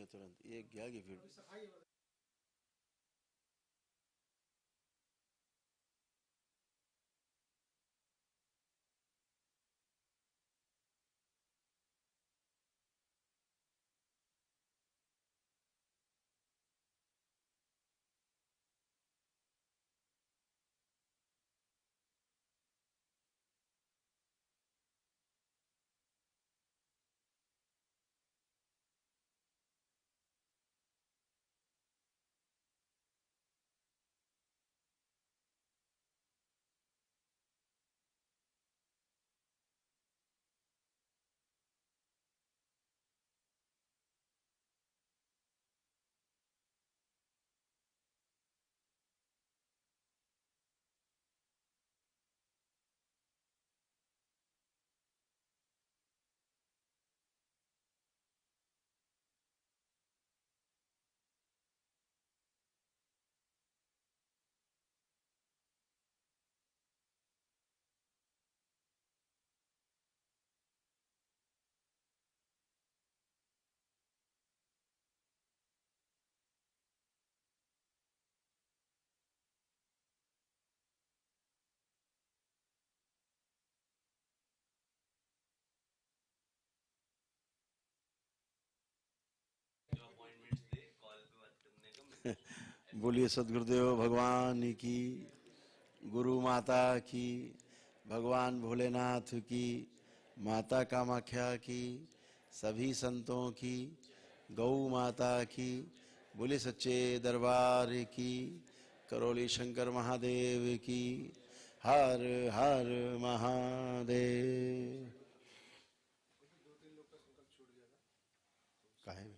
तुरंत ये गया कि फिर बोलिए सदगुरुदेव भगवान की, गुरु माता की, भगवान भोलेनाथ की, माता कामाख्या की, सभी संतों की, गौ माता की, बोले सच्चे दरबार की, करौली शंकर महादेव की, हर हर महादेव। काहे में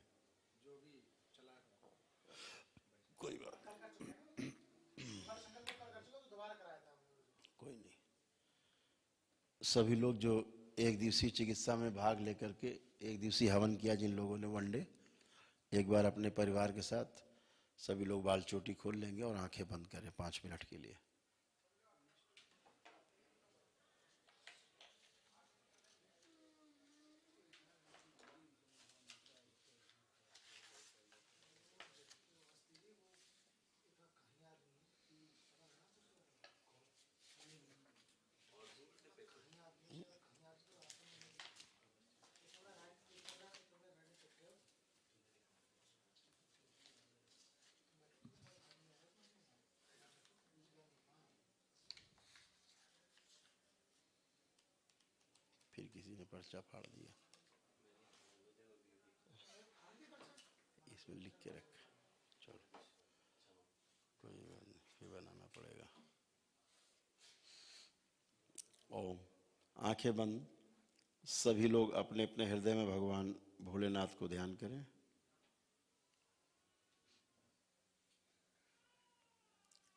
कोई बात कोई नहीं। सभी लोग जो एक दिवसीय चिकित्सा में भाग लेकर के एक दिवसीय हवन किया, जिन लोगों ने वनडे, एक बार अपने परिवार के साथ सभी लोग बाल चोटी खोल लेंगे और आंखें बंद करें 5 मिनट के लिए। फिर किसी ने पर्चा फाड़ दिया, इसमें लिख के रख। चलो कोई बात नहीं, फिर बनाना पड़ेगा। ओम। आंखें बंद। सभी लोग अपने अपने हृदय में भगवान भोलेनाथ को ध्यान करें।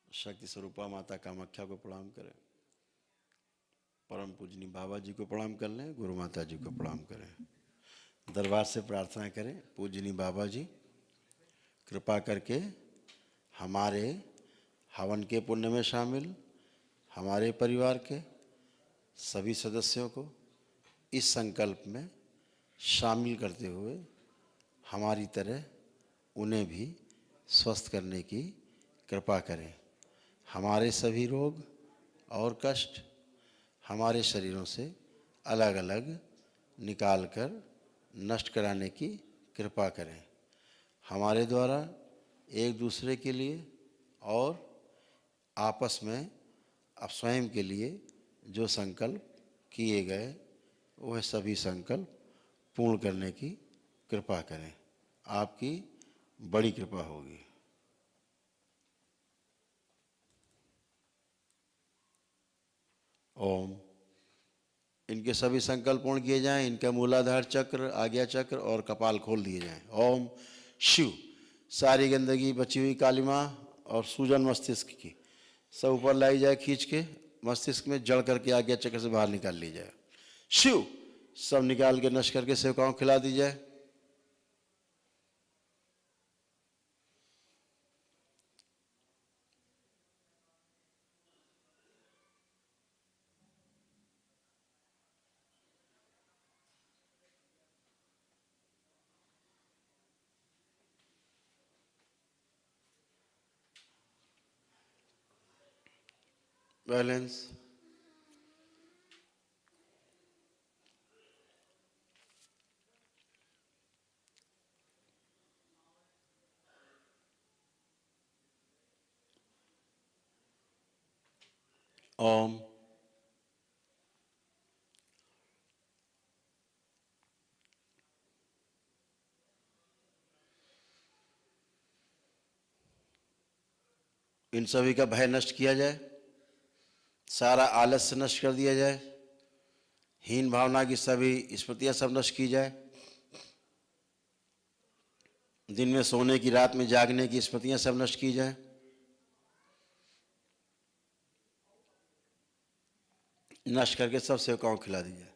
शक्ति स्वरूपा माता कामाख्या को प्रणाम करें। परम पूजनी बाबा जी को प्रणाम कर लें। गुरु माता जी को प्रणाम करें। दरबार से प्रार्थना करें, पूजनी बाबा जी कृपा करके हमारे हवन के पुण्य में शामिल हमारे परिवार के सभी सदस्यों को इस संकल्प में शामिल करते हुए हमारी तरह उन्हें भी स्वस्थ करने की कृपा करें। हमारे सभी रोग और कष्ट हमारे शरीरों से अलग अलग निकाल कर नष्ट कराने की कृपा करें। हमारे द्वारा एक दूसरे के लिए और आपस में अब स्वयं के लिए जो संकल्प किए गए वह सभी संकल्प पूर्ण करने की कृपा करें। आपकी बड़ी कृपा होगी। ओम। इनके सभी संकल्प पूर्ण किए जाएं। इनका मूलाधार चक्र, आज्ञा चक्र और कपाल खोल दिए जाएं। ओम शिव। सारी गंदगी, बची हुई कालिमा और सूजन मस्तिष्क की सब ऊपर लाई जाए, खींच के मस्तिष्क में जड़ करके आज्ञा चक्र से बाहर निकाल ली जाए। शिव। सब निकाल के नष्ट करके सेवकाओं को खिला दी जाए। बैलेंस। ओम। इन सभी का भय नष्ट किया जाए, सारा आलस्य नष्ट कर दिया जाए, हीन भावना की सभी स्मृतियां सब नष्ट की जाए, दिन में सोने की रात में जागने की स्मृतियां सब नष्ट की जाए, नष्ट करके सब सेवकाओं को खिला दी जाए।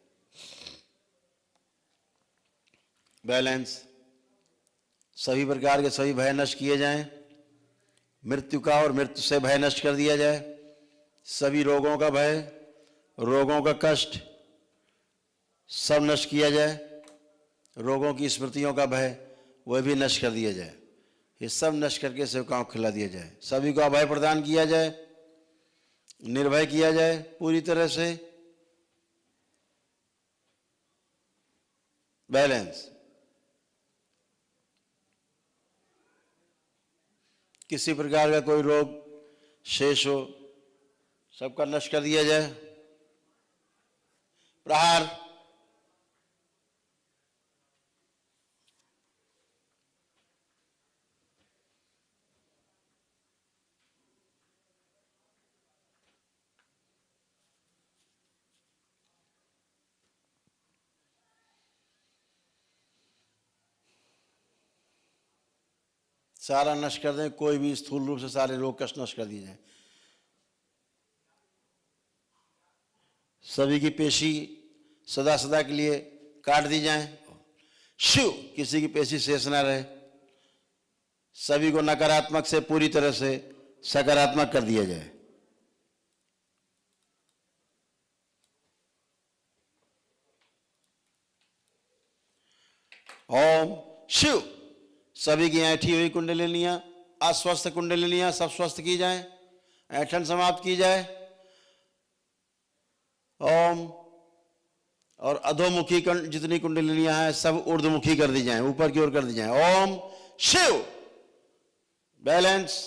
बैलेंस। सभी प्रकार के सभी भय नष्ट किए जाएं, मृत्यु का और मृत्यु से भय नष्ट कर दिया जाए, सभी रोगों का भय, रोगों का कष्ट सब नष्ट किया जाए, रोगों की स्मृतियों का भय वह भी नष्ट कर दिया जाए, ये सब नष्ट करके सेवकाओं को खिला दिया जाए, सभी को अभय प्रदान किया जाए, निर्भय किया जाए पूरी तरह से। बैलेंस। किसी प्रकार का कोई रोग शेष हो सबका नष्ट कर दिया जाए। प्रहार। सारा नष्ट कर दें, कोई भी स्थूल रूप से सारे रोग कष्ट नष्ट कर दिए जाए, सभी की पेशी सदा सदा के लिए काट दी जाए, शिव किसी की पेशी शेष ना रहे, सभी को नकारात्मक से पूरी तरह से सकारात्मक कर दिया जाए। ओम शिव। सभी की ऐठी हुई कुंडलिनियां, अस्वस्थ कुंडलिनियां सब स्वस्थ की जाए, ऐठन समाप्त की जाए। ओम। और अधोमुखी जितनी कुंडलिनियां हैं सब ऊर्ध्वमुखी कर दी जाएं, ऊपर की ओर कर दी जाएं। ओम शिव। बैलेंस।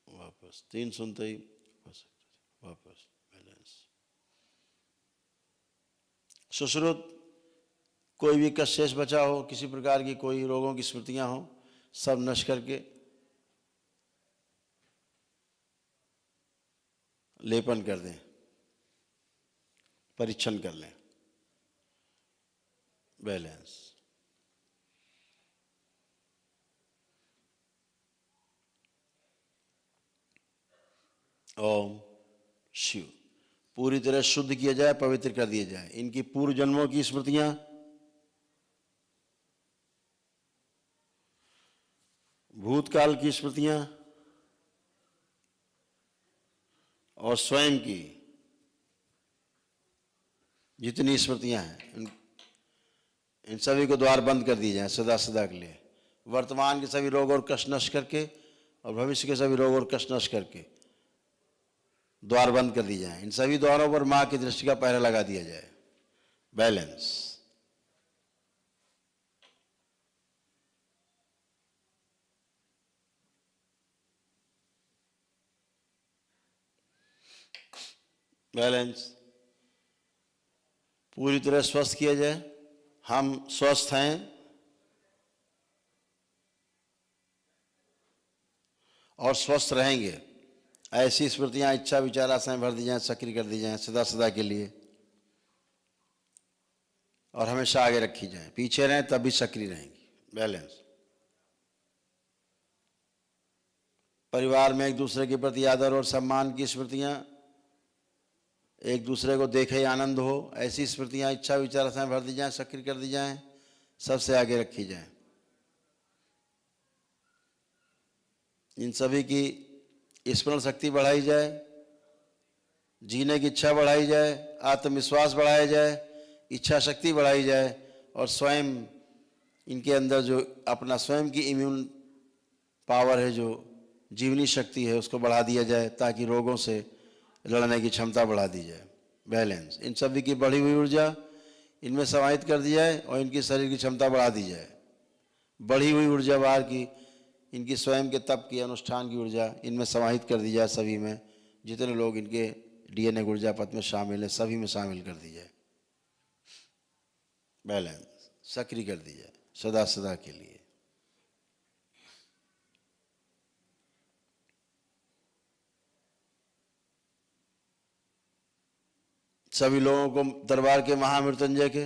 वापस 3 सुनते ही वापस बैलेंस। सुश्रुत कोई भी कष्ट शेष बचा हो, किसी प्रकार की कोई रोगों की स्मृतियां हो सब नष्ट करके लेपन कर दें, परीक्षण कर लें। बैलेंस। ओम शिव। पूरी तरह शुद्ध किया जाए, पवित्र कर दिया जाए, इनकी पूर्व जन्मों की स्मृतियां, भूतकाल की स्मृतियां और स्वयं की जितनी स्मृतियां हैं इन सभी को द्वार बंद कर दिए जाए सदा सदा के लिए। वर्तमान के सभी रोग और कष्ट नष्ट करके और भविष्य के सभी रोग और कष्ट नष्ट करके द्वार बंद कर दी जाए, इन सभी द्वारों पर मां की दृष्टि का पहरा लगा दिया जाए। बैलेंस। बैलेंस। पूरी तरह स्वस्थ किया जाए, हम स्वस्थ हैं और स्वस्थ रहेंगे, ऐसी स्मृतियां इच्छा विचार आशाएं भर दी जाएं, सक्रिय कर दी जाएं सदा सदा के लिए और हमेशा आगे रखी जाएं, पीछे रहें तब भी सक्रिय रहेंगी। बैलेंस। परिवार में एक दूसरे के प्रति आदर और सम्मान की स्मृतियां, एक दूसरे को देखे आनंद हो, ऐसी स्मृतियां इच्छा विचार आशाएं भर दी जाएं, सक्रिय कर दी जाएं, सबसे आगे रखी जाएं। इन सभी की स्मरण शक्ति बढ़ाई जाए, जीने की इच्छा बढ़ाई जाए, आत्मविश्वास बढ़ाया जाए, इच्छा शक्ति बढ़ाई जाए और स्वयं इनके अंदर जो अपना स्वयं की इम्यून पावर है, जो जीवनी शक्ति है, उसको बढ़ा दिया जाए ताकि रोगों से लड़ने की क्षमता बढ़ा दी जाए। बैलेंस, इन सभी की बढ़ी हुई ऊर्जा इनमें समाहित कर दी जाए और इनकी शरीर की क्षमता बढ़ा दी जाए। बढ़ी हुई ऊर्जा बाहर की, इनकी स्वयं के तप की, अनुष्ठान की ऊर्जा इनमें समाहित कर दी जाए। सभी में जितने लोग इनके डीएनए ऊर्जा पथ में शामिल है, सभी में शामिल कर दी जाए। बैलेंस सक्रिय कर दी जाए सदा सदा के लिए। सभी लोगों को दरबार के महामृत्युंजय के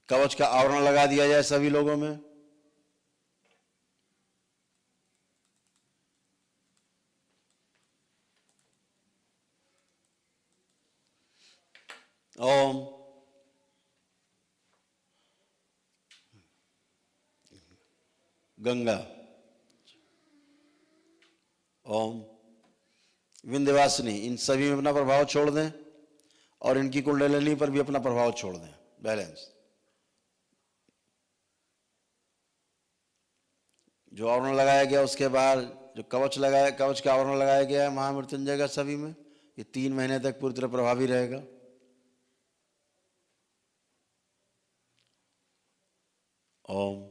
कवच का आवरण लगा दिया जाए सभी लोगों में। ओम गंगा, ओम विंध्यवासिनी, इन सभी में अपना प्रभाव छोड़ दें और इनकी कुंडलिनी पर भी अपना प्रभाव छोड़ दें। बैलेंस, जो आवरण लगाया गया उसके बाद जो कवच लगाया, कवच का आवरण लगाया गया है महामृत्युंजय का, सभी में ये 3 महीने तक पूरी तरह प्रभावी रहेगा। ओम,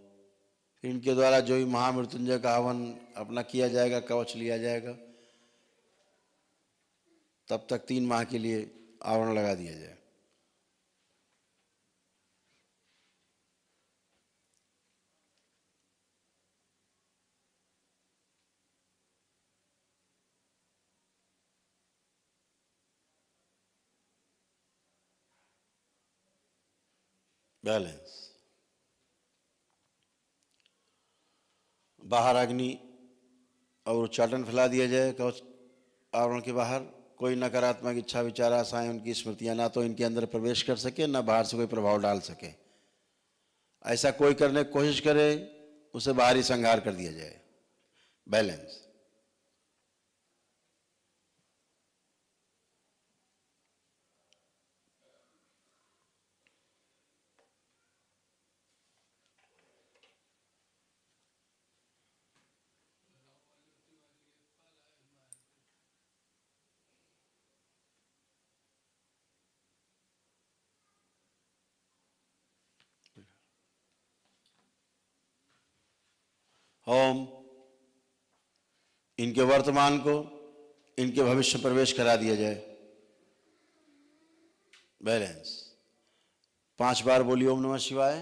इनके द्वारा जो भी महामृत्युंजय का हवन अपना किया जाएगा, कवच लिया जाएगा, तब तक 3 माह के लिए आवरण लगा दिया जाए। बैलेंस, बाहर अग्नि और उच्चाटन फैला दिया जाए कवच आवरण के बाहर। कोई नकारात्मक इच्छा विचार आशाएं, उनकी स्मृतियां ना तो इनके अंदर प्रवेश कर सके, ना बाहर से कोई प्रभाव डाल सके। ऐसा कोई करने की कोशिश करे उसे बाहरी संहार कर दिया जाए। बैलेंस, ओम इनके वर्तमान को इनके भविष्य में प्रवेश करा दिया जाए। बैलेंस, 5 बार बोलिए ओम नमः शिवाय।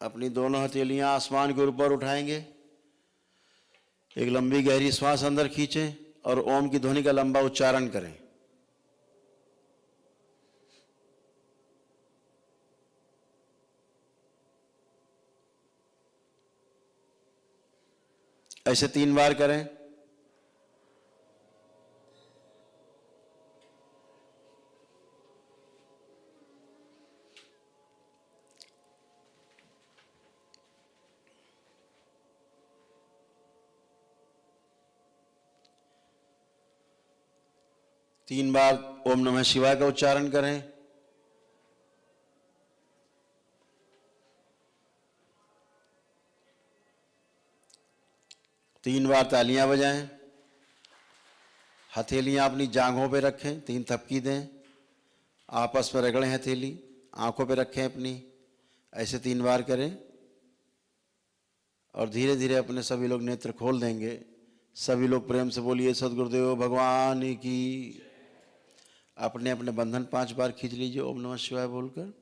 अपनी दोनों हथेलियां आसमान के ऊपर उठाएंगे, एक लंबी गहरी श्वास अंदर खींचें और ओम की ध्वनि का लंबा उच्चारण करें। ऐसे 3 बार करें। तीन बार ओम नमः शिवाय का उच्चारण करें। तीन बार तालियां बजाएं। हथेलियां अपनी जांघों पे रखें, 3 थपकी दें। आपस में रगड़ें हथेली, आंखों पे रखें अपनी। ऐसे 3 बार करें और धीरे धीरे अपने सभी लोग नेत्र खोल देंगे। सभी लोग प्रेम से बोलिए सद्गुरुदेव भगवान की। अपने अपने बंधन 5 बार खींच लीजिए ओम नमः शिवाय बोलकर।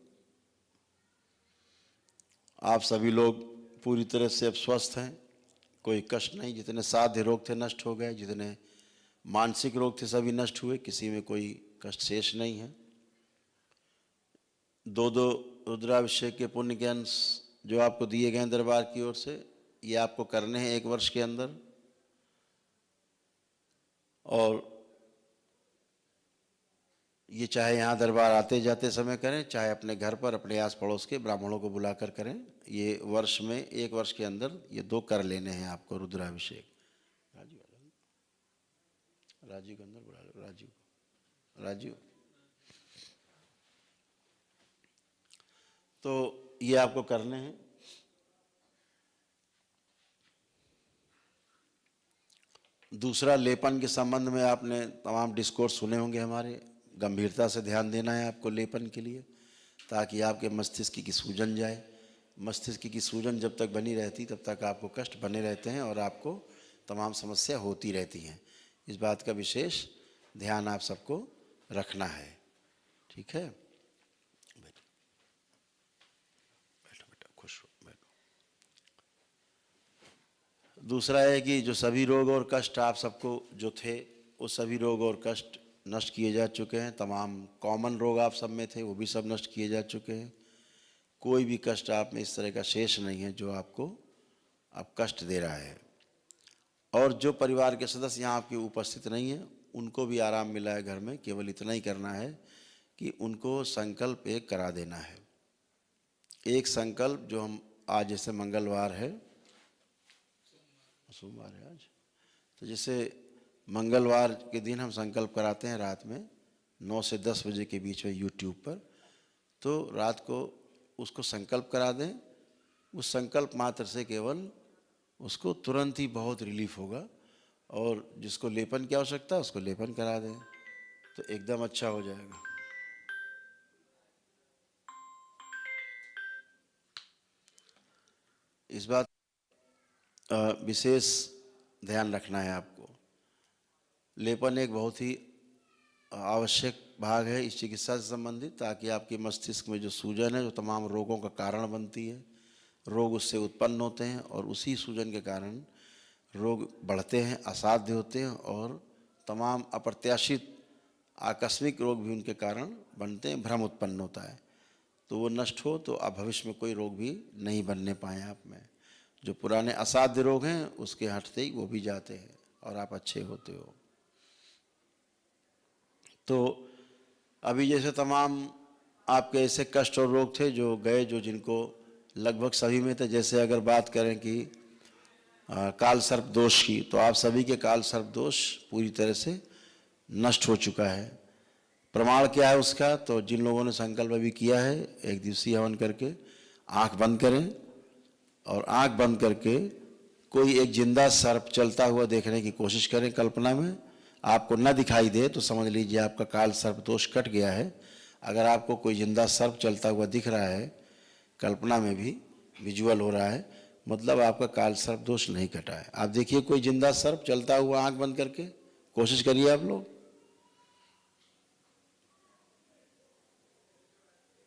आप सभी लोग पूरी तरह से अब स्वस्थ हैं, कोई कष्ट नहीं। जितने साध्य रोग थे नष्ट हो गए, जितने मानसिक रोग थे सभी नष्ट हुए, किसी में कोई कष्ट शेष नहीं है। 2 रुद्राभिषेक के पुण्य के अंश जो आपको दिए गए दरबार की ओर से, ये आपको करने हैं 1 वर्ष के अंदर। और ये चाहे यहाँ दरबार आते जाते समय करें, चाहे अपने घर पर अपने आस पड़ोस के ब्राह्मणों को बुलाकर करें। ये वर्ष में, एक वर्ष के अंदर ये 2 कर लेने हैं आपको रुद्राभिषेक। राजीव के अंदर बुला लो, राजीव। तो ये आपको करने हैं। दूसरा, लेपन के संबंध में आपने तमाम डिस्कोर्स सुने होंगे हमारे। गंभीरता से ध्यान देना है आपको लेपन के लिए, ताकि आपके मस्तिष्क की सूजन जाए। मस्तिष्क की सूजन जब तक बनी रहती तब तक आपको कष्ट बने रहते हैं और आपको तमाम समस्या होती रहती हैं। इस बात का विशेष ध्यान आप सबको रखना है, ठीक है। बैठो बेटा, खुश हो, बैठो। दूसरा है कि जो सभी रोग और कष्ट आप सबको जो थे, वो सभी रोग और कष्ट नष्ट किए जा चुके हैं। तमाम कॉमन रोग आप सब में थे, वो भी सब नष्ट किए जा चुके हैं। कोई भी कष्ट आप में इस तरह का शेष नहीं है जो आपको अब कष्ट दे रहा है। और जो परिवार के सदस्य यहाँ आपके उपस्थित नहीं हैं, उनको भी आराम मिला है घर में। केवल इतना ही करना है कि उनको संकल्प एक करा देना है। एक संकल्प जो हम आज, जैसे मंगलवार है, सोमवार है आज, तो जैसे मंगलवार के दिन हम संकल्प कराते हैं रात में 9 से 10 बजे के बीच में यूट्यूब पर। तो रात को उसको संकल्प करा दें। उस संकल्प मात्र से केवल उसको तुरंत ही बहुत रिलीफ होगा। और जिसको लेपन की आवश्यकता है उसको लेपन करा दें तो एकदम अच्छा हो जाएगा। इस बात विशेष ध्यान रखना है आपको। लेपन एक बहुत ही आवश्यक भाग है इस चिकित्सा से संबंधित, ताकि आपके मस्तिष्क में जो सूजन है, जो तमाम रोगों का कारण बनती है, रोग उससे उत्पन्न होते हैं और उसी सूजन के कारण रोग बढ़ते हैं, असाध्य होते हैं और तमाम अप्रत्याशित आकस्मिक रोग भी उनके कारण बनते हैं, भ्रम उत्पन्न होता है। तो वो नष्ट हो तो आप भविष्य में कोई रोग भी नहीं बनने पाए आप में। जो पुराने असाध्य रोग हैं उसके हटते ही वो भी जाते हैं और आप अच्छे होते हो। तो अभी जैसे तमाम आपके ऐसे कष्ट और रोग थे जो गए, जो जिनको लगभग सभी में थे। जैसे अगर बात करें कि काल सर्प दोष की, तो आप सभी के काल सर्प दोष पूरी तरह से नष्ट हो चुका है। प्रमाण क्या है उसका? तो जिन लोगों ने संकल्प अभी किया है 1 दिवसीय हवन करके, आंख बंद करें और आंख बंद करके कोई एक जिंदा सर्प चलता हुआ देखने की कोशिश करें। कल्पना में आपको न दिखाई दे तो समझ लीजिए आपका काल सर्प दोष कट गया है। अगर आपको कोई जिंदा सर्प चलता हुआ दिख रहा है, कल्पना में भी विजुअल हो रहा है, मतलब आपका काल सर्प दोष नहीं कटा है। आप देखिए कोई जिंदा सर्प चलता हुआ आंख बंद करके, कोशिश करिए आप लोग।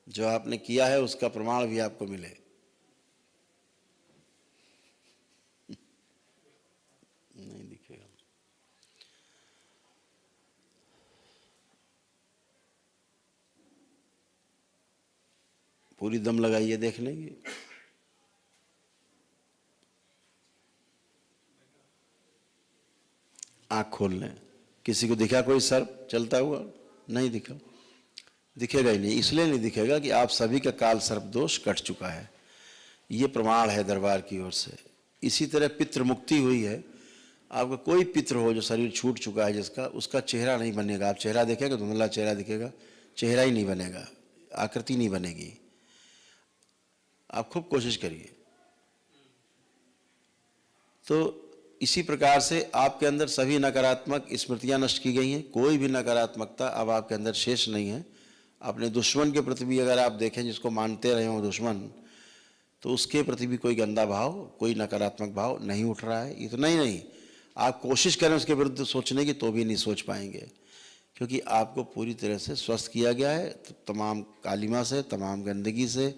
जो आपने किया है उसका प्रमाण भी आपको मिले। नहीं दिखेगा। पूरी दम लगाइए देखने की। आंख खोल लें। किसी को दिखा कोई सर्प चलता हुआ? नहीं दिखा, दिखेगा ही नहीं। इसलिए नहीं दिखेगा कि आप सभी का काल सर्प दोष कट चुका है। ये प्रमाण है दरबार की ओर से। इसी तरह पितृ मुक्ति हुई है। आपका कोई पितृ हो जो शरीर छूट चुका है जिसका, उसका चेहरा नहीं बनेगा। आप चेहरा देखेंगे, धुंधला चेहरा दिखेगा, चेहरा ही नहीं बनेगा, आकृति नहीं बनेगी। आप खूब कोशिश करिए। तो इसी प्रकार से आपके अंदर सभी नकारात्मक स्मृतियां नष्ट की गई हैं। कोई भी नकारात्मकता अब आपके अंदर शेष नहीं है। अपने दुश्मन के प्रति भी अगर आप देखें, जिसको मानते रहे हो दुश्मन, तो उसके प्रति भी कोई गंदा भाव, कोई नकारात्मक भाव नहीं उठ रहा है। इतना ही नहीं, आप कोशिश करें उसके विरुद्ध सोचने की तो भी नहीं सोच पाएंगे, क्योंकि आपको पूरी तरह से स्वस्थ किया गया है। तमाम कालिमा से, तमाम गंदगी से,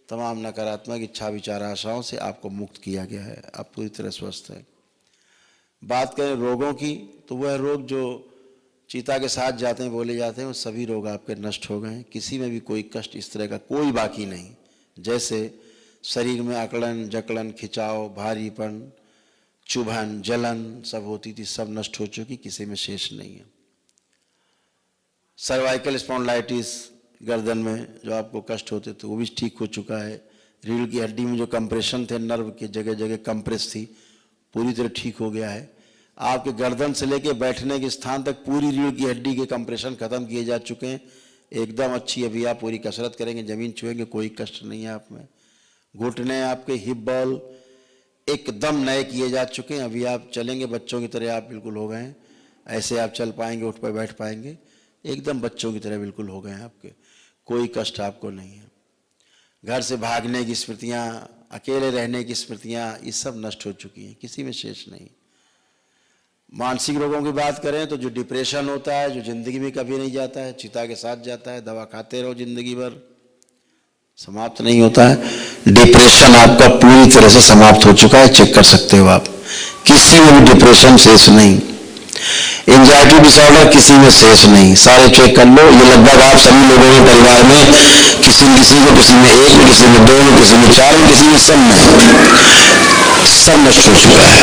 तमाम नकारात्मक इच्छा विचार आशाओं से आपको मुक्त किया गया है। आप पूरी तरह स्वस्थ हैं। बात करें रोगों की, तो वह रोग जो चीता के साथ जाते हैं, बोले जाते हैं, वो सभी रोग आपके नष्ट हो गए हैं। किसी में भी कोई कष्ट इस तरह का कोई बाकी नहीं। जैसे शरीर में अकड़न, जकड़न, खिंचाव, भारीपन, चुभन, जलन सब होती थी, सब नष्ट हो चुकी, किसी में शेष नहीं है। सर्वाइकल स्पॉन्डिलाइटिस, गर्दन में जो आपको कष्ट होते थे वो भी ठीक हो चुका है। रीढ़ की हड्डी में जो कंप्रेशन थे, नर्व के जगह जगह कंप्रेस थी, पूरी तरह ठीक हो गया है। आपके गर्दन से लेके बैठने के स्थान तक पूरी रीढ़ की हड्डी के कंप्रेशन खत्म किए जा चुके हैं। एकदम अच्छी, अभी आप पूरी कसरत करेंगे, जमीन छुएंगे, कोई कष्ट नहीं है आप में। घुटने आपके, हिप बॉल एकदम नए किए जा चुके हैं। अभी आप चलेंगे बच्चों की तरह, आप बिल्कुल हो गए हैं। ऐसे आप चल पाएंगे, उठ पर बैठ पाएंगे, एकदम बच्चों की तरह बिल्कुल हो गए हैं आपके, कोई कष्ट आपको नहीं है। घर से भागने की स्मृतियाँ, अकेले रहने की स्मृतियाँ, ये सब नष्ट हो चुकी हैं, किसी में शेष नहीं। मानसिक रोगों की बात करें तो जो डिप्रेशन होता है, जो जिंदगी में कभी नहीं जाता है, चिता के साथ जाता है, दवा खाते रहो जिंदगी भर, समाप्त नहीं होता है। डिप्रेशन आपका पूरी तरह से समाप्त हो चुका है, चेक कर सकते हो आप, किसी में भी डिप्रेशन शेष नहीं। एंजाइटी डिसऑर्डर किसी में शेष नहीं, सारे चेक कर लो। ये लगभग आप सभी लोगों के परिवार में किसी में किसी में एक में, किसी में दो में, किसी में चार में, किसी में सब नष्ट हो चुका है।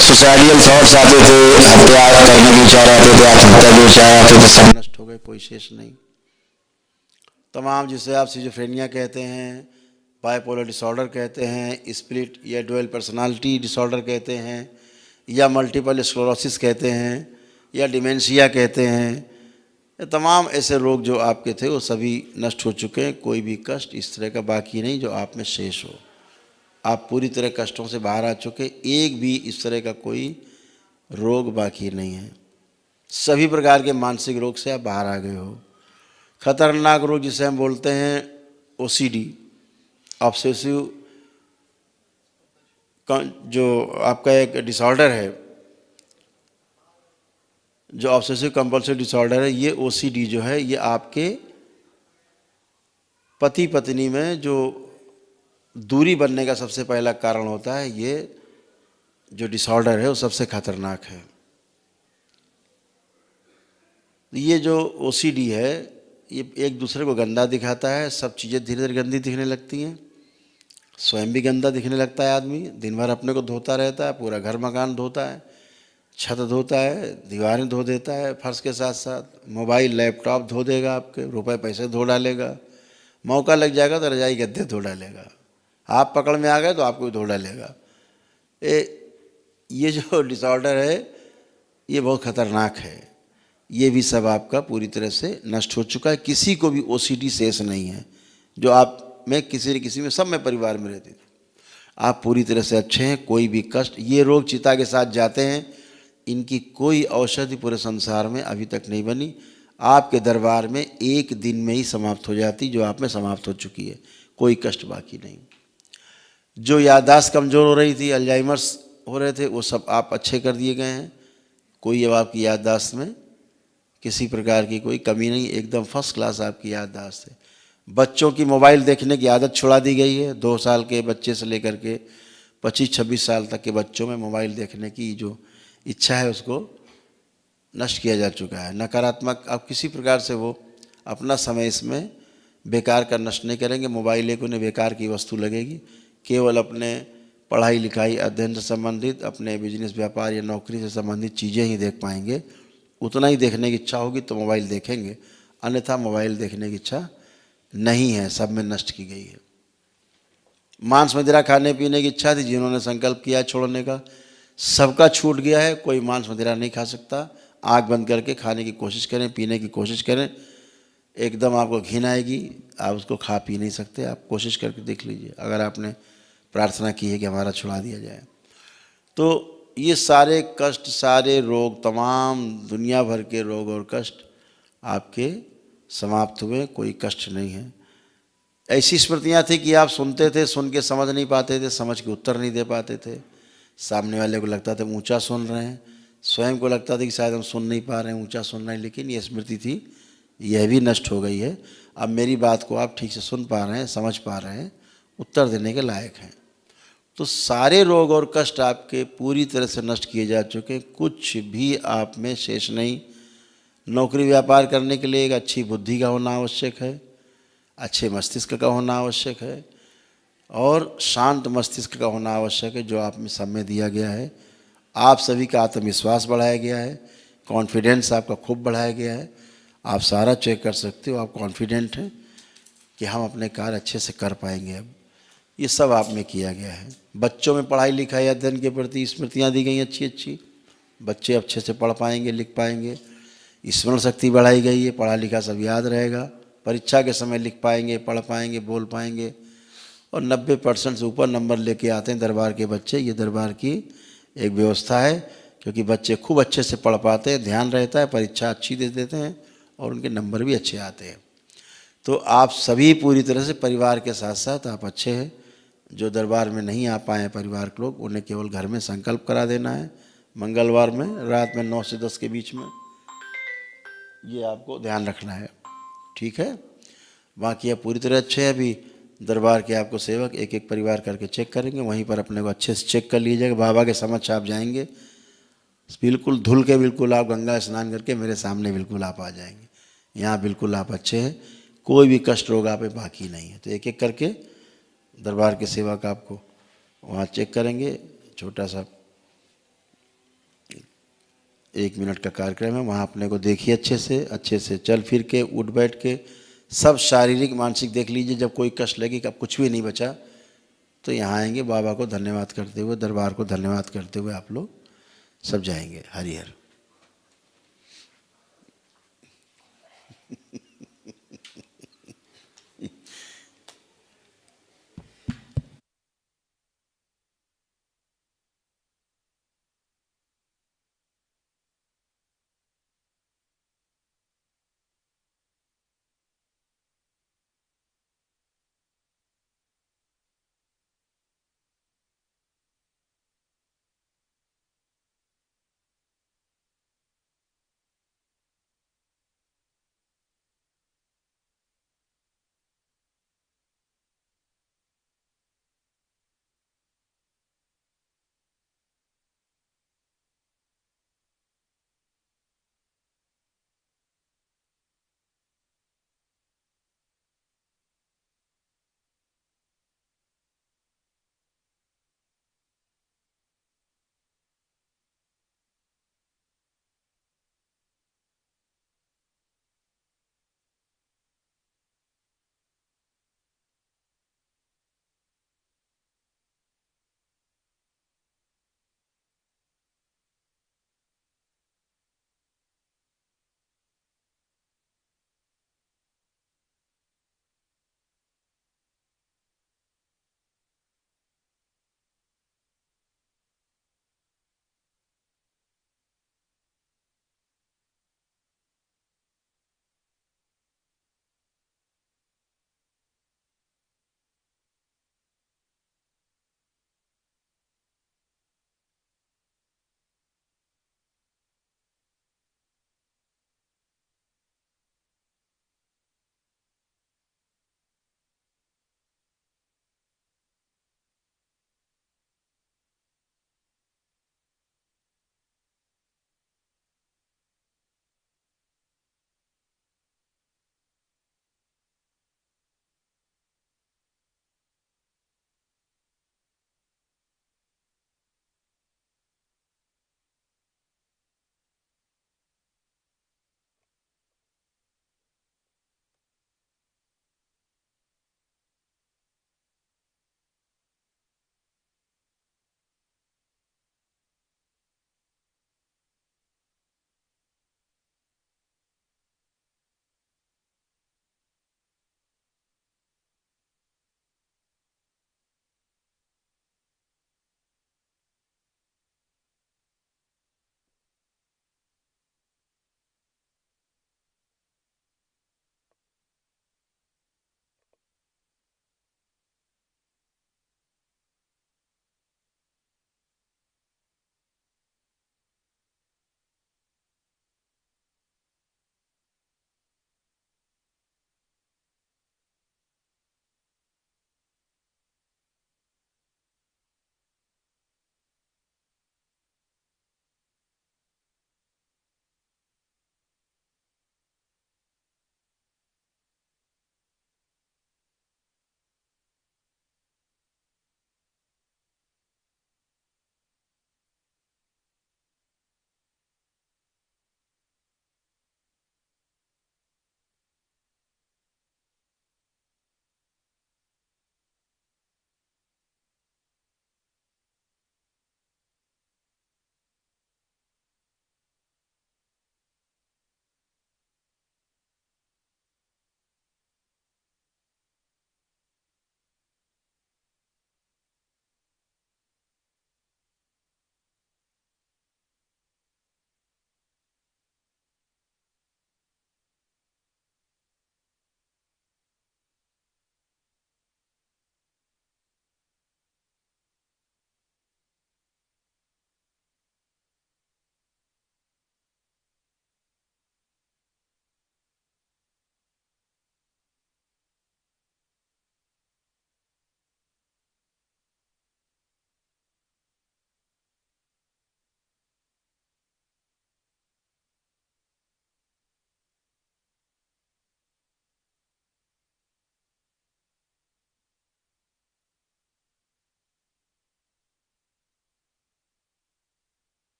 सुसाइडियल थॉट्स आते थे, हत्या करने के विचार आते थे, आत्महत्या के विचार आते थे, सब नष्ट हो गए, कोई शेष नहीं। तमाम जिसे आप सिजोफ्रेनिया कहते हैं, बाइपोलर डिसऑर्डर कहते हैं, स्प्लिट या ड्यूअल पर्सनालिटी डिसऑर्डर कहते हैं, या मल्टीपल स्क्लेरोसिस कहते हैं, या डिमेंशिया कहते हैं, ये तमाम ऐसे रोग जो आपके थे वो सभी नष्ट हो चुके हैं। कोई भी कष्ट इस तरह का बाकी नहीं जो आप में शेष हो। आप पूरी तरह कष्टों से बाहर आ चुके, एक भी इस तरह का कोई रोग बाकी नहीं है। सभी प्रकार के मानसिक रोग से आप बाहर आ गए हो। खतरनाक रोग जिसे हम बोलते हैं ओसीडी, ऑब्सेसिव, जो आपका एक डिसऑर्डर है, जो ऑब्सेसिव कंपल्सिव डिसऑर्डर है, ये ओसीडी जो है, ये आपके पति पत्नी में जो दूरी बनने का सबसे पहला कारण होता है। ये जो डिसऑर्डर है वो सबसे खतरनाक है। ये जो ओसीडी है, ये एक दूसरे को गंदा दिखाता है, सब चीज़ें धीरे धीरे गंदी दिखने लगती हैं, स्वयं भी गंदा दिखने लगता है। आदमी दिन भर अपने को धोता रहता है, पूरा घर मकान धोता है, छत धोता है, दीवारें धो देता है, फर्श के साथ साथ मोबाइल लैपटॉप धो देगा, आपके रुपए पैसे धो डालेगा, मौका लग जाएगा तो रजाई गद्दे धो डालेगा, आप पकड़ में आ गए तो आपको भी धो डालेगा। ये जो डिसऑर्डर है ये बहुत खतरनाक है। ये भी सब आपका पूरी तरह से नष्ट हो चुका है। किसी को भी ओसीडी शेष नहीं है जो आप में, किसी न किसी में, सब में परिवार में रहती थी। आप पूरी तरह से अच्छे हैं, कोई भी कष्ट, ये रोग चिता के साथ जाते हैं, इनकी कोई औषधि पूरे संसार में अभी तक नहीं बनी। आपके दरबार में एक दिन में ही समाप्त हो जाती, जो आप में समाप्त हो चुकी है, कोई कष्ट बाकी नहीं। जो याददाश्त कमज़ोर हो रही थी, अल्जाइमर्स हो रहे थे, वो सब आप अच्छे कर दिए गए हैं। कोई अब आपकी याददाश्त में किसी प्रकार की कोई कमी नहीं, एकदम फर्स्ट क्लास आपकी याददाश्त है। बच्चों की मोबाइल देखने की आदत छुड़ा दी गई है। 2 साल के बच्चे से लेकर के 25-26 साल तक के बच्चों में मोबाइल देखने की जो इच्छा है उसको नष्ट किया जा चुका है। नकारात्मक, आप किसी प्रकार से वो अपना समय इसमें बेकार का नष्ट नहीं करेंगे। मोबाइल एक उन्हें बेकार की वस्तु लगेगी, केवल अपने पढ़ाई लिखाई अध्ययन से संबंधित, अपने बिजनेस व्यापार या नौकरी से संबंधित चीज़ें ही देख पाएंगे। उतना ही देखने की इच्छा होगी तो मोबाइल देखेंगे, अन्यथा मोबाइल देखने की इच्छा नहीं है, सब में नष्ट की गई है। मांस मदिरा खाने पीने की इच्छा थी, जिन्होंने संकल्प किया छोड़ने का, सबका छूट गया है। कोई मांस मदिरा नहीं खा सकता। आँख बंद करके खाने की कोशिश करें, पीने की कोशिश करें, एकदम आपको घिन आएगी, आप उसको खा पी नहीं सकते। आप कोशिश करके देख लीजिए, अगर आपने प्रार्थना की है कि हमारा छुड़ा दिया जाए। तो ये सारे कष्ट, सारे रोग, तमाम दुनिया भर के रोग और कष्ट आपके समाप्त हुए, कोई कष्ट नहीं है। ऐसी स्मृतियाँ थी कि आप सुनते थे, सुन के समझ नहीं पाते थे, समझ के उत्तर नहीं दे पाते थे। सामने वाले को लगता था ऊंचा सुन रहे हैं, स्वयं को लगता था कि शायद हम सुन नहीं पा रहे हैं, ऊंचा सुन रहे हैं। लेकिन ये स्मृति थी, यह भी नष्ट हो गई है। अब मेरी बात को आप ठीक से सुन पा रहे हैं, समझ पा रहे हैं, उत्तर देने के लायक हैं। तो सारे रोग और कष्ट आपके पूरी तरह से नष्ट किए जा चुके हैं, कुछ भी आप में शेष नहीं। नौकरी व्यापार करने के लिए एक अच्छी बुद्धि का होना आवश्यक है, अच्छे मस्तिष्क का होना आवश्यक है, और शांत मस्तिष्क का होना आवश्यक है, जो आप में सब में दिया गया है। आप सभी का आत्मविश्वास बढ़ाया गया है, कॉन्फिडेंस आपका खूब बढ़ाया गया है। आप सारा चेक कर सकते हो, आप कॉन्फिडेंट हैं कि हम अपने कार्य अच्छे से कर पाएंगे। अब ये सब आप में किया गया है। बच्चों में पढ़ाई लिखाई अध्ययन के प्रति स्मृतियाँ दी गई अच्छी अच्छी, बच्चे अच्छे से पढ़ पाएंगे लिख पाएंगे। स्मरण शक्ति बढ़ाई गई है, पढ़ा लिखा सब याद रहेगा, परीक्षा के समय लिख पाएंगे, पढ़ पाएंगे, बोल पाएंगे। और 90% से ऊपर नंबर लेके आते हैं दरबार के बच्चे। ये दरबार की एक व्यवस्था है, क्योंकि बच्चे खूब अच्छे से पढ़ पाते हैं, ध्यान रहता है, परीक्षा अच्छी दे देते हैं और उनके नंबर भी अच्छे आते हैं। तो आप सभी पूरी तरह से परिवार के साथ साथ आप अच्छे हैं। जो दरबार में नहीं आ पाए हैं परिवार के लोग, उन्हें केवल घर में संकल्प करा देना है मंगलवार में रात में 9 से 10 के बीच में। ये आपको ध्यान रखना है, ठीक है। बाकी आप पूरी तरह अच्छे हैं। अभी दरबार के आपको सेवक एक एक परिवार करके चेक करेंगे, वहीं पर अपने को अच्छे से चेक कर लीजिएगा। बाबा के समक्ष आप जाएंगे, बिल्कुल धुल के, बिल्कुल आप गंगा स्नान करके मेरे सामने बिल्कुल आप आ जाएंगे। यहाँ बिल्कुल आप अच्छे हैं, कोई भी कष्ट रोग आप पे बाकी नहीं है। तो एक एक करके दरबार के सेवक आपको वहाँ चेक करेंगे। छोटा सा 1 मिनट का कार्यक्रम है, वहाँ अपने को देखिए अच्छे से चल फिर के उठ बैठ के सब शारीरिक मानसिक देख लीजिए। जब कोई कष्ट लगे कि अब कुछ भी नहीं बचा, तो यहाँ आएंगे, बाबा को धन्यवाद करते हुए, दरबार को धन्यवाद करते हुए आप लोग सब जाएंगे। हरिहर।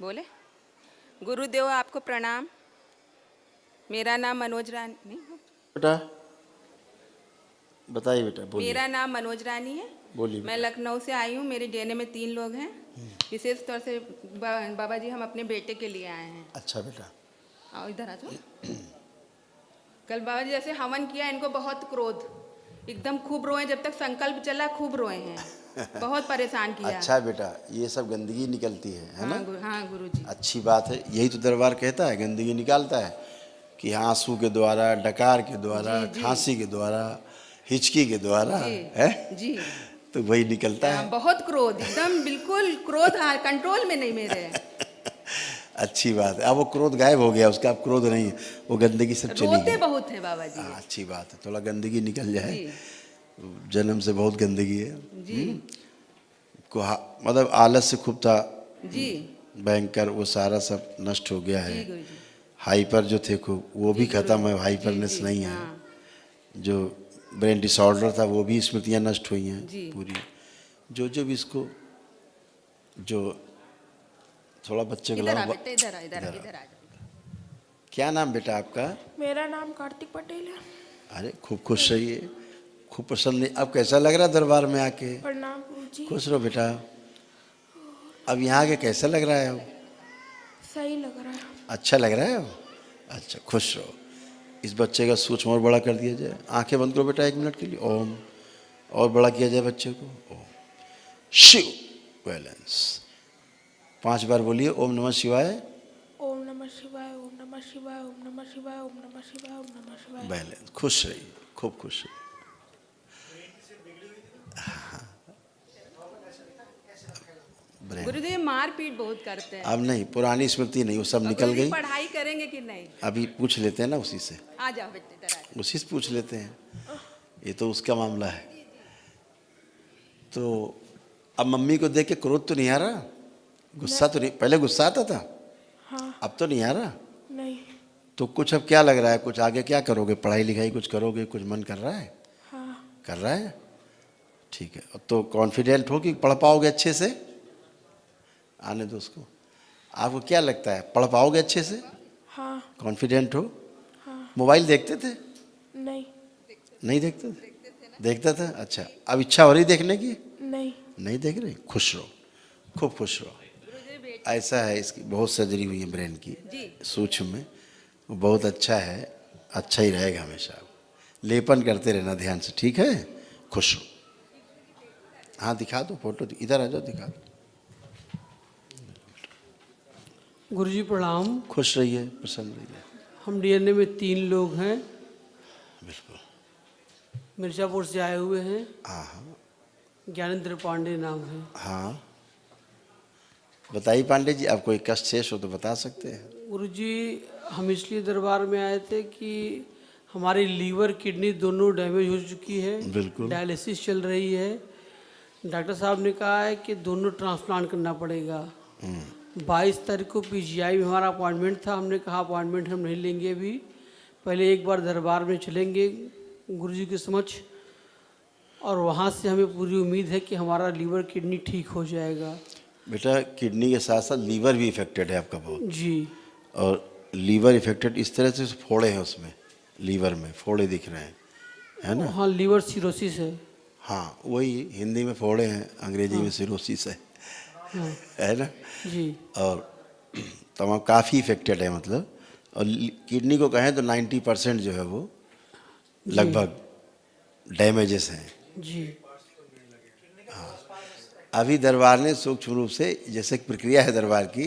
बोले। गुरुदेव आपको प्रणाम। मेरा नाम मनोज रानी नहीं, बेटा बताइए बेटा, बोलिए। मेरा नाम मनोज रानी है। बोलिए मैं लखनऊ से आई हूँ। मेरे डीएनए में 3 लोग हैं। विशेष तौर से बाबा जी हम अपने बेटे के लिए आए हैं। अच्छा बेटा। आओ इधर आ जाओ। कल बाबा जी जैसे हवन किया, इनको बहुत क्रोध, एकदम खूब रोए, जब तक संकल्प चला खूब रोए हैं, बहुत परेशान किया। अच्छा बेटा, ये सब गंदगी निकलती है ना? हाँ गुरु जी। अच्छी बात है, यही तो दरबार कहता है, गंदगी निकालता है कि आंसू के द्वारा, डकार के द्वारा, जी। खांसी के द्वारा, हिचकी के द्वारा जी, है जी। तो वही निकलता है। बहुत क्रोध, एकदम बिल्कुल क्रोध कंट्रोल में नहीं मेरे। अच्छी बात है, अब वो क्रोध गायब हो गया उसका, अब क्रोध नहीं है, वो गंदगी सब चली रोते गई। बहुत है बाबा जी। अच्छी बात है, थोड़ा गंदगी निकल जाए। जी। जन्म से बहुत गंदगी है जी। मतलब आलस्य खूब था जी। भयंकर, वो सारा सब नष्ट हो गया है। जी गुरु जी। हाइपर जो थे खूब वो भी खत्म है, हाइपरनेस नहीं है। जो ब्रेन डिसऑर्डर था वो भी स्मृतियाँ नष्ट हुई हैं पूरी। जो भी इसको जो थोड़ा बच्चे को इधर आ बेटे, इधर आ। क्या नाम बेटा आपका? मेरा नाम कार्तिक पटेल है। अरे खूब खुश रहिए, खूब पसंद है। अब कैसा लग रहा है दरबार में आके? प्रणाम गुरु जी। खुश रहो बेटा। अब यहाँ आके कैसा लग रहा है? अब सही लग रहा है। अच्छा लग रहा है अब? अच्छा, खुश रहो। इस बच्चे का सूक्ष्म और बड़ा कर दिया जाए। आंखें बंद करो बेटा 1 मिनट के लिए। ओम। और बड़ा किया जाए बच्चे को। ओम शिव बैलेंस 5 बार बोलिए। ओम नमः शिवाय, ओम नमः शिवाय, ओम नमः शिवाय, ओम नमः शिवाय, ओम नमः शिवाय, ओम नमः शिवाय। बैलेंस। खुश रहिए, खूब खुश रहिए। गुरुदेव मारपीट बहुत करते हैं। अब नहीं, पुरानी स्मृति नहीं, वो सब निकल गई। पढ़ाई करेंगे कि नहीं? अभी पूछ लेते हैं ना उसी से। आ जाओ बेटे, इधर आ। उसी से पूछ लेते हैं, ये तो उसका मामला है। तो अब मम्मी को देख के क्रोध तो नहीं आ रहा? गुस्सा तो नहीं? पहले गुस्सा आता था, हाँ। अब तो नहीं आ रहा? नहीं। तो कुछ अब क्या लग रहा है, कुछ आगे क्या करोगे? पढ़ाई लिखाई कुछ करोगे? कुछ मन कर रहा है? हाँ। कर रहा है, ठीक है। तो कॉन्फिडेंट हो कि पढ़ पाओगे अच्छे से? आने दो उसको। आपको क्या लगता है, पढ़ पाओगे अच्छे से? हाँ। कॉन्फिडेंट हो? हाँ। मोबाइल देखते थे? नहीं। नहीं देखते थे? देखता था। अच्छा, अब इच्छा हो रही देखने की? नहीं। नहीं देख रहे? खुश रहो, खूब खुश रहो। ऐसा है, इसकी बहुत सर्जरी हुई है ब्रेन की सूक्ष्म में, वो बहुत अच्छा है, अच्छा ही रहेगा हमेशा। लेपन करते रहना ध्यान से, ठीक है? खुश रहो। हाँ दिखा दो फोटो, इधर आ जाओ, दिखा दो। गुरुजी प्रणाम। खुश रहिए, प्रसन्न रहिए। हम डीएनए में 3 लोग हैं, बिल्कुल। मिर्जापुर से आए हुए हैं। हाँ ज्ञानेंद्र पांडे नाम है। हाँ, बताइए पांडे जी, आप कोई कष्ट शेष हो तो बता सकते हैं। गुरुजी हम इसलिए दरबार में आए थे कि हमारी लीवर किडनी दोनों डैमेज हो चुकी है। बिल्कुल। डायलिसिस चल रही है। डॉक्टर साहब ने कहा है कि दोनों ट्रांसप्लांट करना पड़ेगा। 22 तारीख को पीजीआई में हमारा अपॉइंटमेंट था। हमने कहा अपॉइंटमेंट हम नहीं लेंगे अभी, पहले एक बार दरबार में चलेंगे गुरुजी के समक्ष, और वहाँ से हमें पूरी उम्मीद है कि हमारा लीवर किडनी ठीक हो जाएगा। बेटा किडनी के साथ साथ लीवर भी इफेक्टेड है आपका बहुत जी। और लीवर इफेक्टेड इस तरह से फोड़े हैं उसमें, लीवर में फोड़े दिख रहे हैं, है ना? हाँ, लीवर सिरोसिस है। हाँ वही, हिंदी में फोड़े हैं, अंग्रेजी में सिरोसिस है, है ना? जी। और तमाम काफ़ी इफेक्टेड है मतलब। और किडनी को कहें तो 90% जो है वो लगभग डैमेजेस हैं। जी। अभी दरबार ने सूक्ष्म रूप से, जैसे एक प्रक्रिया है दरबार की,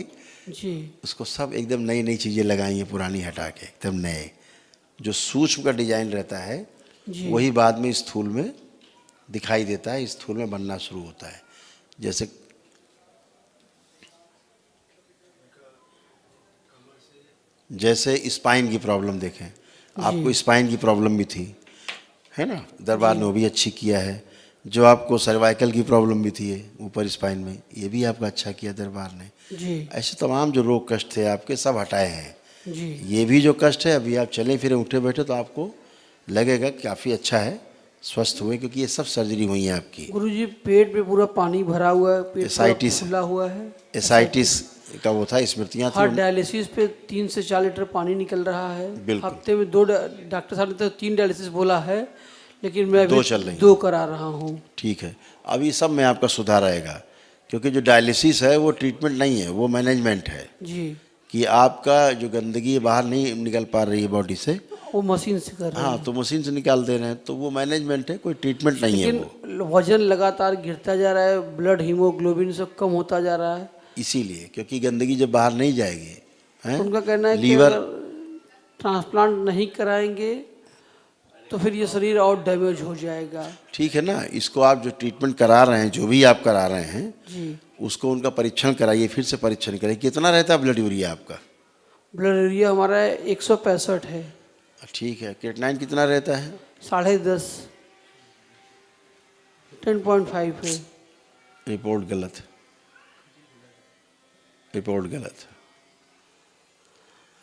जी। उसको सब एकदम नई नई चीज़ें लगाई हैं, पुरानी हटा के एकदम नए। जो सूक्ष्म का डिजाइन रहता है वही बाद में स्थूल में दिखाई देता है, स्थूल में बनना शुरू होता है। जैसे स्पाइन की प्रॉब्लम देखें, आपको स्पाइन की प्रॉब्लम भी थी, है ना? दरबार ने वो भी अच्छी किया है। जो आपको सर्वाइकल की प्रॉब्लम भी थी ऊपर स्पाइन में, ये भी आपका अच्छा किया दरबार ने। जी। ऐसे तमाम जो रोग कष्ट थे आपके सब हटाए हैं। जी। ये भी जो कष्ट है, अभी आप चले फिरे उठे बैठे तो आपको लगेगा काफ़ी अच्छा है, स्वस्थ हुए, क्योंकि ये सब सर्जरी हुई है आपकी। गुरुजी पेट में पूरा पानी भरा हुआ है, पेट पूरा एसाइटिस फूला हुआ है। एसाइटिस का वो था, स्मृतियाँ हर थी। डायलिसिस पे 3 से 4 लीटर पानी निकल रहा है। बिल्कुल। हफ्ते में 2 डॉक्टर साहब ने तो 3 डायलिसिस बोला है, लेकिन मैं अभी 2 चल रही हैं। 2 करा रहा हूँ। ठीक है, अब ये सब में आपका सुधार आएगा, क्योंकि जो डायलिसिस है वो ट्रीटमेंट नहीं है, वो मैनेजमेंट है जी, कि आपका जो गंदगी बाहर नहीं निकल पा रही है बॉडी से, वो मशीन से कर रहे हैं। हाँ, तो मशीन से निकाल दे रहे हैं, तो वो मैनेजमेंट है, कोई ट्रीटमेंट नहीं है वो। लेकिन वजन लगातार गिरता जा रहा है, ब्लड हीमोग्लोबिन सब कम होता जा रहा है। इसीलिए, क्योंकि गंदगी जब बाहर नहीं जाएगी, हैं, उनका कहना है कि लीवर, अगर ट्रांसप्लांट नहीं कराएंगे तो फिर ये शरीर और डैमेज हो जाएगा। ठीक है ना, इसको आप जो ट्रीटमेंट करा रहे हैं, जो भी आप करा रहे हैं, जी, उसको उनका परीक्षण कराइए, फिर से परीक्षण कराइए। कितना रहता है ब्लड यूरिया आपका? ब्लड यूरिया हमारा 165 है। ठीक है, क्रिएटिनिन कितना रहता है? 10.5 10.5 है। रिपोर्ट गलत, रिपोर्ट गलत।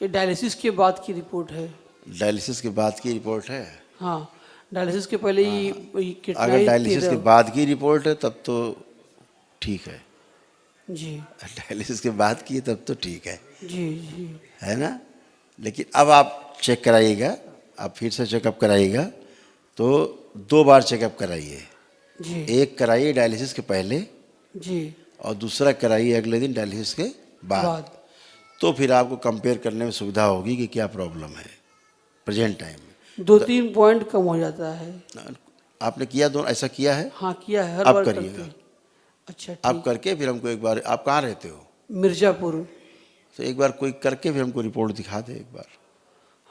ये डायलिसिस के बाद की रिपोर्ट है। डायलिसिस के बाद की रिपोर्ट है? हाँ, डायलिसिस के पहले ही अगर कितना डायलिसिस के बाद की रिपोर्ट है तब तो ठीक है, जी डायलिसिस के बाद की है तब तो ठीक है जी है ना। लेकिन अब आप चेक कराइएगा, आप फिर से चेकअप कराइएगा, तो 2 बार चेकअप कराइए। जी एक कराइए डायलिसिस के पहले, जी और दूसरा कराइए अगले दिन डायलिसिस के बाद। तो फिर आपको कंपेयर करने में सुविधा होगी कि क्या प्रॉब्लम है प्रेजेंट टाइम में। 2-3 पॉइंट कम हो जाता है। आपने किया, दोनों ऐसा किया है? हाँ, किया है, हर आप बार करिएगा। करते हैं। अच्छा, आप ठीक। करके फिर हमको एक बार, आप कहाँ रहते हो? मिर्जापुर। तो एक बार कोई करके फिर हमको रिपोर्ट दिखा दे एक बार।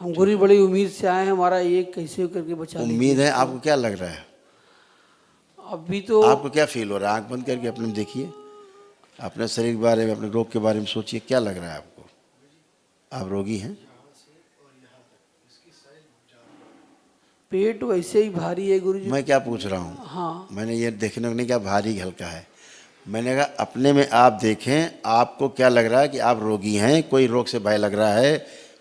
हम गुरी बड़ी उम्मीद से आए हैं, हमारा ये कैसे करके बचा लेंगे। उम्मीद है। आपको क्या लग रहा है? अभी तो आपको क्या फील हो रहा है? आंख बंद करके अपने में देखिए, अपने शरीर के बारे में, अपने रोग के बारे में सोचिए, क्या लग रहा है आपको? आप रोगी हैं? पेट वैसे ही भारी है गुरुजी। मैं क्या पूछ रहा हूँ, हाँ, मैंने ये देखने को नहीं कहा भारी हल्का है, मैंने कहा अपने में आप देखें, आपको क्या लग रहा है कि आप रोगी हैं, कोई रोग से भय लग रहा है,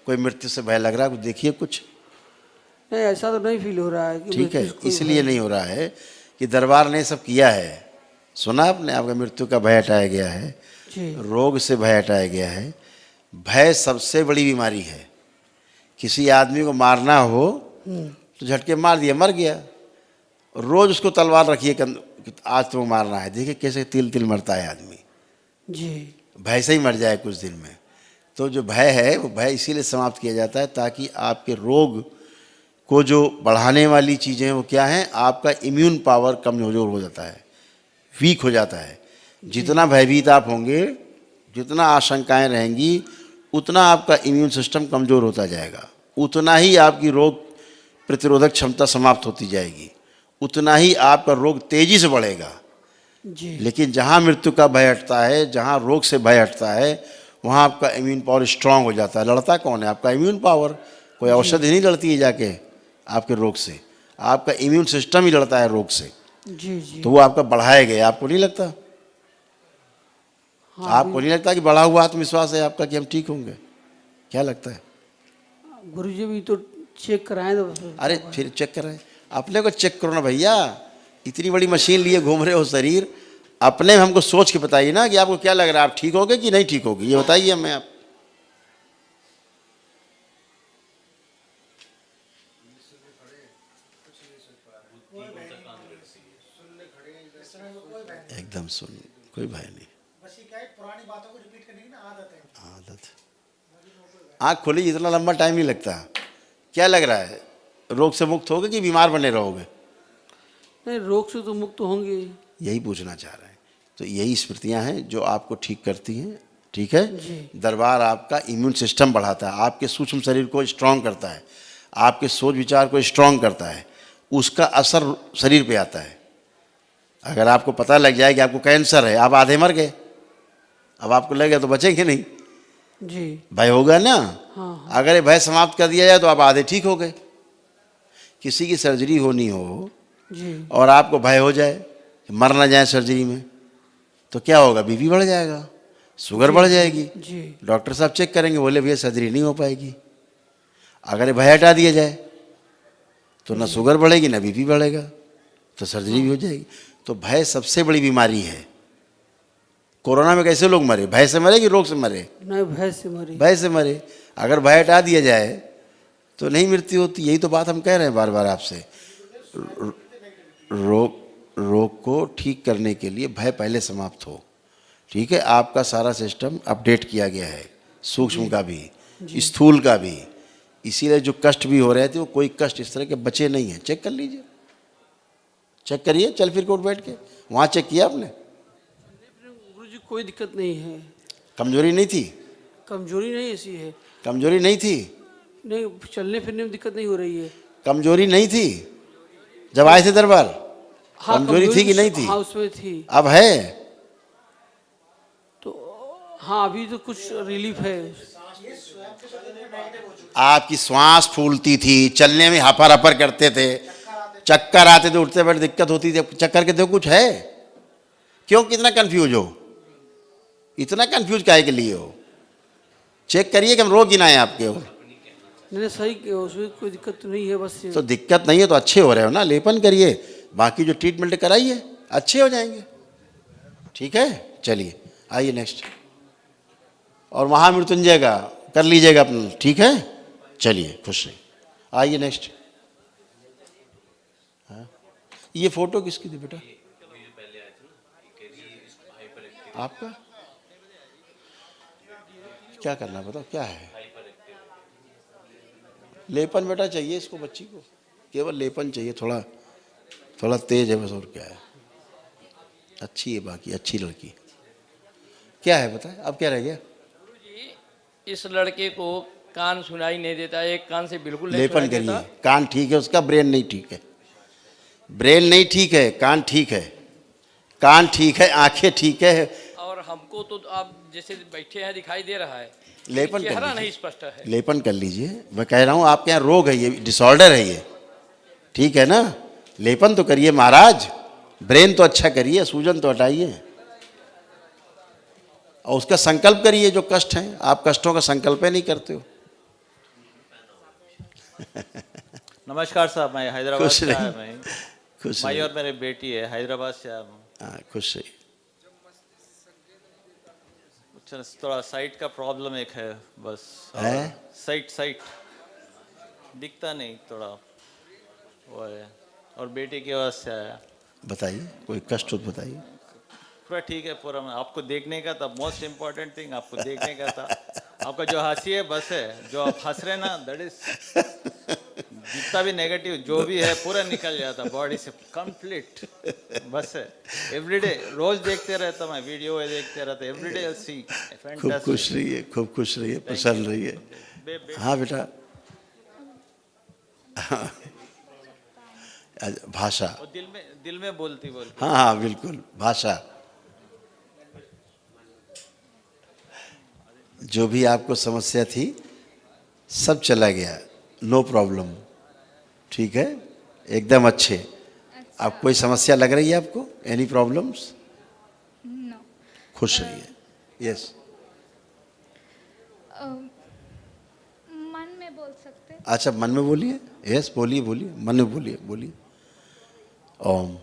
कोई मृत्यु से भय लग रहा है, कुछ देखिए कुछ। नहीं ऐसा तो नहीं फील हो रहा है कि ठीक है, मृत्यु को इसलिए नहीं हो रहा है कि दरबार ने सब किया है। सुना आपने, आपका मृत्यु का भय हटाया गया है, जी रोग से भय हटाया गया है। भय सबसे बड़ी बीमारी है। किसी आदमी को मारना हो तो झटके मार दिया, मर गया। रोज उसको तलवार रखिए, आज तो मारना है, देखिए कैसे तिल तिल मरता है आदमी, जी भय से ही मर जाए कुछ दिन में। तो जो भय है वो भय इसीलिए समाप्त किया जाता है ताकि आपके रोग को जो बढ़ाने वाली चीज़ें वो क्या हैं, आपका इम्यून पावर कमजोर हो जाता है, वीक हो जाता है। जितना भयभीत आप होंगे, जितना आशंकाएं रहेंगी, उतना आपका इम्यून सिस्टम कमज़ोर होता जाएगा, उतना ही आपकी रोग प्रतिरोधक क्षमता समाप्त होती जाएगी, उतना ही आपका रोग तेज़ी से बढ़ेगा। जी लेकिन जहाँ मृत्यु का भय हटता है, जहाँ रोग से भय हटता है, वहाँ आपका इम्यून पावर स्ट्रांग हो जाता है। लड़ता कौन है? आपका इम्यून पावर। कोई औषधि नहीं लड़ती है जाके आपके रोग से, आपका इम्यून सिस्टम ही लड़ता है रोग से। जी जी तो वो आपका बढ़ाया गया, आपको नहीं लगता? आपको नहीं लगता कि बढ़ा हुआ आत्मविश्वास है आपका कि हम ठीक होंगे? क्या लगता है? गुरुजी भी तो चेक कराएं तो। अरे फिर चेक कराएं, अपने को चेक करो ना भैया। इतनी बड़ी मशीन लिए घूम रहे हो शरीर, अपने हमको सोच के बताइए ना कि आपको क्या लग रहा है, आप ठीक होगे कि नहीं ठीक होगे, ये बताइए हमें आप। एकदम सुन, कोई भय नहीं, बस ये क्या है, पुरानी बातों को रिपीट करने की ना आदत है। आदत। आँख खोली, इतना लंबा टाइम नहीं लगता। क्या लग रहा है, रोग से मुक्त होगे कि बीमार बने रहोगे? नहीं, रोग से तो मुक्त होंगे। यही पूछना चाह रहे हैं। तो यही स्मृतियाँ हैं जो आपको ठीक करती हैं, ठीक है। जी। दरबार आपका इम्यून सिस्टम बढ़ाता है, आपके सूक्ष्म शरीर को स्ट्रांग करता है, आपके सोच विचार को स्ट्रांग करता है, उसका असर शरीर पे आता है। अगर आपको पता लग जाए कि आपको कैंसर है, आप आधे मर गए, अब आपको लग गया तो बचेंगे नहीं, जी भय होगा ना। हाँ अगर ये भय समाप्त कर दिया जाए तो आप आधे ठीक हो गए। किसी की सर्जरी होनी हो जी और आपको भय हो जाए कि मर ना जाए सर्जरी में, तो क्या होगा? बीपी बढ़ जाएगा, शुगर बढ़ जाएगी। जी डॉक्टर साहब चेक करेंगे, बोले भैया सर्जरी नहीं हो पाएगी। अगर ये भय हटा दिया जाए तो ना शुगर बढ़ेगी ना बीपी बढ़ेगा, तो सर्जरी भी हो जाएगी। तो भय सबसे बड़ी बीमारी है। कोरोना में कैसे लोग मरे? भय से मरे कि रोग से मरे? नहीं, भय से मरी। भय से मरे। अगर भय हटा दिया जाए तो नहीं मृत्यु होती। यही तो बात हम कह रहे हैं बार बार आपसे। रोग को ठीक करने के लिए भय पहले समाप्त हो। ठीक है, आपका सारा सिस्टम अपडेट किया गया है, सूक्ष्म का भी, स्थूल का भी। इसीलिए जो कष्ट भी हो रहे थे वो कोई कष्ट इस तरह के बचे नहीं हैं। चेक कर लीजिए, चेक करिए, चल फिर कोट बैठ के। वहाँ चेक किया आपने? गुरुजी कोई दिक्कत नहीं है। कमजोरी नहीं थी? कमजोरी नहीं ऐसी है। कमजोरी नहीं थी? नहीं, चलने फिरने में दिक्कत नहीं हो रही है। कमजोरी नहीं थी जब आए थे दरबार? हाँ, कमजोरी थी कि नहीं थी? हाँ, उसमें थी। अब है? तो हाँ, अभी तो कुछ रिलीफ है। आपकी श्वास फूलती थी, चलने में हफर हफर करते थे, चक्कर आते थे, उठते बैठे दिक्कत होती थी। चक्कर के देखो कुछ है? क्यों, कितना कंफ्यूज हो? इतना कंफ्यूज काहे के लिए हो? चेक करिए कि हम रोग गिनाएं आपके। और नहीं, सही, उसमें कोई दिक्कत तो नहीं है। बस तो दिक्कत नहीं है तो अच्छे हो रहे हो ना, लेपन करिए, बाकी जो ट्रीटमेंट कराइए, अच्छे हो जाएंगे। ठीक है, चलिए आइए नेक्स्ट। और महामृत्युंजय का कर लीजिएगा अपना। ठीक है, चलिए खुश रहिए। आइए नेक्स्ट। हाँ, ये फोटो किसकी थी बेटा? आपका? क्या करना है बताओ, क्या है? लेपन बेटा चाहिए इसको, बच्ची को केवल लेपन चाहिए, थोड़ा थोड़ा तेज है बस, और क्या है। अच्छी है, बाकी अच्छी लड़की। क्या है बताए, अब क्या रह गया? इस लड़के को कान सुनाई नहीं देता, एक कान से बिल्कुल नहीं लेपन सुनाई देता। करिए। कान ठीक है उसका, ब्रेन नहीं ठीक है। ब्रेन नहीं ठीक है, कान ठीक है। कान ठीक है, आंखें ठीक है। और हमको तो आप जैसे बैठे हैं दिखाई दे रहा है, लेपन कर चेहरा लीजिए। नहीं स्पष्ट है। लेपन कर लीजिए। मैं कह रहा हूँ आपके यहाँ रोग है, ये डिसऑर्डर है ये। ठीक है ना, लेपन तो करिए महाराज, ब्रेन तो अच्छा करिए, सूजन तो हटाइए, और उसका संकल्प करिए। जो कष्ट हैं, आप कष्टों का संकल्प नहीं करते हो। नमस्कार साहब, मैं हैदराबाद खुश से रहिए। आया। मैं खुश मैं रहिए। और मेरी बेटी है, हैदराबाद से आया हूँ। हाँ, खुश रहिए। कुछ थोड़ा साइट का प्रॉब्लम एक है बस। है? साइट दिखता नहीं थोड़ा, वो है। और बेटी की वजह से आया। बताइए, कोई कष्ट हो तो बताइए। पूरा ठीक है, पूरा मैं आपको देखने का था, मोस्ट इम्पोर्टेंट थिंग आपको देखने का था। आपका जो हंसी है बस है, जो आप हंस रहे ना, दैट इज, जितना भी नेगेटिव जो भी है पूरा निकल जाता बॉडी से कंप्लीट। बस है, एवरीडे रोज देखते रहता मैं, वीडियो देखते रहता, एवरीडे सी। खूब खुश रहिए, खूब खुश रहिए, प्रसन्न रहिए। हाँ बेटा। हाँ। भाषा। और दिल में बोलती। हाँ हाँ बिल्कुल, भाषा। जो भी आपको समस्या थी सब चला गया, नो प्रॉब्लम। ठीक है, एकदम अच्छे। अब कोई समस्या लग रही है आपको? Any problems? नो। खुश रहिए। यस। मन में बोल सकते? अच्छा, मन में बोलिए। यस, बोलिए बोलिए, मन में बोलिए, बोलिए। ओम।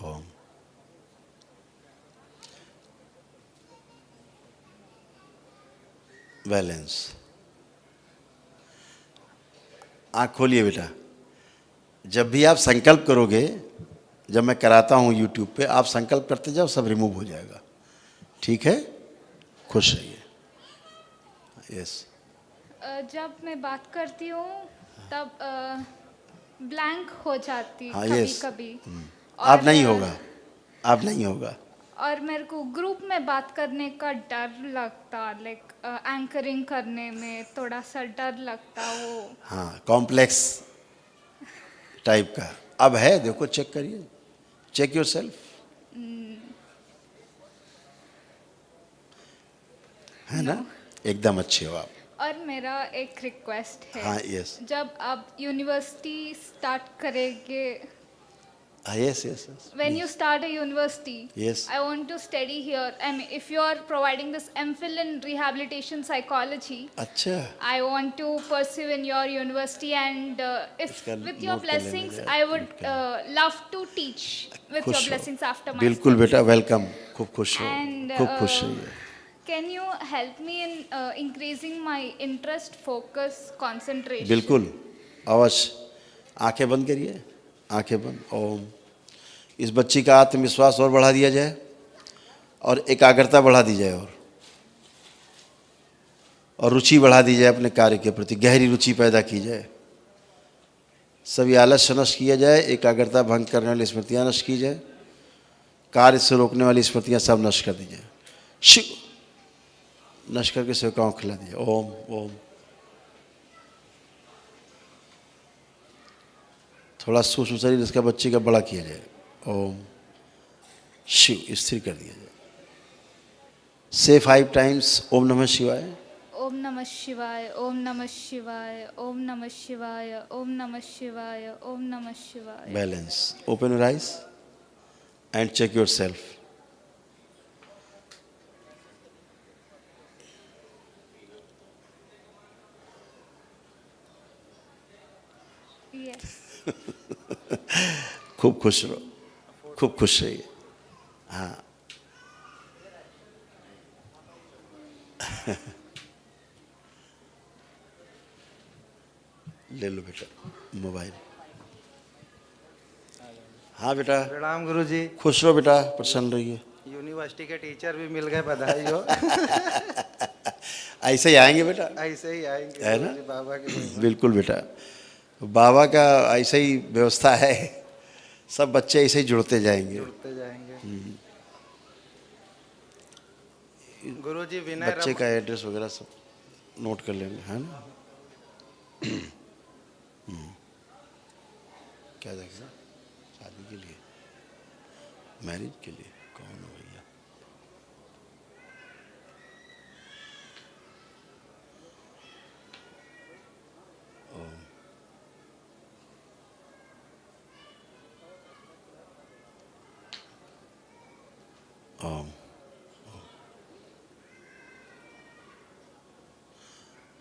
ओम। बैलेंस। आँख खोलिए बेटा। जब भी आप संकल्प करोगे, जब मैं कराता हूँ यूट्यूब पे, आप संकल्प करते जाओ, सब रिमूव हो जाएगा। ठीक है, खुश रहिए। यस। जब मैं बात करती हूँ तब ब्लैंक हो जाती हाँ, कभी यस। कभी। आप नहीं होगा, आप नहीं होगा। और मेरे को ग्रुप में बात करने का डर लगता, लाइक एंकरिंग करने में थोड़ा सा डर लगता वो। हाँ, कॉम्प्लेक्स टाइप का अब है। देखो, चेक करिए, चेक योर सेल्फ। है ना, एकदम अच्छे हो आप। और मेरा एक रिक्वेस्ट है। हाँ, यस। जब आप यूनिवर्सिटी स्टार्ट करेंगे Yes, yes, yes. When you start a university, Yes. I want to study here. I mean, if you are providing this MPhil in rehabilitation psychology, अच्छा, I want to pursue in your university, and if इसका with your note कर लेना blessings, जरा, I would note कर love to teach with your खुश हो। blessings after my बिल्कुल studies. बेटा, वेलकम। खूब खुश हो, And खूब खुश रहिए। can you help me in increasing my interest, focus, concentration? बिल्कुल, अवश्य। आंखें बंद करिए, आंखें बंद। ओम। इस बच्ची का आत्मविश्वास और बढ़ा दिया जाए और एकाग्रता बढ़ा दी जाए और रुचि बढ़ा दी जाए अपने कार्य के प्रति, गहरी रुचि पैदा की जाए। सभी आलस्य नष्ट किया जाए, एकाग्रता भंग करने वाली स्मृतियाँ नष्ट की जाए, कार्य से रोकने वाली स्मृतियाँ सब नष्ट कर दी जाए। शिव नष्ट करके सेवकाओं को खिला दिया। ओम ओम। थोड़ा सूक्ष्म शरीर इसका बच्चे का बड़ा किया जाए। ओम। शिव स्थिर कर दिया जाए। से 5 टाइम्स ओम नमः शिवाय। Om Namah Shivaya, Om Namah Shivaya, Om Namah Shivaya, Om Namah Shivaya, Om Namah Shivaya. Balance. Open your eyes and check yourself. Yes. खूब खुश रहो, खूब खुश रहिए। हाँ। ले लो बेटा मोबाइल। हाँ बेटा, प्रणाम गुरुजी। खुश रहो बेटा, प्रसन्न रहिए। यूनिवर्सिटी के टीचर भी मिल गए, बधाई हो। ऐसे ही आएंगे बेटा, ऐसे ही आएंगे है ना? गुरुजी, बाबा की महिमा। बिल्कुल बेटा, बाबा का ऐसे ही व्यवस्था है, सब बच्चे ऐसे ही जुड़ते जाएंगे। जुड़ते जाएंगे। गुरुजी विनय बच्चे का एड्रेस वगैरह सब नोट कर लेंगे, है ना? क्या देखना? शादी के लिए, मैरिज के लिए? कौन हो भैया? ओम।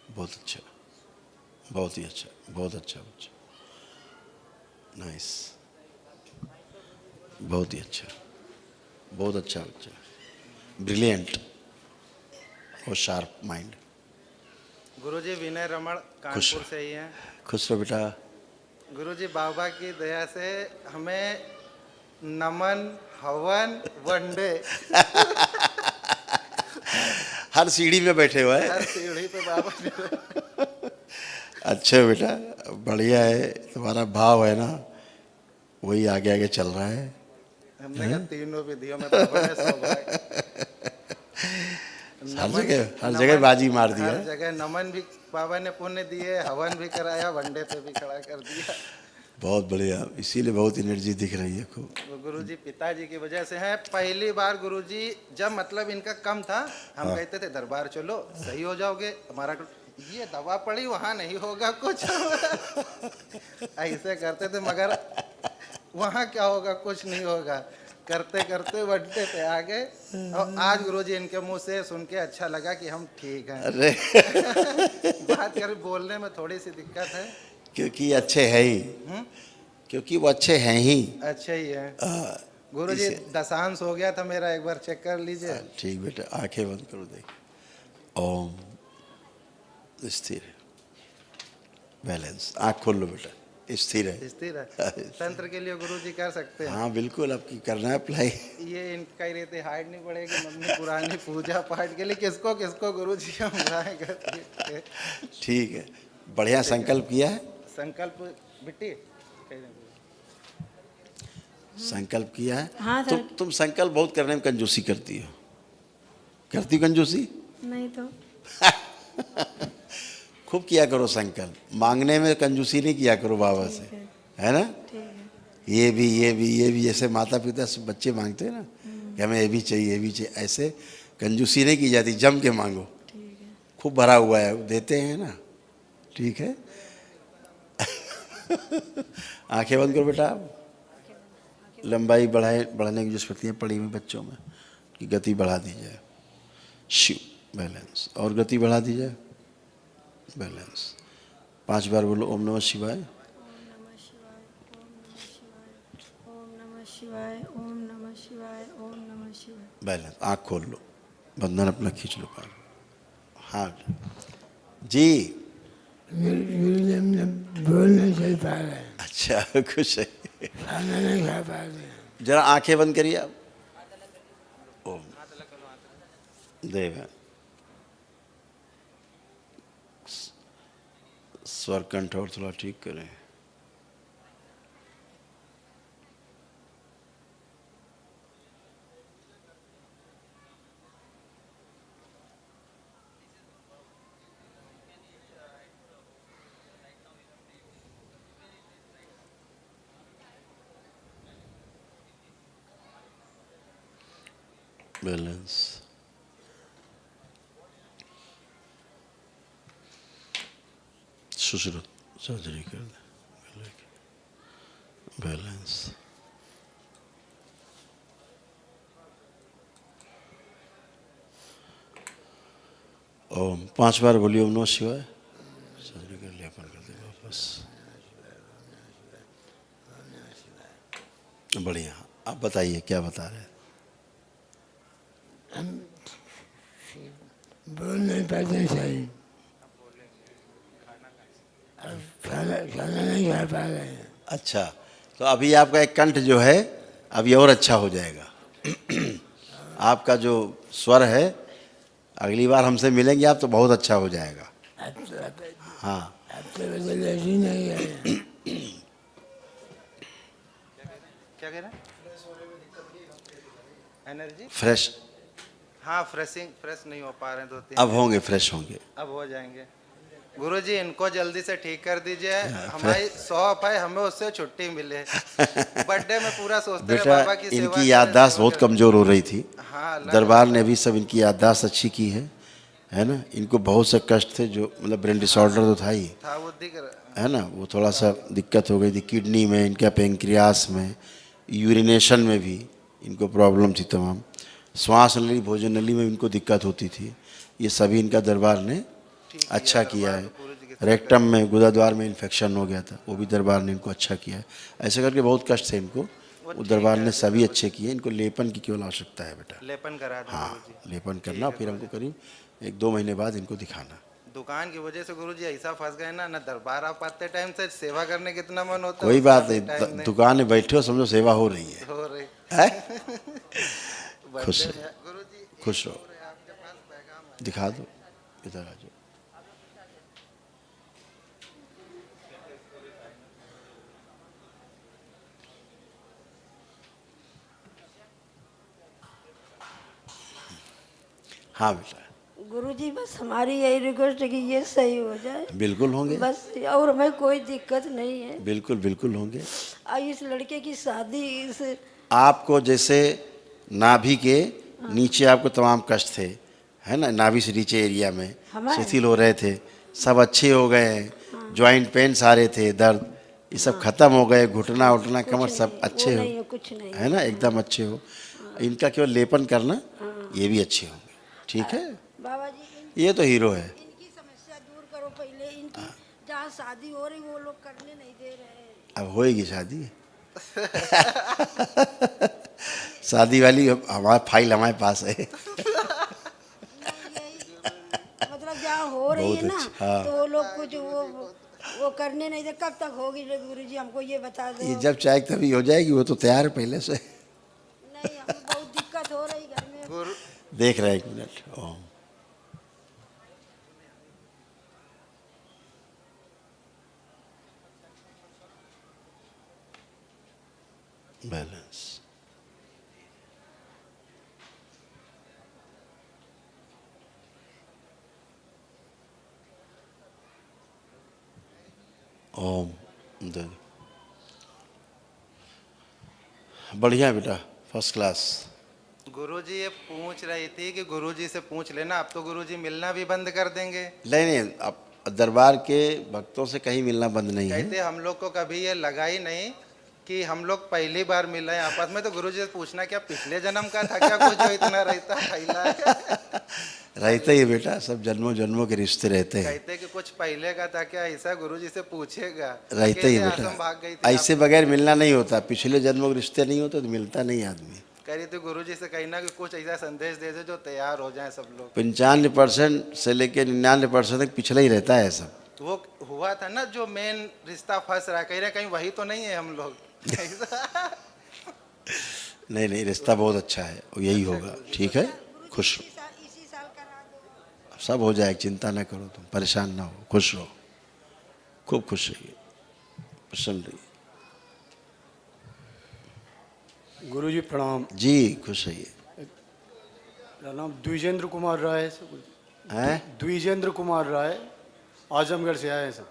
बहुत अच्छा, बहुत ही अच्छा, बहुत अच्छा बच्चा, नाइस, बहुत ही अच्छा, बहुत अच्छा बच्चा, ब्रिलियंट और शार्प माइंड। गुरुजी विनय रमण कानपुर से ही हैं। खुश रहो बेटा। गुरुजी बाबा की दया से हमें नमन, हवन, वनडे हर सीढ़ी में बैठे हुए हैं। हर सीढ़ी पे बाबा ने। अच्छा बेटा, बढ़िया है, तुम्हारा भाव है ना, वही आगे आगे चल रहा है। हमने कहा तीनों विधियों में बाबा ने सौभाग्य। हर जगह बाजी मार दिया। हर जगह नमन भी बाबा ने पुण्य दिए, हवन भी कराया, वनडे पे भी खड़ा कर दिया। बहुत बढ़िया, इसीलिए बहुत एनर्जी दिख रही है खूब। वो गुरुजी पिताजी की वजह से है। पहली बार गुरुजी जब मतलब इनका कम था, हम कहते थे दरबार चलो सही हो जाओगे, हमारा ये दवा पड़ी वहाँ नहीं होगा कुछ। ऐसे करते थे, मगर वहाँ क्या होगा, कुछ नहीं होगा। करते करते वड्डे पे आ गए और आज गुरुजी इनके मुंह से सुन के अच्छा लगा कि हम ठीक हैं। अरे बात कर बोलने में थोड़ी सी दिक्कत है, क्योंकि अच्छे है ही, क्योंकि वो अच्छे हैं ही। अच्छा ही है। गुरुजी दशांश हो गया था मेरा, एक बार चेक कर लीजिए। ठीक बेटा, आंखें बंद करो, देख। ओम। स्थिर है, बैलेंस। आँख खोल लो बेटा, स्थिर है। स्थिर है। तंत्र के लिए गुरुजी कर सकते हैं। हाँ बिल्कुल, आपकी करना है अप्लाई। ये इनका ही रहते, हार्ड नहीं पड़ेगी। मम्मी पुरानी पूजा पाठ के लिए किसको किसको गुरुजी हम बुलाए करते। ठीक है, बढ़िया संकल्प किया है। संकल्प बिट्टी संकल्प किया है। हाँ सर। तुम संकल्प बहुत करने में कंजूसी करती हो। करती हो कंजूसी? नहीं तो खूब किया करो संकल्प, मांगने में कंजूसी नहीं किया करो बाबा से, है ना? ठीक है। ये भी ये भी ये भी, जैसे माता पिता सब बच्चे मांगते हैं ना कि हमें ये भी चाहिए ये भी चाहिए, ऐसे कंजूसी नहीं की जाती, जम के मांगो। ठीक है। खूब भरा हुआ है, देते हैं ना। ठीक है। आंखें बंद करो बेटा। लंबाई बढ़ाने की जो शक्तियाँ पड़ी हुई बच्चों में कि गति बढ़ा दी जाए, शिव बैलेंस, और गति बढ़ा दी जाए, बैलेंस। 5 बार बोलो ओम नमः शिवाय। ओम नमः शिवाय, ओम नमः शिवाय, ओम नमः शिवाय। बैलेंस। आँख खोल लो, बंधन अपना खींच लो पार। हाँ जी। बोल नहीं चल पा रहे, अच्छा, खुश है। खाना नहीं खा पा रहे। जरा आंखें बंद करिए आप। ओम देव स्वर कंठ और थोड़ा ठीक करें। बैलेंस। सुश्रुत सर्जरी कर दें। बैलेंस। ओम 5 बार बोलिए ओम नमः शिवाय। सर्जरी कर लिया, अपन कर दे वापस। बढ़िया। आप बताइए क्या बता रहे हैं? हम बोल नहीं पाते सही, खाना नहीं खा पा रहे हैं। अच्छा, तो अभी आपका एक कंठ जो है अभी और अच्छा हो जाएगा। आपका जो स्वर है, अगली बार हमसे मिलेंगे आप तो बहुत अच्छा हो जाएगा। हाँ, नहीं है। क्या कह रहे हैं? Energy fresh. हाँ, फ्रेश नहीं हो पा रहे हैं 2-3। अब होंगे, फ्रेश होंगे। अब हो जाएंगे। गुरुजी इनको जल्दी से ठीक कर दीजिए। हमारी शॉप है, हमें उससे छुट्टी मिले। बर्थडे में पूरा सोचते रहे बेटा, बाबा की सेवा इनकी करें, याददाश्त सेवा बहुत करें। कमज़ोर हो रही थी। हाँ, अल्लाह दरबार ने भी सब इनकी याददाश्त अच्छी की है ना। इनको बहुत से कष्ट थे, जो मतलब ब्रेन डिसऑर्डर तो था ही, था वो दिख रहा है ना। वो थोड़ा सा दिक्कत हो गई थी किडनी में, इनका पेंक्रियास में, यूरिनेशन में भी इनको प्रॉब्लम थी तमाम। श्वास नली, भोजन नली में इनको दिक्कत होती थी। ये सभी इनका दरबार ने अच्छा किया है। रेक्टम में, गुदाद्वार में इन्फेक्शन हो गया था, वो भी दरबार ने इनको अच्छा किया है। ऐसे करके बहुत कष्ट थे इनको, वो दरबार ने सभी अच्छे किए। इनको लेपन की केवल आवश्यकता है बेटा। लेपन करा दें हाँ, गुरुजी। लेपन करना, फिर हमको करीब 1-2 महीने बाद इनको दिखाना। दुकान की वजह से गुरुजी ऐसा फंस गए ना दरबार आप आते टाइम से सेवा करने कितना मन होता है। कोई उसका बात भी नहीं, टाइम दुकान में बैठे हो, समझो सेवा हो रही है। हो रही है? बर्थडे खुश में। गुरुजी खुश रहो। आपके पास पैगाम है। दिखा दो, इधर आ जाओ। हाँ बेटा, गुरुजी बस हमारी यही रिक्वेस्ट है कि ये सही हो जाए, बिल्कुल होंगे। बस, और हमें कोई दिक्कत नहीं है। बिल्कुल बिल्कुल होंगे। इस लड़के की शादी इस आपको जैसे नाभि के नीचे आपको तमाम कष्ट थे, है ना, नाभि से नीचे एरिया में हमारे? शिथिल हो रहे थे, सब अच्छे हो गए हैं। ज्वाइंट पेन सारे थे, दर्द, ये सब खत्म हो गए। घुटना उठना कमर सब अच्छे वो हो, नहीं है, कुछ नहीं है ना, एकदम अच्छे हो। इनका केवल लेपन करना, ये भी अच्छे होंगे। ठीक है, बाबा जी ये तो हीरो है। इनकी समस्या दूर करो पहले। इनकी जहाँ शादी हो रही वो लोग करने नहीं दे रहे हैं। अब होएगी शादी। शादी वाली हमारा फाइल हमारे पास है। मतलब जहाँ हो रही है बहुत ना, अच्छा, हाँ। तो वो लोग कुछ वो करने नहीं दे। कब तक होगी गुरुजी, हमको ये बता दो। ये जब चाहे तभी हो जाएगी, वो तो तैयार है पहले से। नहीं, हमें बहुत दिक्कत हो रही घर में। देख रहे हैं, 1 मिनट। ओम बैलेंस। ओम दे दो। बढ़िया बेटा, फर्स्ट क्लास। गुरुजी ये पूछ रही थी कि गुरुजी से पूछ लेना, अब तो गुरुजी मिलना भी बंद कर देंगे। नहीं नहीं, अब दरबार के भक्तों से कहीं मिलना बंद नहीं है। कहते हम लोग को कभी ये लगा ही नहीं कि हम लोग पहली बार मिल रहे हैं आपस में, तो गुरुजी से पूछना क्या पिछले जन्म का था क्या कुछ जो इतना रहता फैला है? रहता ही है बेटा, सब जन्मों जन्मों के रिश्ते रहते हैं। कहते कि कुछ पहले का था क्या, ऐसा गुरुजी से पूछेगा। रहता ही कैसे बेटा, आसम भाग गई थी ऐसे बगैर मिलना नहीं होता, पिछले जन्मों के रिश्ते नहीं होते तो मिलता नहीं आदमी। कह रही थी गुरुजी से कहना कि कुछ ऐसा संदेश दे दे जो तैयार हो जाए सब लोग। 95% से लेकर 99% तक पिछला ही रहता है सब। वो हुआ था ना जो मेन रिश्ता फंस रहा है, कह रहे कहीं वही तो नहीं है हम लोग। नहीं नहीं, रिश्ता बहुत अच्छा है, यही होगा। ठीक है, खुश रहो, इसी साल करा दो। सब हो जाएगा, चिंता ना करो, तुम परेशान ना हो, खुश रहो, खूब खुश रहिए, प्रसन्न रहिए। गुरुजी प्रणाम। जी खुश रहिए। मेरा नाम द्विजेंद्र कुमार राय है सर। हैं? द्विजेंद्र कुमार राय, आजमगढ़ से आए हैं सर।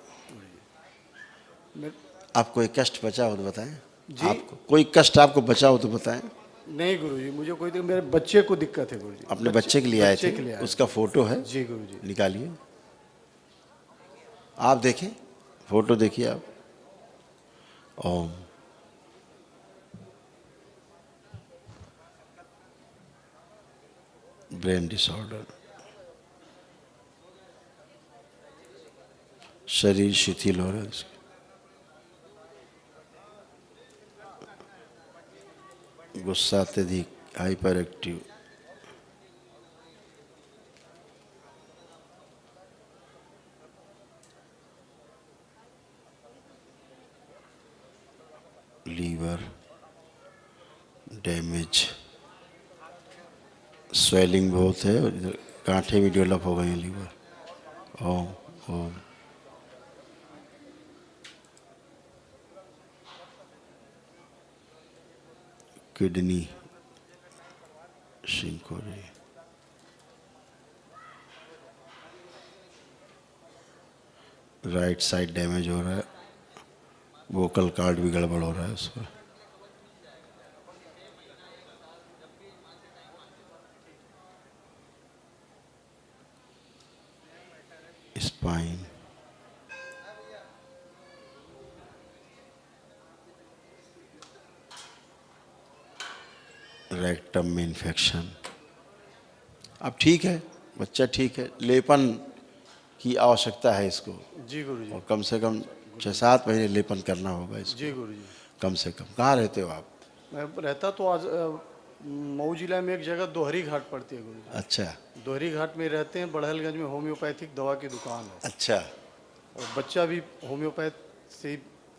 आपको कोई कष्ट बचा हो तो बताएं। जी? आपको कोई कष्ट आपको बचा हो तो बताएं। नहीं गुरुजी, मुझे कोई दिक्कत, मेरे बच्चे को दिक्कत है गुरुजी। अपने बच्चे के लिए आए बच्चे थे, के लिए आए। उसका फोटो है? जी गुरुजी। निकालिए, आप देखें, फोटो देखिए आप। ओम। ब्रेन डिसऑर्डर, शरीर शिथिल हो रहा है उसका, गुस्सा अत्यधिक, hyper active, liver damage, swelling बहुत है और इधर गांठें भी डेवलप हो गई हैं liver. Om Om. Kidney shrink हो रही है, राइट साइड डैमेज हो रहा है, वोकल कार्ड भी गड़बड़ हो रहा है उसका, स्पाइन, रेक्टम में इन्फेक्शन। अब ठीक है, बच्चा ठीक है, लेपन की आवश्यकता है इसको। जी गुरुजी। और कम से कम 6-7 महीने लेपन करना होगा इसको। जी गुरुजी। कम से कम। कहाँ रहते हो आप? मैं रहता तो आज मऊ जिला में एक जगह दोहरी घाट पड़ती है गुरुजी। अच्छा दोहरी घाट में रहते हैं, बड़हलगंज में होम्योपैथिक दवा की दुकान है। अच्छा और बच्चा भी होम्योपैथ से ही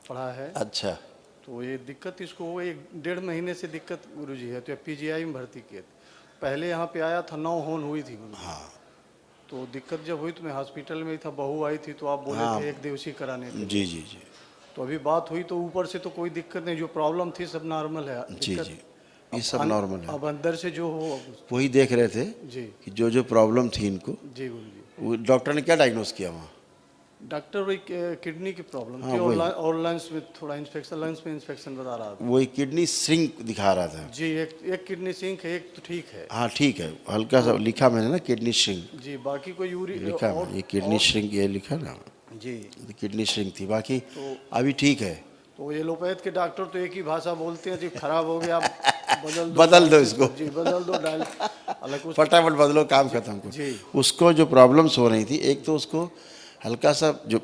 पढ़ा है। अच्छा। तो ये दिक्कत इसको हो 1-1.5 महीने से दिक्कत गुरुजी है, तो पीजीआई में भर्ती किए थे। पहले यहाँ पे आया था, 9 होन हुई थी गुरुजी। हाँ। तो दिक्कत जब हुई तो मैं हॉस्पिटल में ही था, बहू आई थी तो आप बोले हाँ। थे एक दिवसीय कराने के लिए। जी जी जी। तो अभी बात हुई तो ऊपर से तो कोई दिक्कत नहीं, जो प्रॉब्लम थी सब नॉर्मल है। जी दिक्कत जी, ये सब नॉर्मल है। अब अंदर से जो हो वही देख रहे थे जी कि जो जो प्रॉब्लम थी इनको, जी गुरुजी। वो डॉक्टर ने क्या डायग्नोस किया वहाँ? डॉक्टर वही किडनी की प्रॉब्लम हाँ, थी वही। और लंग्स में थोड़ा इन्फेक्शन, लंग्स में इन्फेक्शन बता रहा था। वही किडनी श्रिंक दिखा रहा था। जी एक किडनी सिंक है, एक तो ठीक है। हाँ ठीक है, हल्का सा लिखा मैंने ना किडनी श्रिंक जी बाकी कोई यूरी लिखा और- ये किडनी और- श्रिंक ये लिखा ना, जी। किडनी श्रिंक थी, बाकी अभी ठीक है। तो एलोपैथ के डॉक्टर तो एक ही भाषा बोलते हैं, जी खराब हो गया बदल दो इसको। जी बदल दो डाल अलग उस- फटाफट बदलो, काम खत्म करो। जी। उसको जो प्रॉब्लम्स हो रही थी, एक तो उसको हल्का सा जो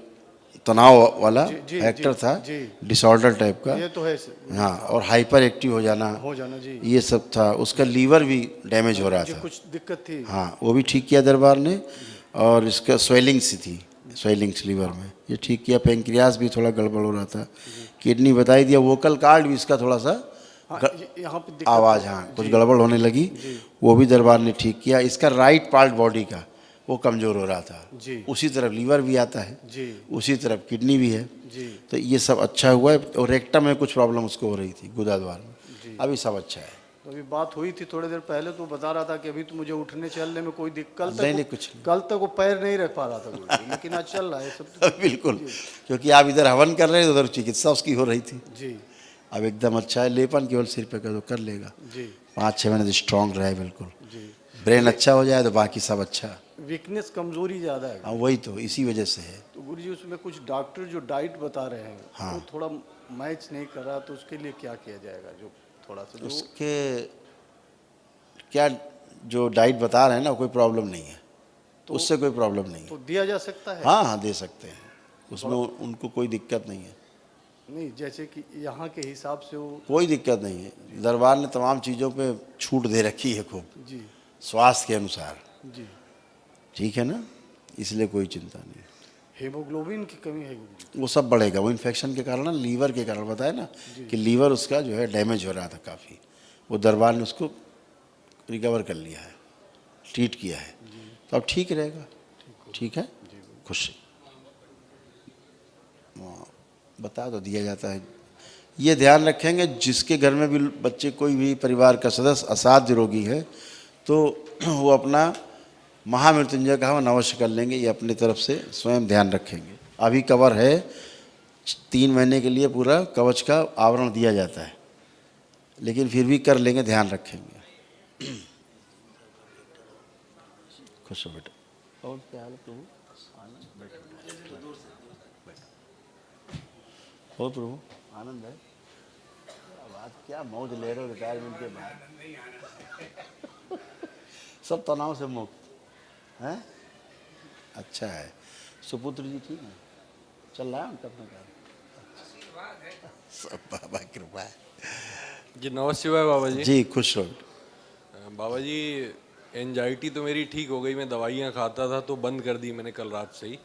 तनाव वाला जी, जी, फैक्टर जी, था, जी। डिसऑर्डर टाइप का। ये तो है सर। हाँ, और हाइपर एक्टिव हो जाना जी। ये सब था। उसका लीवर भी डैमेज हो रहा जी था। कुछ दिक्कत थी। हाँ, वो भी ठीक किया दरबार ने। और इसका स्वेलिंग सी थी, स्वेलिंग्स लीवर में, ये ठीक किया। पेंक्रियास भी थोड़ा गड़बड़ हो रहा था, किडनी बताई दिया। वोकल कार्ड भी इसका थोड़ा सा हाँ, यहाँ पे दिक्कत आवाज़, है। हाँ कुछ जी। गड़बड़ होने लगी, जी। वो भी दरबार ने ठीक किया। इसका राइट पार्ट बॉडी का वो कमज़ोर हो रहा था, जी। उसी तरफ लीवर भी आता है, जी उसी तरफ किडनी भी है। जी तो ये सब अच्छा हुआ है। और रेक्टम में कुछ प्रॉब्लम उसको हो रही थी, गुदा द्वार में, जी। अभी सब अच्छा है। तो अभी बात हुई थी थोड़ी देर पहले, तो बता रहा था कि अभी तो मुझे उठने चलने में कोई दिक्कत, कल तक नहीं, कुछ नहीं। कल तक वो पैर नहीं रख पा रहा था गुरुजी, लेकिन आज चल रहा है सब तो। बिल्कुल, क्योंकि आप इधर हवन कर रहे थे, उधर चिकित्सा उसकी हो रही थी। जी अब एकदम अच्छा है। लेपन केवल सिर पे कर दो, कर लेगा। जी 5-6 महीने स्ट्रांग रहे बिल्कुल। जी। ब्रेन अच्छा हो जाए तो बाकी सब अच्छा। वीकनेस, कमजोरी ज़्यादा है। हाँ वही तो, इसी वजह से है। तो गुरुजी उसमें कुछ डॉक्टर जो डाइट बता रहे हैं, हाँ। वो थोड़ा मैच नहीं कर रहा तो उसके लिए क्या किया जाएगा? जो थोड़ा सा जो उसके क्या जो डाइट बता रहे हैं ना, कोई प्रॉब्लम नहीं है, तो उससे कोई प्रॉब्लम नहीं है। तो दिया जा सकता है? हाँ हाँ, दे सकते हैं, उसमें उनको कोई दिक्कत नहीं है। नहीं, जैसे कि यहाँ के हिसाब से वो कोई दिक्कत नहीं है, दरबार ने तमाम चीज़ों पे छूट दे रखी है खूब, जी स्वास्थ्य के अनुसार। जी। ठीक है ना, इसलिए कोई चिंता नहीं। हीमोग्लोबिन की कमी है गुरुजी? वो सब बढ़ेगा, वो इन्फेक्शन के कारण ना, लीवर के कारण, बताया ना कि लीवर उसका जो है डैमेज हो रहा था काफ़ी, वो दरबार ने उसको रिकवर कर लिया है, ट्रीट किया है, तो अब ठीक रहेगा। ठीक है, खुशी बता तो दिया जाता है। ये ध्यान रखेंगे, जिसके घर में भी बच्चे, कोई भी परिवार का सदस्य असाध्य रोगी है तो वो अपना महामृत्युंजय का हवन अवश्य कर लेंगे, ये अपनी तरफ से स्वयं ध्यान रखेंगे। अभी कवर है, 3 महीने के लिए पूरा कवच का आवरण दिया जाता है, लेकिन फिर भी कर लेंगे, ध्यान रखेंगे। खुश हो बेटा। और क्या हाल है प्रभु? हो प्रभु, आनंद है? अब आज क्या मौज ले रहे हो रिटायरमेंट के बाद? सब तनाव से मुक्त हैं? अच्छा है। सुपुत्र जी ठीक है, चल रहा है उनका अपना काम? सब बाबा कृपा है जी। नमस्ते शिवाय बाबा जी। जी खुश रहो। बाबा जी, एंजाइटी तो मेरी ठीक हो गई, मैं दवाइयाँ खाता था तो बंद कर दी मैंने कल रात से ही,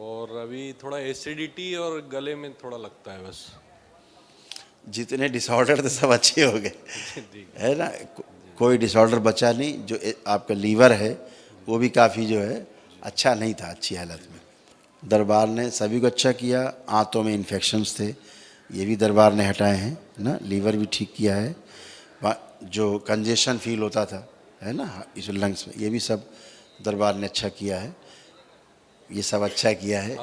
और अभी थोड़ा एसिडिटी और गले में थोड़ा लगता है बस। जितने डिसऑर्डर थे सब अच्छे हो गए, है ना, कोई डिसऑर्डर बचा नहीं। जो आपका लीवर है वो भी काफ़ी जो है अच्छा नहीं था, अच्छी हालत में। दरबार ने सभी को अच्छा किया। आंतों में इन्फेक्शंस थे, ये भी दरबार ने हटाए हैं ना, लीवर भी ठीक किया है, जो कंजेशन फील होता था, है ना, इस लंग्स में, ये भी सब दरबार ने अच्छा किया है। ये सब अच्छा किया है,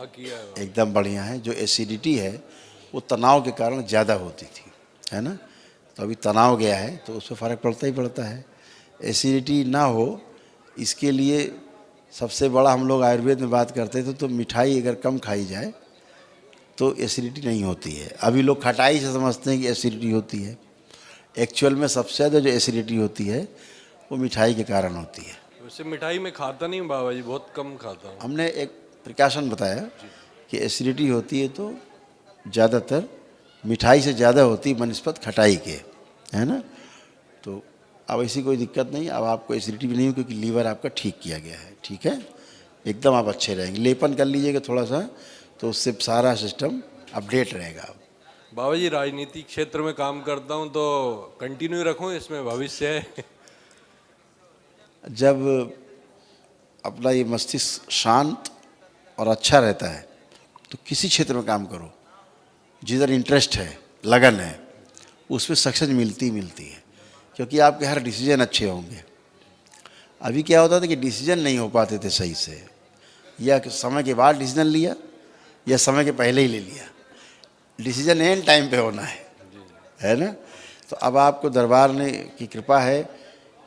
एकदम बढ़िया है। जो एसिडिटी है वो तनाव के कारण ज़्यादा होती थी, है ना, तो अभी तनाव गया है तो उसमें फ़र्क पड़ता ही पड़ता है। एसिडिटी ना हो इसके लिए सबसे बड़ा हम लोग आयुर्वेद में बात करते थे, तो मिठाई अगर कम खाई जाए तो एसिडिटी नहीं होती है। अभी लोग खटाई से समझते हैं कि एसिडिटी होती है, एक्चुअल में सबसे ज़्यादा जो एसिडिटी होती है वो मिठाई के कारण होती है। वैसे मिठाई में खाता नहीं बाबा जी, बहुत कम खाता हूँ। हमने एक प्रिकॉशन बताया कि एसिडिटी होती है तो ज़्यादातर मिठाई से ज़्यादा होती है बनिस्पत खटाई के, है ना, तो अब ऐसी कोई दिक्कत नहीं, अब आपको एसिडिटी भी नहीं हो क्योंकि लीवर आपका ठीक किया गया है। ठीक है, एकदम आप अच्छे रहेंगे। लेपन कर लीजिएगा थोड़ा सा, तो उससे सारा सिस्टम अपडेट रहेगा। बाबा जी, राजनीतिक क्षेत्र में काम करता हूँ तो कंटिन्यू रखूँ, इसमें भविष्य है? जब अपना ये मस्तिष्क शांत और अच्छा रहता है तो किसी क्षेत्र में काम करो, जिधर इंटरेस्ट है, लगन है, उसमें सक्सेस मिलती ही मिलती है, क्योंकि आपके हर डिसीजन अच्छे होंगे। अभी क्या होता था कि डिसीजन नहीं हो पाते थे सही से, या समय के बाद डिसीजन लिया या समय के पहले ही ले लिया। डिसीजन एंड टाइम पे होना है ना। तो अब आपको दरबार ने की कृपा है,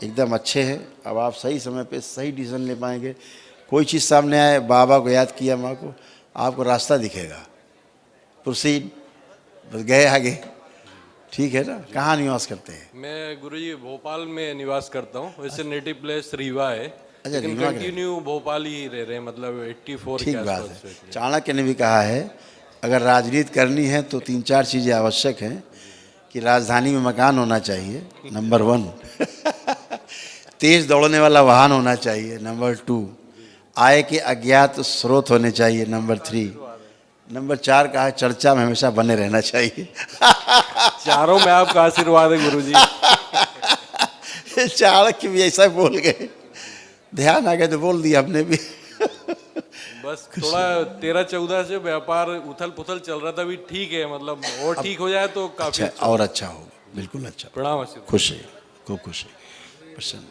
एकदम अच्छे हैं, अब आप सही समय पे सही डिसीजन ले पाएंगे। कोई चीज़ सामने आए, बाबा को याद किया, माँ को, आपको रास्ता दिखेगा, प्रोसीड, बस गए आगे। ठीक है ना। कहाँ निवास करते हैं? मैं गुरुजी भोपाल में निवास करता हूँ, वैसे नेटिव प्लेस रीवा है, अच्छा, लेकिन रीवा कंटिन्यू भोपाल ही रह रहे हैं, मतलब 84 ठीक के बात आसपास है। चाणक्य ने भी कहा है अगर राजनीति करनी है तो 3-4 चीज़ें आवश्यक हैं कि राजधानी में मकान होना चाहिए, नंबर 1, तेज दौड़ने वाला वाहन होना चाहिए, नंबर 2, आय के अज्ञात स्रोत होने चाहिए, नंबर 3, नंबर 4 कहा चर्चा में हमेशा बने रहना चाहिए। चारों में आपका आशीर्वाद है गुरुजी। चाणक्य भी ऐसा बोल गए, ध्यान आ गया तो बोल दिया हमने भी। बस थोड़ा 13-14 से व्यापार उथल पुथल चल रहा था, अभी ठीक है, मतलब और ठीक हो जाए तो काफी अच्छा, और अच्छा होगा, बिल्कुल अच्छा। प्रणाम आशीर्वाद। खुश है, खूब खुश है, प्रसन्न।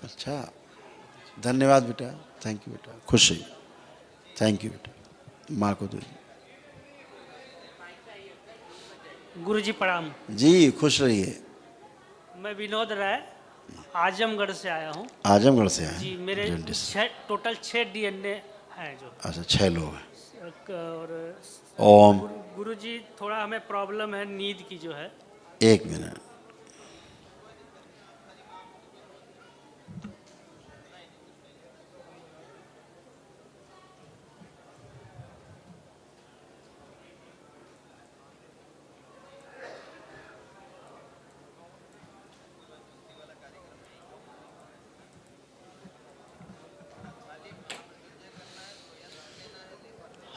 अच्छा, धन्यवाद बेटा, थैंक यू बेटा, खुश है, थैंक यू बेटा। माँ को दो गुरुजी प्रणाम। जी, खुश रहिए। मैं विनोद राय आजमगढ़ से आया हूँ। आजमगढ़ से आए जी, मेरे टोटल 6 DNA हैं जो। अच्छा, 6 लोग हैं। और ओम। गुरुजी थोड़ा हमें प्रॉब्लम है नींद की जो है। 1 मिनट।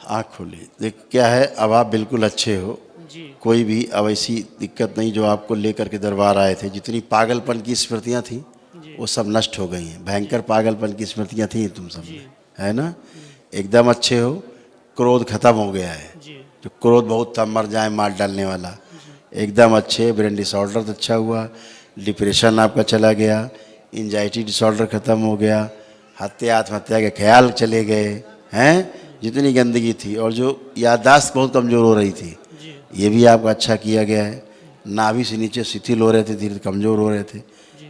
आँख खोली। देख क्या है, अब आप बिल्कुल अच्छे हो जी। कोई भी अब ऐसी दिक्कत नहीं जो आपको लेकर के दरबार आए थे। जितनी पागलपन की स्मृतियाँ थी वो सब नष्ट हो गई हैं। भयंकर पागलपन की स्मृतियाँ थी तुम सब में, है ना? एकदम अच्छे हो, क्रोध खत्म हो गया है। जो क्रोध बहुत था मर जाए मार डालने वाला, एकदम अच्छे। ब्रेन डिसऑर्डर तो अच्छा हुआ, डिप्रेशन आपका चला गया, एंजाइटी डिसऑर्डर खत्म हो गया, हत्या आत्महत्या के ख्याल चले गए हैं। जितनी गंदगी थी और जो याददाश्त बहुत कमज़ोर हो रही थी ये भी आपका अच्छा किया गया है। नाभि से नीचे शिथिल हो रहे थे, धीरे कमज़ोर हो रहे थे,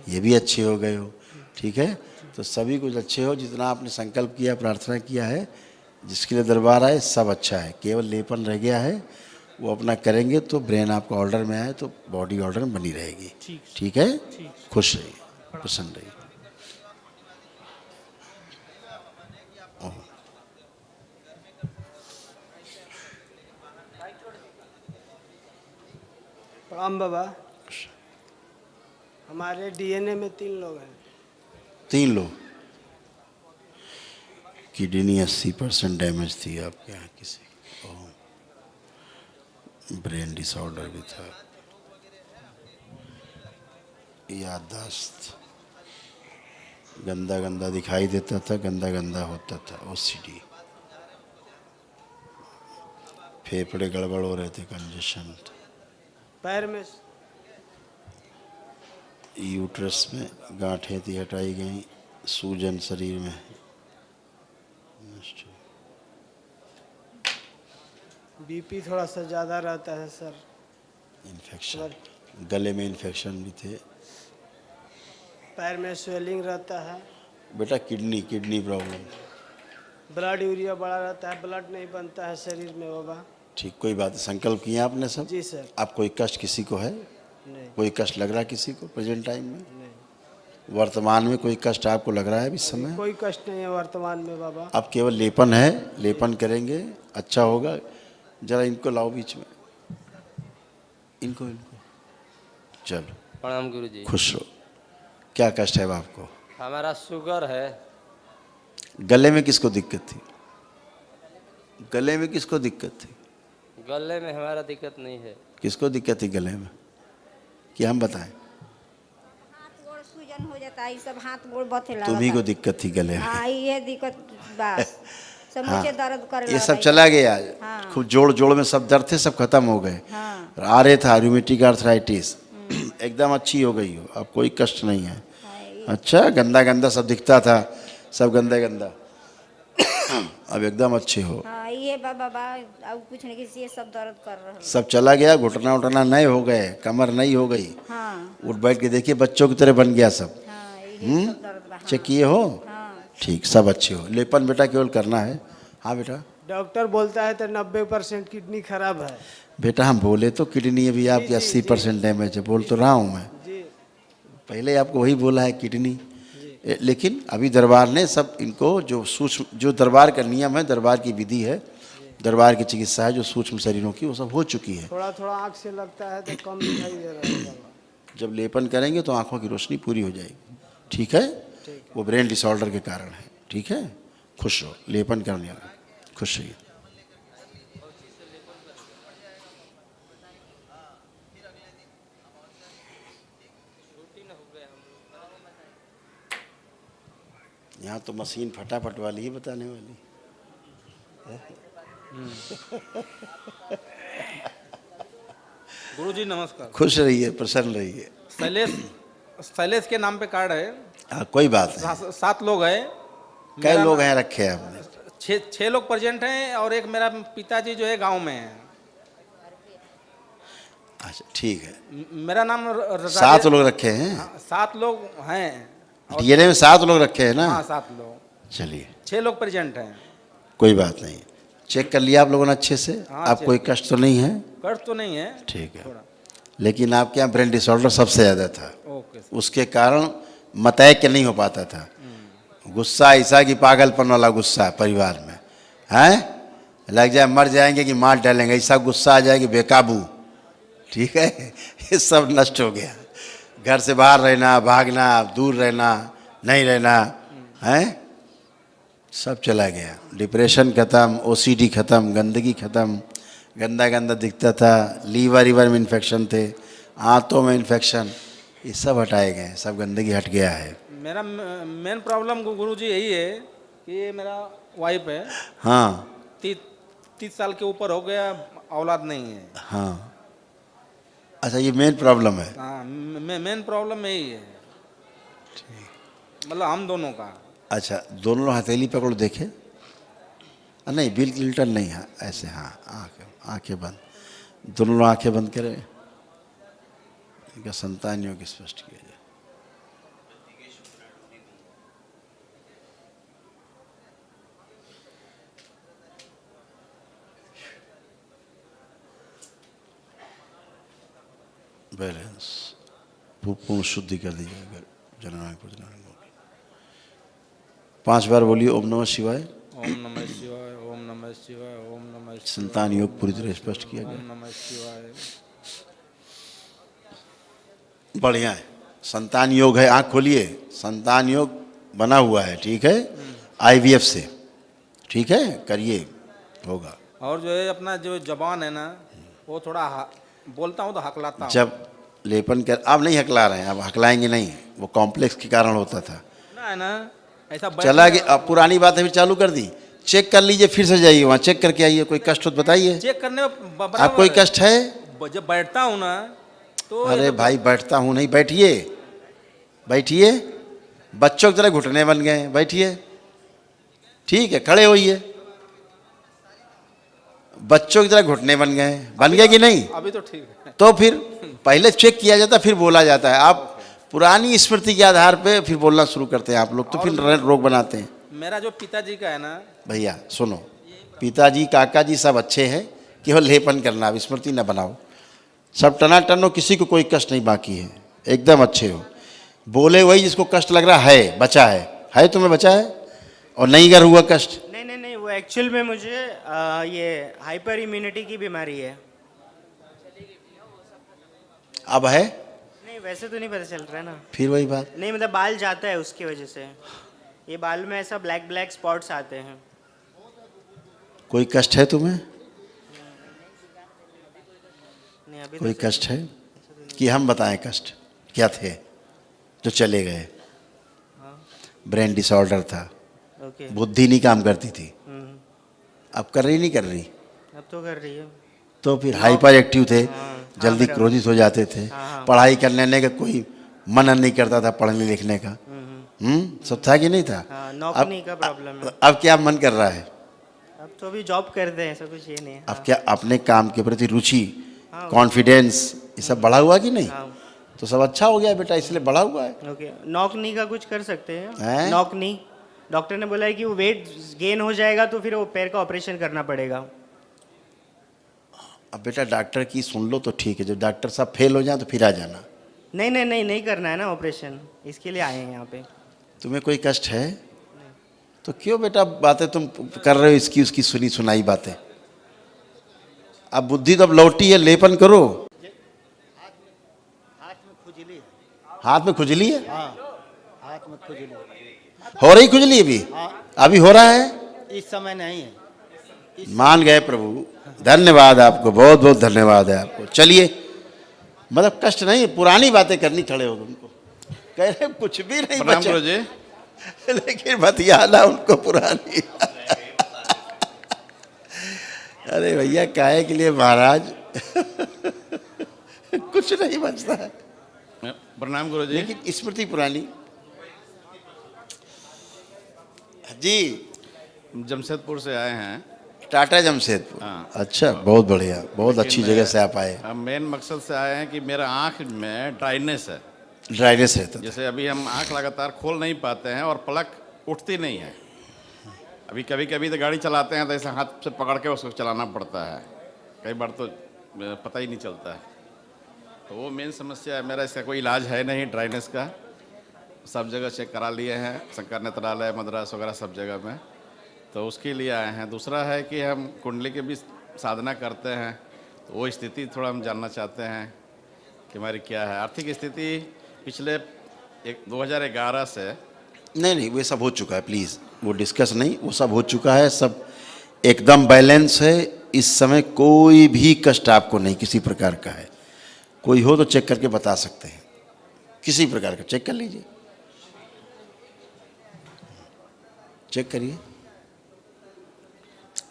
ये भी अच्छे हो गए हो। ठीक है, तो सभी कुछ अच्छे हो। जितना आपने संकल्प किया, प्रार्थना किया है, जिसके लिए दरबार आए, सब अच्छा है। केवल लेपन रह गया है, वो अपना करेंगे तो ब्रेन आपका ऑर्डर में आए तो बॉडी ऑर्डर में बनी रहेगी। ठीक है, खुश रहिए, प्रसन्न रहिए। प्रणाम बाबा। हमारे डीएनए में 3 लोग हैं। 3 लोग? किडनी 80% डैमेज थी आपके यहाँ किसी की, ब्रेन डिसऑर्डर भी था, याददाश्त गंदा गंदा दिखाई देता था, गंदा गंदा होता था, ओसीडी, फेफड़े गड़बड़ हो रहे थे, कंजेशन, पैर में यूट्रस में गांठें थी हटाई गई, सूजन शरीर में नष्ट। बीपी थोड़ा सा ज़्यादा रहता है सर। इन्फेक्शन, गले में इन्फेक्शन भी थे, पैर में स्वेलिंग रहता है। बेटा किडनी प्रॉब्लम, ब्लड यूरिया बड़ा रहता है, ब्लड नहीं बनता है शरीर में बाबा। ठीक, कोई बात, संकल्प किया आपने सब? जी सर। आप कोई कष्ट किसी को है? नहीं। कोई कष्ट लग रहा है किसी को प्रेजेंट टाइम में? नहीं। वर्तमान में कोई कष्ट आपको लग रहा है इस समय? कोई कष्ट नहीं है वर्तमान में बाबा। अब केवल लेपन है, लेपन करेंगे, अच्छा होगा। जरा इनको लाओ बीच में, इनको चलो। प्रणाम गुरुजी। खुश हो। क्या कष्ट है आपको? हमारा शुगर है। गले में किसको दिक्कत थी? गले में किसको दिक्कत थी? गले में हमारा दिक्कत नहीं है। किसको दिक्कत थी गले में, कि हम बताएं? हाथ गोड़ सूजन हो जाता है, सब हाथ गोड़ बथेला। तुम्ही को दिक्कत थी गले में? हाँ, ये दिक्कत बस सब मुझे दर्द करे। ये सब चला गया। हाँ। खूब जोड़ में सब दर्द थे, सब खत्म हो गए। हाँ। आ रहे था रूमेटिक आर्थराइटिस, एकदम अच्छी हो गई हो, अब कोई कष्ट नहीं है। अच्छा, गंदा गंदा सब दिखता था, सब गंदा अब एकदम अच्छे हो। हाँ, ये बाबा अब कुछ नहीं, किसी ये सब दर्द कर रहा है। सब चला गया, घुटना उठना नए हो गए, कमर नई हो गई। हाँ। उठ बैठ के देखिए, बच्चों की तरह बन गया सब। हाँ, ये सब दर्द बा। चेक किए हो? हाँ। ठीक, सब अच्छे हो। लेपन बेटा केवल करना है। हाँ बेटा। डॉक्टर बोलता है तो 90% किडनी खराब है। बेटा हम बोले तो किडनी अभी आपकी 80% डैमेज है, बोल तो रहा हूँ मैं। जी। पहले आपको वही बोला है किडनी, लेकिन अभी दरबार ने सब इनको जो सूक्ष्म, जो दरबार का नियम है, दरबार की विधि है, दरबार की चिकित्सा है, जो सूक्ष्म शरीरों की, वो सब हो चुकी है। थोड़ा थोड़ा आँख से लगता है तो कम दिखाई दे रहा है बाबा। जब लेपन करेंगे तो आंखों की रोशनी पूरी हो जाएगी। ठीक है, वो ब्रेन डिसऑर्डर के कारण है। ठीक है, खुश हो, लेपन करने वाला, खुश रहिए। यहाँ तो मशीन फटाफट वाली ही बताने वाली। गुरुजी नमस्कार। खुश रहिए, प्रसन्न रहिए। शैलेश के नाम पे कार्ड है। हाँ, कोई बात नहीं। 7 लोग हैं। कई लोग हैं रखे हैं आपने? 6 लोग प्रेजेंट हैं और एक मेरा पिताजी जो है गांव में है। अच्छा ठीक है। मेरा नाम 7 लोग रखे हैं? 7 लोग हैं। डीएनए में 7 लोग रखे हैं ना? हाँ, 7 लोग। चलिए, 6 लोग प्रेजेंट हैं। कोई बात नहीं। चेक कर लिया आप लोगों ने अच्छे से? हाँ, आप चेक कोई कष्ट तो नहीं है? कष्ट तो नहीं है। ठीक है, लेकिन आपके यहाँ ब्रेन डिसऑर्डर सबसे ज़्यादा था। Okay sir. उसके कारण मतैक नहीं हो पाता था। गुस्सा ऐसा कि पागलपन वाला गुस्सा परिवार में है, लग जाए मर जाएंगे कि मार डालेंगे, ऐसा गुस्सा आ जाए कि बेकाबू। ठीक है, ये सब नष्ट हो गया। घर से बाहर रहना, भागना, दूर रहना, नहीं रहना है, सब चला गया। डिप्रेशन खत्म, ओसीडी खत्म, गंदगी खत्म, गंदा गंदा दिखता था, लीवर में इन्फेक्शन थे, आंतों में इन्फेक्शन, ये सब हटाए गए, सब गंदगी हट गया है। मेरा मेन प्रॉब्लम गुरुजी यही है कि ये मेरा वाइफ है। हाँ 30 साल के ऊपर हो गया, औलाद नहीं है। हाँ, अच्छा ये मेन प्रॉब्लम है। हाँ, मेन प्रॉब्लम यही है, मतलब हम दोनों का। अच्छा, दोनों लोग हथेली पकड़ो देखे। नहीं, बिल क्लिंटन नहीं है ऐसे। हाँ, आंखें बंद, दोनों लोग आंखें बंद करें। इनका संतान योग स्पष्ट किया जाए। बैलेंस पूर्ण शुद्धि कर दीजिए। अगर जननायक को जननायक 5 बार बोलिए ओम नमः शिवाय। ओम नमः शिवाय, ओम नमः शिवाय, ओम नमः शिवाय। संतान योग पूरी तरह स्पष्ट किया ओम गया। नमः शिवाय। बढ़िया है, संतान योग है। आँख खोलिए, संतान योग बना हुआ है। ठीक है, IVF से। ठीक है, करिए, होगा। और जो है अपना जो जबान है ना, वो थोड़ा बोलता हूँ तो हकलाता हूँ। जब लेपन कर, आप नहीं हकला रहे हैं, आप हकलाएंगे नहीं, वो कॉम्प्लेक्स के कारण होता था ना ऐसा चला गया। अब पुरानी बात है, फिर चालू कर दी। चेक कर लीजिए, फिर से जाइए वहाँ, चेक करके आइए। कोई कष्ट हो तो बताइए। चेक करने में आप कोई कष्ट है? जब बैठता हूँ ना तो अरे भाई, बैठता हूँ नहीं, बैठिए बैठिए। बच्चों की तरह घुटने बन गए, बैठिए। ठीक है, खड़े होइए। बच्चों की तरह घुटने बन गए कि नहीं? अभी तो ठीक है। तो फिर पहले चेक किया जाता, फिर बोला जाता है। आप पुरानी स्मृति के आधार पे फिर बोलना शुरू करते हैं आप लोग, तो फिर रोग बनाते हैं। मेरा जो पिताजी का है ना, भैया सुनो, पिताजी काका जी सब अच्छे हैं, केवल लेपन करना, अब स्मृति न बनाओ। सब टनाटन हो, किसी को कोई कष्ट नहीं बाकी है, एकदम अच्छे हो। बोले वही जिसको कष्ट लग रहा है, बचा है तुम्हें बचा है, और नहीं कर हुआ कष्ट। नहीं, वो एक्चुअल में मुझे ये हाइपर इम्यूनिटी की बीमारी है। अब है? नहीं, वैसे तो नहीं पता चल रहा है ना। फिर वही बात। नहीं, मतलब बाल जाता है उसकी वजह से, ये बाल में ऐसा ब्लैक स्पॉट्स आते हैं। कोई कष्ट है तुम्हें? नहीं, अभी कोई तो कष्ट है कि हम बताएं कष्ट क्या थे जो चले गए? ब्रेन डिसऑर्डर था, ओके। बुद्धि नहीं काम करती थी, अब कर रही नहीं कर रही? अब तो कर रही है। तो फिर हाइपर एक्टिव थे, जल्दी क्रोधित हो जाते थे, पढ़ाई करने का कोई मन नहीं करता था, पढ़ने लिखने का। सब था कि नहीं था? नौकरी का प्रॉब्लम है। अब क्या मन कर रहा है? अब तो अभी जॉब करते हैं, ऐसा कुछ ये नहीं है। अब क्या अपने काम के प्रति रुचि, कॉन्फिडेंस, ये सब बढ़ा हुआ कि नहीं? तो सब अच्छा हो गया बेटा, इसलिए बढ़ा हुआ है। ओके, नौकरी का कुछ कर सकते हैं? हैं? नौकरी डॉक्टर ने बोला है कि वो वेट गेन हो जाएगा तो फिर वो पैर का ऑपरेशन करना पड़ेगा। अब बेटा डॉक्टर की सुन लो तो ठीक है, जब डॉक्टर साहब फेल हो जाए तो फिर आ जाना। नहीं करना है ना ऑपरेशन, इसके लिए आए हैं यहाँ पे। तुम्हें कोई कष्ट है तो क्यों बेटा बातें तुम कर रहे हो, इसकी उसकी सुनी सुनाई बातें? अब बुद्धि तो अब लौटी है, लेपन करो। हाथ में खुजली है? हाथ में खुजली हो रही खुजली अभी? अभी हो रहा है? इस समय नहीं है। मान गए प्रभु, धन्यवाद आपको, बहुत बहुत धन्यवाद है आपको। चलिए, मतलब कष्ट नहीं, पुरानी बातें करनी खड़े हो तुमको, कह रहे कुछ भी नहीं बचा, लेकिन बतियाना उनको पुरानी। अरे भैया काहे के लिए महाराज, कुछ नहीं बचता है। प्रणाम गुरु जी। लेकिन स्मृति पुरानी। जी, जमशेदपुर से आए हैं। टाटा जमशेदपुर। अच्छा, बहुत बढ़िया, बहुत अच्छी जगह से आप आए। हम मेन मकसद से आए हैं कि मेरा आँख में ड्राइनेस है। ड्राइनेस है तो जैसे अभी हम आँख लगातार खोल नहीं पाते हैं और पलक उठती नहीं है, अभी कभी कभी तो गाड़ी चलाते हैं तो ऐसे हाथ से पकड़ के उसको चलाना पड़ता है, कई बार तो पता ही नहीं चलता है। तो वो मेन समस्या है मेरा। इसका कोई इलाज है नहीं ड्राइनेस का, सब जगह चेक करा लिए हैं, शंकर नेत्रालय, मद्रास वगैरह सब जगह में, तो उसके लिए आए हैं। दूसरा है कि हम कुंडली के भी साधना करते हैं, तो वो स्थिति थोड़ा हम जानना चाहते हैं कि हमारी क्या है आर्थिक स्थिति। पिछले 2011 से नहीं वो सब हो चुका है, प्लीज़ वो डिस्कस नहीं, वो सब हो चुका है, सब एकदम बैलेंस है। इस समय कोई भी कष्ट आपको नहीं किसी प्रकार का है। कोई हो तो चेक करके बता सकते हैं, किसी प्रकार का चेक कर लीजिए, चेक करिए,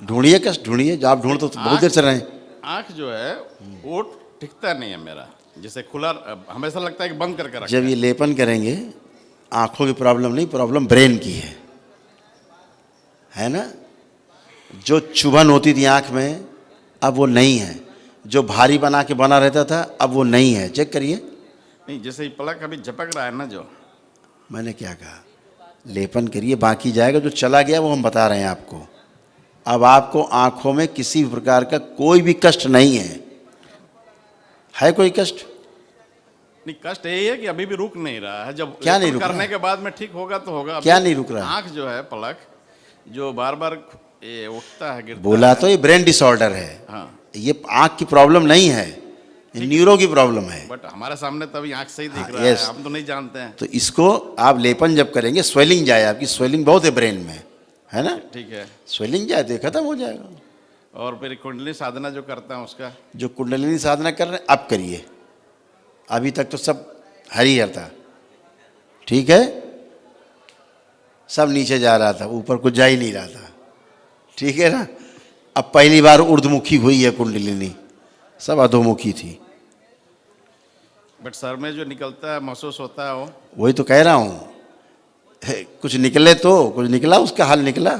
ढूंढिए कष्ट ढूंढिए, जब आप ढूंढ तो बहुत देर से रहे। आँख जो है वो टिकता नहीं है मेरा, जैसे खुला हमेशा लगता है कि बंद करके रखा। जब ये लेपन करेंगे आँखों की प्रॉब्लम नहीं, प्रॉब्लम ब्रेन की है ना। जो चुभन होती थी आँख में अब वो नहीं है, जो भारी बना के बना रहता था अब वो नहीं है, चेक करिए। नहीं जैसे ही पलक अभी झपक रहा है ना, जो मैंने क्या कहा, लेपन करिए, बाकी जाएगा। जो चला गया वो हम बता रहे हैं आपको। अब आपको आँखों में किसी प्रकार का कोई भी कष्ट नहीं है कोई कष्ट? नहीं, कष्ट यही है कि अभी भी रुक नहीं रहा है। जब क्या नहीं रुक रहा? करने के बाद में ठीक होगा तो होगा। क्या नहीं रुक रहा? आँख जो है पलक जो बार बार ये उठता है गिरता बोला है। तो ये ब्रेन डिसऑर्डर है। हाँ, ये आँख की प्रॉब्लम नहीं है, ये न्यूरो की प्रॉब्लम है। बट हमारे सामने तभी आँख सही दिख हाँ, रहा है, यस। हम तो नहीं जानते हैं। तो इसको आप लेपन जब करेंगे स्वेलिंग जाए, आपकी स्वेलिंग बहुत है ब्रेन में, है ना। ठीक है, स्वेलिंग जाए तो खत्म हो जाएगा। और फिर कुंडली साधना जो करता है उसका, जो कुंडलिनी साधना कर रहे हैं अब करिए, अभी तक तो सब हरिहर था, ठीक है, सब नीचे जा रहा था, ऊपर कुछ जा ही नहीं रहा था, ठीक है ना। अब पहली बार ऊर्ध्वमुखी हुई है कुंडलिनी, सब अधोमुखी थी। बट सर में जो निकलता है महसूस होता है वो। वही तो कह रहा हूँ, कुछ निकले तो कुछ निकला, उसका हल निकला,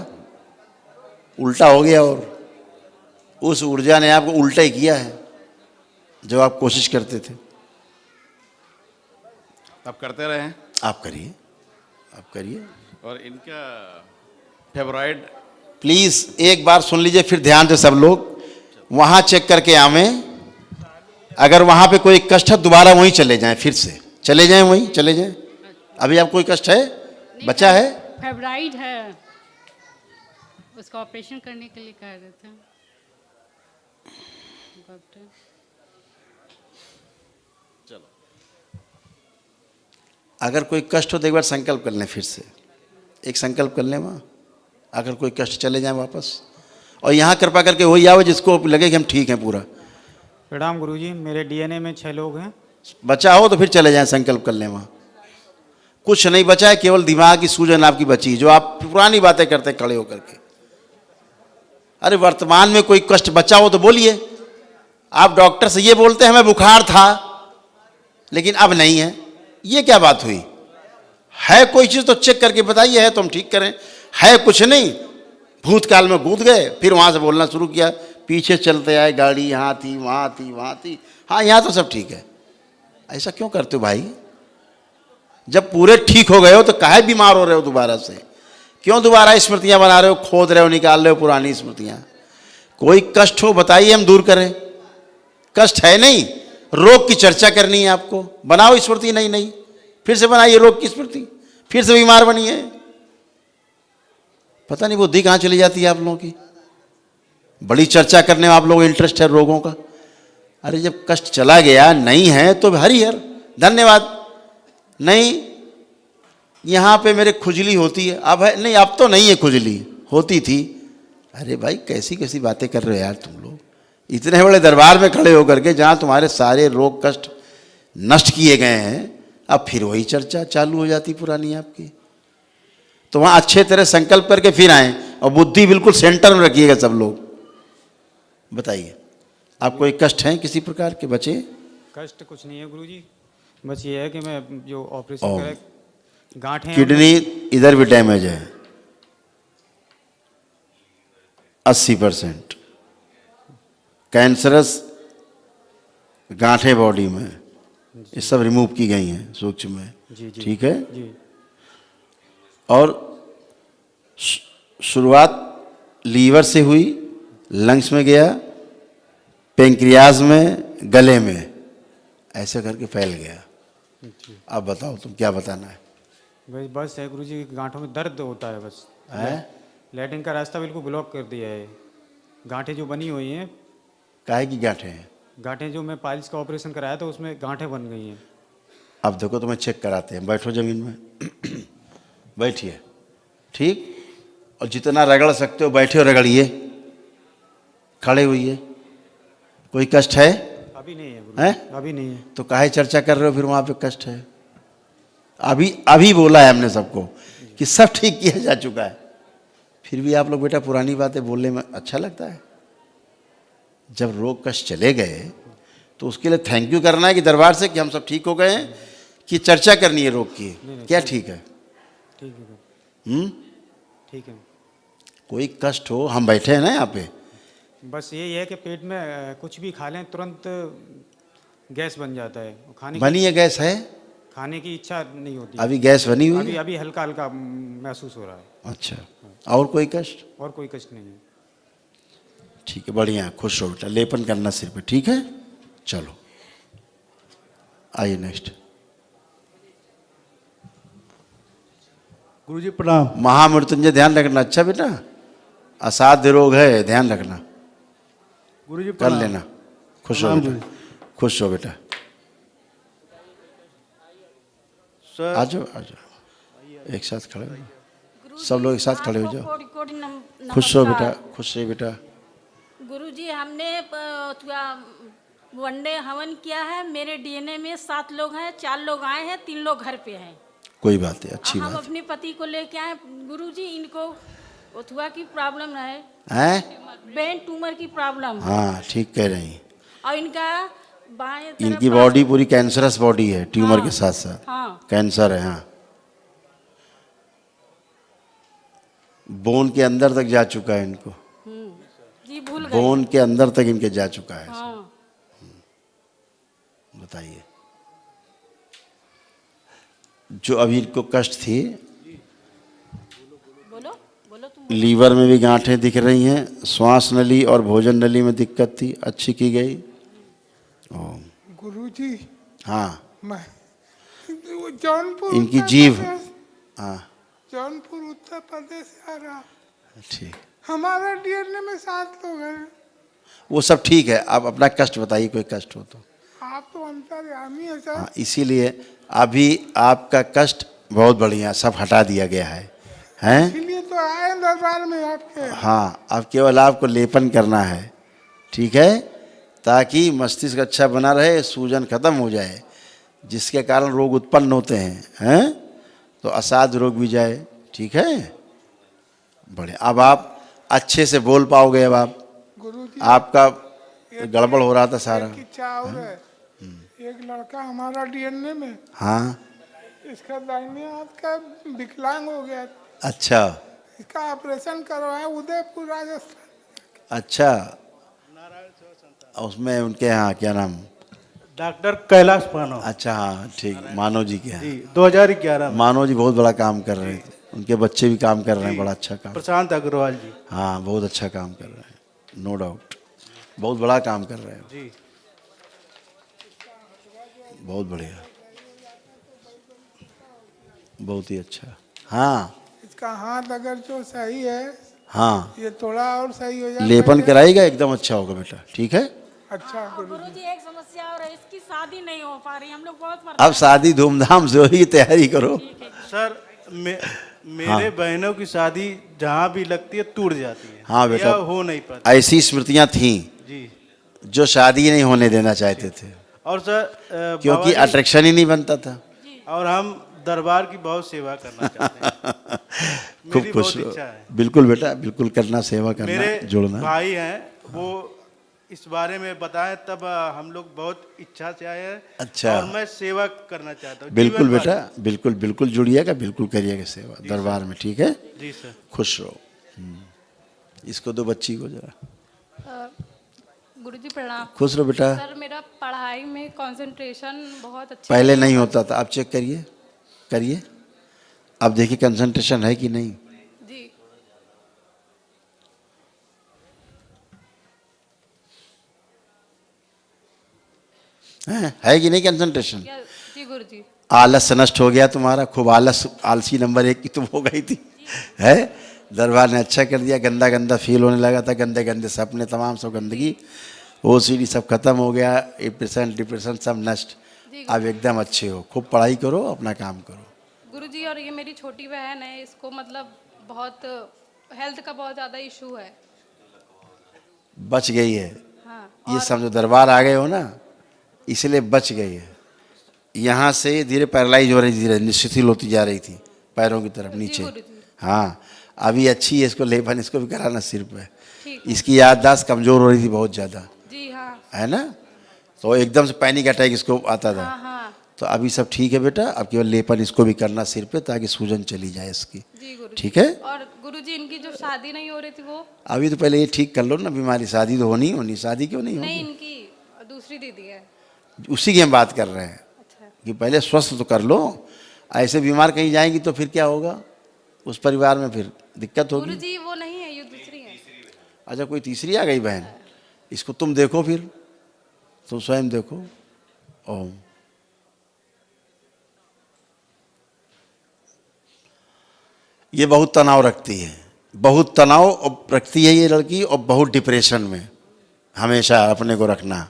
उल्टा हो गया। और उस ऊर्जा ने आपको उल्टा ही किया है जो आप कोशिश करते थे। आप करते रहे हैं, आप करिए, आप करिए। और इनका फेवराइट प्लीज़ एक बार सुन लीजिए, फिर ध्यान से सब लोग वहाँ चेक करके आवें। अगर वहाँ पे कोई कष्ट है दोबारा वहीं चले जाएं, फिर से चले जाएं, वहीं चले जाएं। अभी आप कोई कष्ट है, बचा है? फेब्राइड है, उसका ऑपरेशन करने के लिए कह रहे थे डॉक्टर। चलो, अगर कोई कष्ट हो तो एक बार संकल्प कर लें, फिर से एक संकल्प कर लें वहाँ। अगर कोई कष्ट चले जाए वापस, और यहाँ कृपा करके वही आओ जिसको लगे कि हम ठीक हैं पूरा। प्रणाम गुरुजी, मेरे डीएनए में 6 लोग हैं। बचा हो तो फिर चले जाएं, संकल्प कर लें वहाँ। कुछ नहीं बचा है, केवल दिमाग की सूजन आपकी बची, जो आप पुरानी बातें करते खड़े होकर के। अरे वर्तमान में कोई कष्ट बचा हो तो बोलिए। आप डॉक्टर से ये बोलते हैं हमें बुखार था लेकिन अब नहीं है, ये क्या बात हुई? है कोई चीज़ तो चेक करके बताइए, है तो हम ठीक करें। है कुछ नहीं, भूतकाल में कूद गए, फिर वहाँ से बोलना शुरू किया, पीछे चलते आए, गाड़ी यहाँ थी वहाँ थी वहाँ थी, हाँ यहाँ तो सब ठीक है। ऐसा क्यों करते हो भाई? जब पूरे ठीक हो गए हो तो काहे बीमार हो रहे हो दोबारा से? क्यों दोबारा स्मृतियाँ बना रहे हो, खोद रहे हो, निकाल रहे हो पुरानी स्मृतियाँ? कोई कष्ट हो बताइए, हम दूर करें। कष्ट है नहीं, रोग की चर्चा करनी है आपको, बनाओ स्मृति। नहीं नहीं, फिर से बनाइए रोग की स्मृति, फिर से बीमार बनिए। पता नहीं बुद्धि कहाँ चली जाती है आप लोगों की। बड़ी चर्चा करने में आप लोगों को इंटरेस्ट है रोगों का। अरे जब कष्ट चला गया, नहीं है तो हरिहर धन्यवाद। नहीं, यहाँ पे मेरे खुजली होती है, अब है नहीं, अब तो नहीं है खुजली, होती थी। अरे भाई कैसी कैसी बातें कर रहे हो यार तुम लोग, इतने बड़े दरबार में खड़े होकर के, जहाँ तुम्हारे सारे रोग कष्ट नष्ट किए गए हैं, अब फिर वही चर्चा चालू हो जाती पुरानी आपकी। तो वहाँ अच्छे तरह संकल्प करके फिर आए, और बुद्धि बिल्कुल सेंटर में रखिएगा सब लोग। बताइए, आपको एक कष्ट है किसी प्रकार के बचे? कष्ट कुछ नहीं है गुरुजी, बस ये है कि मैं जो ऑपरेशन करे, गांठें, किडनी इधर भी डैमेज है 80%, कैंसरस गांठें बॉडी में, ये सब रिमूव की गई हैं सूक्ष्म में, ठीक है। जी। और शुरुआत लीवर से हुई, लंग्स में गया, पेंक्रियाज में, गले में, ऐसे करके फैल गया। अब बताओ तुम क्या बताना है? बस बस है गुरुजी, गांठों में दर्द होता है बस। है? लैट्रिन का रास्ता बिल्कुल ब्लॉक कर दिया है। गांठें जो बनी हुई हैं, काहे की गांठें हैं? गांठें जो मैं पाइल्स का ऑपरेशन कराया था उसमें गांठें बन गई हैं। अब देखो तुम्हें चेक कराते हैं, बैठो जमीन में। बैठिए, ठीक, और जितना रगड़ सकते हो बैठे हो रगड़िए, खड़े हुइए। कोई कष्ट है? अभी नहीं है हैं? अभी नहीं है। तो काहे चर्चा कर रहे हो फिर वहाँ पे कष्ट है? अभी बोला है हमने सबको कि सब ठीक किया जा चुका है, फिर भी आप लोग बेटा पुरानी बातें बोलने में अच्छा लगता है। जब रोग कष्ट चले गए तो उसके लिए थैंक यू करना है कि दरबार से कि हम सब ठीक हो गए हैं, कि चर्चा करनी है रोग की? क्या ठीक है? ठीक है ठीक है। कोई कष्ट हो, हम बैठे हैं ना यहाँ पे, बस यही है कि पेट में कुछ भी खा लें तुरंत गैस बन जाता है। खाने बनी है गैस है? खाने की इच्छा नहीं होती। अभी गैस बनी हुई है? अभी हल्का हल्का महसूस हो रहा है। अच्छा, और कोई कष्ट? और कोई कष्ट नहीं है। ठीक है, बढ़िया, खुश हो बेटा। लेपन करना सिर पे, ठीक है? चलो आइए नेक्स्ट। गुरुजी प्रणाम। महामृत्युंजय ध्यान रखना। अच्छा बेटा, असाध्य रोग है, ध्यान रखना, गुरुजी कर लेना। खुश हो बेटा, खुश हो बेटा। आ जाओ आ जाओ, एक साथ खड़े हो, सब लोग एक साथ खड़े हो जाओ। खुश हो बेटा, खुश रहिए बेटा। गुरुजी हमने वनडे हवन किया है। मेरे डीएनए में 7 लोग हैं, 4 लोग आए हैं, 3 लोग घर पे हैं। कोई बात है, अच्छी हम बात अपने पति को लेके आए। गुरुजी इनको ओथुआ की प्रॉब्लम है, है? ब्रेन ट्यूमर की प्रॉब्लम है। हाँ ठीक कह रही हैं। और इनका बाएं तरफ इनकी बॉडी पूरी कैंसरस बॉडी है, ट्यूमर के साथ साथ हाँ। कैंसर है। हाँ, बोन के अंदर तक जा चुका है इनको, जी भूल गए। बोन के अंदर तक इनके जा चुका है। हाँ। बताइए, जो अभी इनको कष्ट थी, बोलो तुम। लीवर में भी गांठें दिख रही हैं, श्वास नली और भोजन नली में दिक्कत थी, अच्छी की गई। ओम। गुरुजी हाँ, मैं जौनपुर इनकी उत्तर जीभ, प्रदेश- हाँ जौनपुर उत्तर प्रदेश से आ रहा। ठीक, हमारा डीएनए में 7 लोग हैं। वो सब ठीक है। आप अपना कष्ट बताइए, कोई कष्ट हो तो। आप तो अंतर्यामी है सर। हाँ, इसीलिए अभी आपका कष्ट बहुत बढ़िया, सब हटा दिया गया है? इसीलिए तो आए दरबार में आपके। हाँ, अब केवल आपको लेपन करना है, ठीक है, ताकि मस्तिष्क अच्छा बना रहे, सूजन खत्म हो जाए, जिसके कारण रोग उत्पन्न होते हैं? तो असाध्य रोग भी जाए, ठीक है? बढ़िया, अब आप अच्छे से बोल पाओगे। अब आप, गुरुजी आपका गड़बड़ हो रहा था सारा। एक इच्छा और है, एक लड़का हमारा डीएनए में, हाँ, इसका दाहिने हाथ का विकलांग हो गया। अच्छा इसका ऑपरेशन करवाया उदयपुर राजस्थान। अच्छा, उसमें उनके यहाँ क्या नाम? डॉक्टर कैलाश मानव। अच्छा हाँ ठीक, मानव जी के यहाँ। जी 2011 में। मानव जी बहुत बड़ा काम कर रहे थे, उनके बच्चे भी काम कर रहे हैं, बड़ा अच्छा काम। प्रशांत अग्रवाल जी। हाँ, बहुत अच्छा काम कर रहे हैं, नो डाउट, बहुत बड़ा काम कर रहे हैं जी। बहुत बढ़िया, बहुत ही अच्छा। हाँ इसका हाथ अगर जो सही है, हाँ, ये थोड़ा और सही हो जाए। लेपन कराएगा, एकदम अच्छा होगा बेटा, ठीक है? अच्छा गुरुजी एक समस्या और है, इसकी शादी नहीं हो पा रही, हम लोग बहुत अब शादी धूमधाम से होगी, तैयारी करो। सर मेरे हाँ। बहनों की शादी जहाँ भी लगती है टूट जाती है। हाँ बेटा, या हो नहीं पाती। ऐसी स्मृतियाँ थीं जी। जो शादी नहीं होने देना चाहते थे, और सर क्योंकि बाबा जी- अट्रैक्शन ही नहीं बनता था। और हम दरबार की बहुत सेवा करना चाहते हैं। खूब मेरी खुश बहुत रहो। इच्छा है। बिल्कुल बेटा, बिल्कुल करना, सेवा करना, मेरे जुड़ना। भाई हैं, वो इस बारे में बताएं, तब हम लोग बहुत इच्छा से आए हैं। अच्छा। और मैं सेवा करना चाहता हूँ बिल्कुल जीवन भर। बेटा, बिल्कुल बिल्कुल जुड़िएगा, बिल्कुल करिएगा सेवा दरबार में, ठीक है? जी सर। खुश रहो। इसको दो बच्ची को जरा। गुरुजी प्रणाम। खुश रहो बेटा। सर मेरा पढ़ाई में कंसंट्रेशन बहुत अच्छा पहले नहीं होता था, अब चेक करिए, करिए, अब देखिए कंसंट्रेशन है कि नहीं। जी। है कि नहीं कंसंट्रेशन? जी गुरुजी। आलस नष्ट हो गया तुम्हारा, खूब आलसी नंबर 1 की तुम हो गई थी, है? दरबार ने अच्छा कर दिया, गंदा गंदा फील होने लगा था, गंदे गंदे सपने, तमाम सब गंदगी, OCD सब खत्म हो गया, डिप्रेशन सब नष्ट, अब एकदम अच्छे हो। खूब पढ़ाई करो, अपना काम करो। गुरुजी और ये मेरी छोटी बहन है, इसको मतलब बहुत हेल्थ का बहुत ज़्यादा इशू है। बच गई है। हाँ, ये समझो दरबार आ गए हो ना, इसलिए बच गई है। यहाँ से धीरे पैरालाइज हो रही थी, धीरे शिथिल होती जा रही थी पैरों की तरफ नीचे। हाँ अभी अच्छी है, इसको लेपन इसको भी कराना सिर पे। इसकी याददाश्त कमज़ोर हो रही थी बहुत ज़्यादा, जी हाँ, है ना? तो एकदम से पैनिक अटैक इसको आता था। हाँ, हाँ। तो अभी सब ठीक है बेटा, अब केवल लेपन इसको भी करना सिर पे ताकि सूजन चली जाए इसकी। ठीक है? और गुरुजी इनकी जो शादी नहीं हो रही थी वो अभी तो पहले ये ठीक कर लो ना बीमारी, शादी तो होनी, शादी क्यों नहीं नहीं, होगी? इनकी दूसरी दीदी है। उसी की हम बात कर रहे हैं कि पहले स्वस्थ तो कर लो, ऐसे बीमार कहीं जाएंगी तो फिर क्या होगा उस परिवार में, फिर दिक्कत होगी। गुरुजी वो नहीं है, ये दूसरी है। अच्छा कोई तीसरी आ गई बहन, इसको तुम देखो, फिर तुम स्वयं देखो। ओम। ये बहुत तनाव रखती है, बहुत तनाव रखती है ये लड़की, और बहुत डिप्रेशन में हमेशा अपने को रखना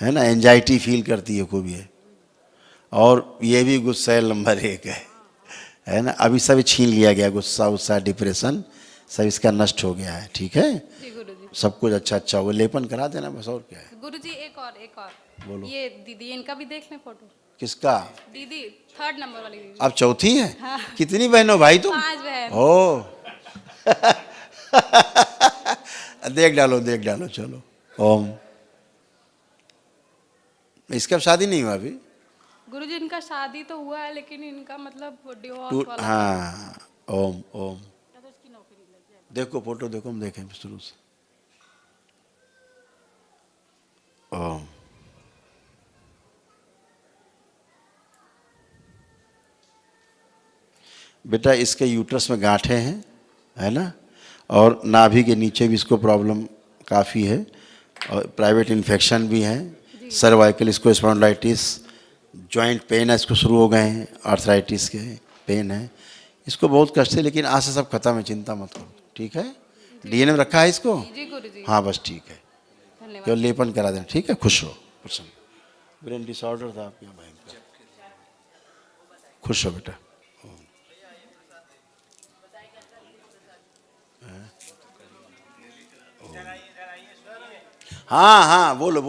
है ना, एंजाइटी फील करती है खूब ये, और ये भी गुस्सैल नंबर 1 है ना? अभी सब छीन लिया गया, गुस्सा डिप्रेशन सब इसका नष्ट हो गया है। ठीक है? सब कुछ अच्छा होगा, लेपन करा देना बस, और क्या है। गुरुजी एक और बोलो। ये दीदी इनका भी देख लें फोटो। किसका? दीदी 3rd नंबर वाली दीदी। अब चौथी है? हाँ। कितनी बहनों भाई तुम? 5 बहन। ओ देख डालो चलो। ओम। इसका शादी नहीं हुआ अभी? गुरुजी इनका शादी तो हुआ है, लेकिन इनका मतलब डिवोर्स वाला। हाँ ओम। देखो फोटो देखो, हम देखें शुरू से। ओम। बेटा इसके यूट्रस में गांठें हैं, है ना, और नाभि के नीचे भी इसको प्रॉब्लम काफ़ी है, और प्राइवेट इन्फेक्शन भी है, सर्वाइकल इसको स्पॉन्डिलाइटिस, जॉइंट पेन है इसको शुरू हो गए हैं, आर्थराइटिस के पेन है इसको, बहुत कष्ट है, लेकिन आज से सब खत्म है, चिंता मत करो। ठीक है? DNA में रखा है इसको? हाँ बस ठीक है, केवल लेपन करा देना। ठीक है? खुश हो, प्रसन्न। ब्रेन डिसऑर्डर था आपके यहाँ भयंकर, खुश हो बेटा। हाँ बोलो।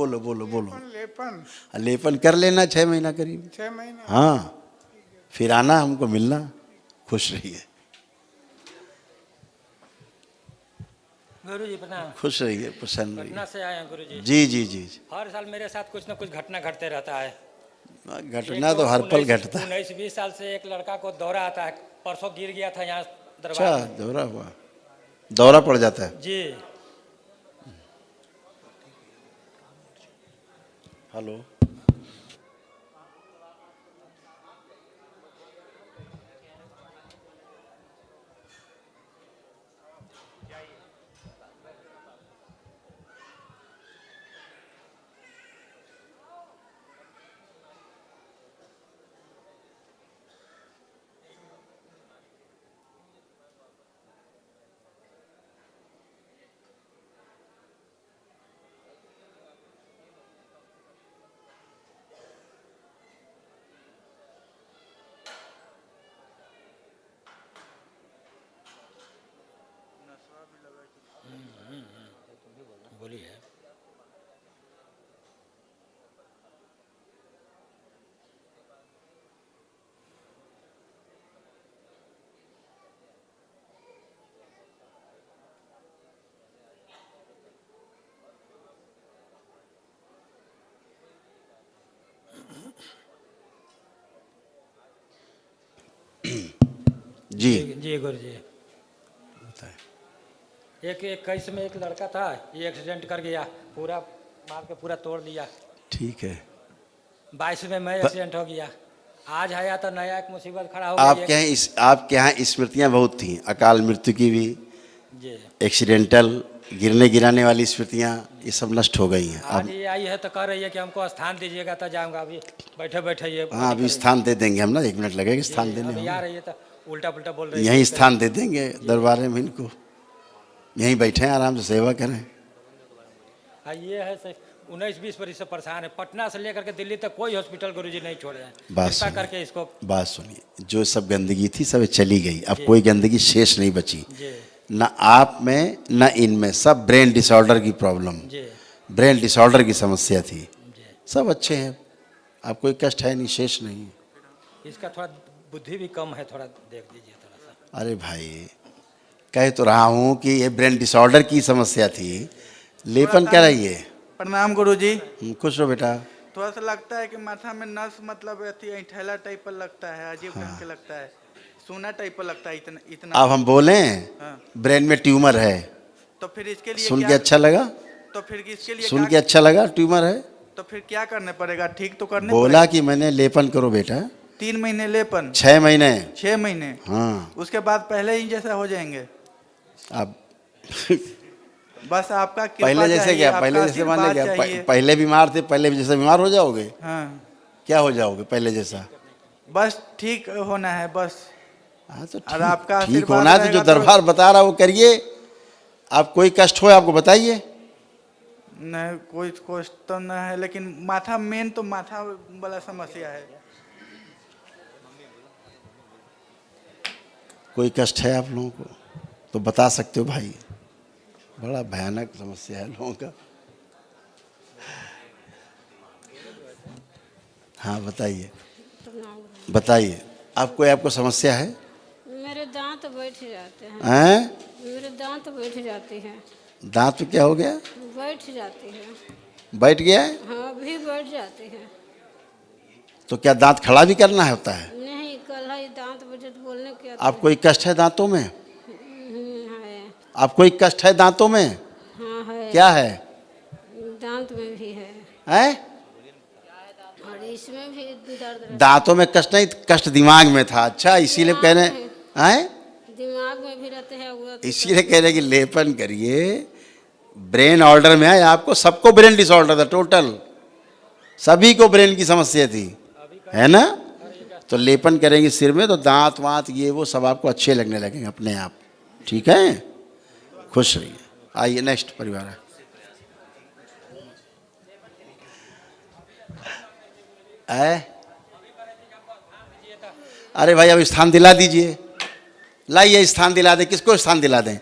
लेपन कर लेना 6 महीना करीब। 6 महीने। हाँ फिर आना हमको मिलना, खुश रहिए। गुरुजी प्रणाम। खुश रहिए, प्रसन्न रहिए। पटना से आए हैं गुरुजी। जी। हर साल मेरे साथ कुछ न कुछ घटना घटते रहता है। घटना तो हर पल घटता है। 19-20 साल से एक लड़का को दौरा आता है, परसों गिर गया था यहाँ दरबार। अच्छा दौरा हुआ, दौरा पड़ जाता है जी। हेलो। बोलिए। जी गुरुजी। एक 21 में एक लड़का था, ये एक्सीडेंट कर गया, पूरा मार के पूरा तोड़ दिया। ठीक है। 22 में मैं एक्सीडेंट हो गया, आज आया तो नया एक मुसीबत खड़ा हो गया। आपके यहाँ स्मृतियाँ बहुत थी, अकाल मृत्यु की भी, जी एक्सीडेंटल गिरने गिराने वाली स्मृतियाँ ये सब नष्ट हो गई हैं। आज अब ये आई है तो कह रही है कि हमको स्थान दीजिएगा तो जाऊंगा। अभी बैठे बैठे ये हाँ, अभी स्थान दे देंगे हम ना, 1 मिनट लगेगा स्थान देने अभी में। आ रही है तो उल्टा पुल्टा बोल रही है। यहीं स्थान दे देंगे दरबार में इनको, यहीं बैठे आराम से सेवा करें। हाँ ये है 19-20 वर्ष से परेशान है। पटना से लेकर के दिल्ली तक कोई हॉस्पिटल गुरुजी नहीं छोड़े हैं। कृपा करके इसको बात सुनिए, जो सब गंदगी थी सब चली गई, अब कोई गंदगी शेष नहीं बची, ना आप में ना इनमें। सब ब्रेन डिसऑर्डर की प्रॉब्लम, ब्रेन डिसऑर्डर की समस्या थी, सब अच्छे हैं, अब कोई कष्ट है नहीं, शेष नहीं। इसका थोड़ा बुद्धि भी कम है, थोड़ा देख दीजिए थोड़ा सा। अरे भाई कह तो रहा हूँ कि ये ब्रेन डिसऑर्डर की समस्या थी, लेपन कराइए। प्रणाम गुरुजी। खुश रहो बेटा। थोड़ा सा लगता है कि माथा में नस मतलब ऐठेला टाइप पर लगता है, अजीब ढंग के लगता है, सोना टाइप पर लगता है, इतना इतना। अब हम बोलें ब्रेन में ट्यूमर है, तो फिर इसके लिए सुन के अच्छा लगा? तो फिर इसके लिए सुन के अच्छा लगा? ट्यूमर है तो फिर क्या करने पड़ेगा? ठीक तो करने बोला कि मैंने लेपन करो बेटा। 3 महीने लेपन, 6 महीने, 6 महीने, हाँ। उसके बाद पहले ही जैसा हो जाएंगे। अब बस आपका कृपा पहले जैसे चाहिए, क्या? आपका पहले जैसे मान आशीर्वाद लिया चाहिए। पहले बीमार थे, पहले भी जैसे बीमार हो जाओगे? हाँ। क्या हो जाओगे पहले जैसा? बस ठीक होना है बस। हाँ तो और आपका ठीक आशीर्वाद होना है तो रहेगा जो दरबार बता रहा वो करिए। आप कोई कष्ट हो आपको बताइए। नहीं कोई कष्ट तो नहीं है, लेकिन माथा मेन तो माथा वाला समस्या है। कोई कष्ट है आप लोगों को तो बता सकते हो भाई, बड़ा भयानक समस्या है लोगों का। हाँ बताइए, बताइए आपको समस्या है? मेरे दांत बैठ जाते हैं। हैं? मेरे दांत बैठ जाते हैं। दांत पे क्या हो गया? बैठ जाते हैं। बैठ गया है? हाँ अभी बैठ जाते हैं। तो क्या दांत खड़ा भी करना होता है? नहीं कल ही दांत बजट बोलने के आप कोई कष्ट है दांतों में? है। आप कोई कष्ट है दांतों में? हाँ है। क्या है? दांत में भी है। हैं? और इसमें भी दर्द रहता दांतों में कष्ट नहीं, कष्ट दिमाग में था। अच्छा इसीलिए कह रहे हैं? दिमाग में भी रहते हैं वो। इसीलिए कह रहे हैं कि लेपन करिए। ब्रेन ऑर्डर में है आपको, सबको ब्रेन डिसऑर्डर था टोटल, सभी को ब्रेन की समस्या थी, है ना? तो लेपन करेंगे सिर में तो दांत वांत ये वो सब आपको अच्छे लगने लगेंगे अपने आप। ठीक है, खुश रहिए। आइए नेक्स्ट परिवार है। अरे भाई अब स्थान दिला दीजिए, लाइए स्थान दिला दें। किसको स्थान दिला दें?